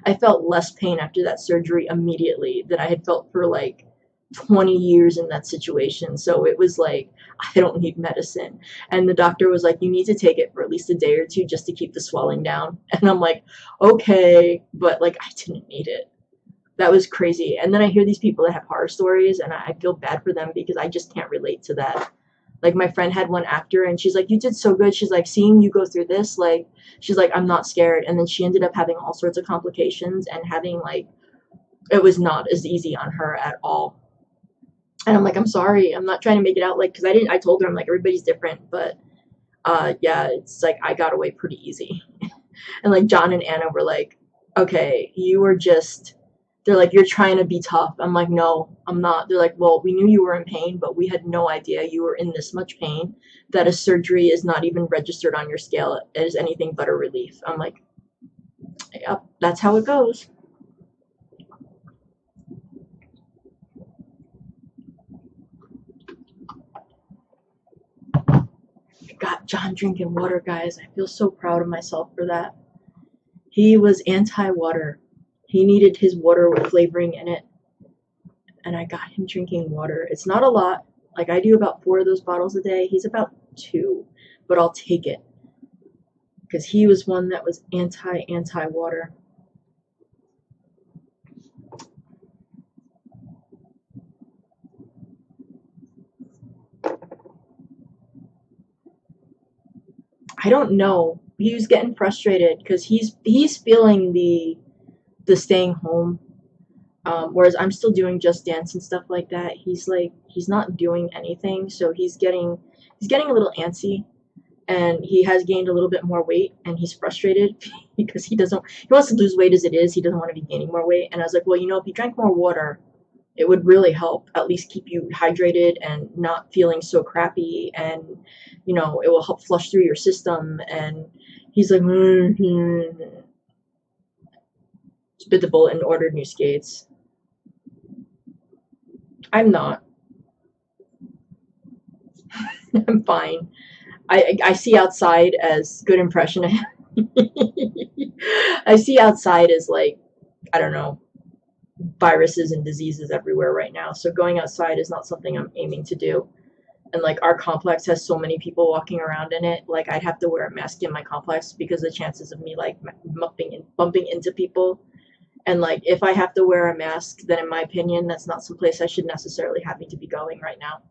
S1: I felt less pain after that surgery immediately than I had felt for like 20 years in that situation. So it was like, I don't need medicine. And the doctor was like, you need to take it for at least a day or two just to keep the swelling down. And I'm like, okay, but like I didn't need it. That was crazy. And then I hear these people that have horror stories, and I feel bad for them because I just can't relate to that. Like my friend had one after, and she's like, you did so good. She's like, seeing you go through this, like, she's like, I'm not scared. And then she ended up having all sorts of complications and having like, it was not as easy on her at all. And I'm like, I'm sorry. I'm not trying to make it out like, because I told her, I'm like, everybody's different. But yeah, it's like I got away pretty easy. And like John and Anna were like, okay, you were just, they're like, you're trying to be tough. I'm like, no, I'm not. They're like, well, we knew you were in pain, but we had no idea you were in this much pain, that a surgery is not even registered on your scale as anything but a relief. I'm like, yep, that's how it goes. Got John drinking water, guys. I feel so proud of myself for that. He was anti-water. He needed his water with flavoring in it, and I got him drinking water. It's not a lot. Like I do about 4 of those bottles a day. He's about 2, but I'll take it because he was one that was anti-water. I don't know. He was getting frustrated because he's feeling the staying home, whereas I'm still doing Just Dance and stuff like that. He's like, he's not doing anything, so he's getting a little antsy, and he has gained a little bit more weight, and he's frustrated because he wants to lose weight as it is. He doesn't want to be gaining more weight. And I was like, well, if you drank more water, it would really help at least keep you hydrated and not feeling so crappy, and it will help flush through your system. And he's like, bit the bullet and ordered new skates. I'm not. I'm fine. I see outside as good impression. I see outside as like, I don't know, viruses and diseases everywhere right now. So going outside is not something I'm aiming to do. And like our complex has so many people walking around in it, like I'd have to wear a mask in my complex because the chances of me like bumping into people. And like if I have to wear a mask, then in my opinion, that's not someplace I should necessarily have me to be going right now.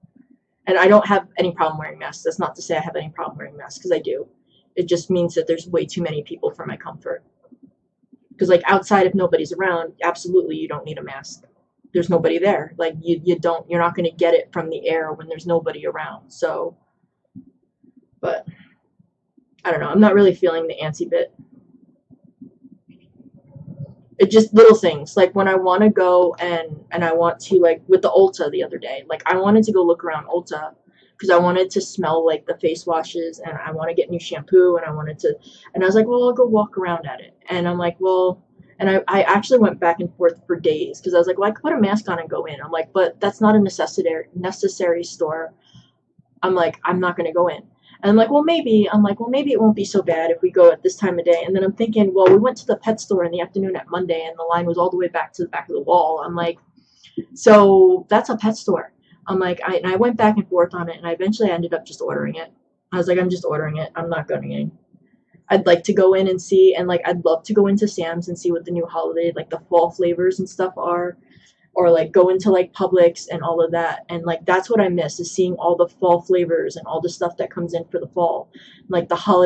S1: And I don't have any problem wearing masks. That's not to say I have any problem wearing masks, because I do. It just means that there's way too many people for my comfort. Because like outside, if nobody's around, absolutely you don't need a mask. there's nobody there. Like you're not going to get it from the air when there's nobody around. So, but I don't know. I'm not really feeling the antsy bit. It just little things like when I want to go and I want to, like with the Ulta the other day, like I wanted to go look around Ulta because I wanted to smell like the face washes and I want to get new shampoo and I wanted to, and I was like, well, I'll go walk around at it. And I'm like, well, and I actually went back and forth for days because I was like, well, I could put a mask on and go in. I'm like, but that's not a necessary store. I'm like, I'm not going to go in. And I'm like, well, maybe. I'm like, well, maybe it won't be so bad if we go at this time of day. And then I'm thinking, well, we went to the pet store in the afternoon at Monday, and the line was all the way back to the back of the wall. I'm like, so that's a pet store. I'm like, and I went back and forth on it, and I eventually ended up just ordering it. I was like, I'm just ordering it. I'm not going in. I'd like to go in and see, and like, I'd love to go into Sam's and see what the new holiday, like the fall flavors and stuff are, or like go into like Publix and all of that. And like that's what I miss, is seeing all the fall flavors and all the stuff that comes in for the fall, like the holiday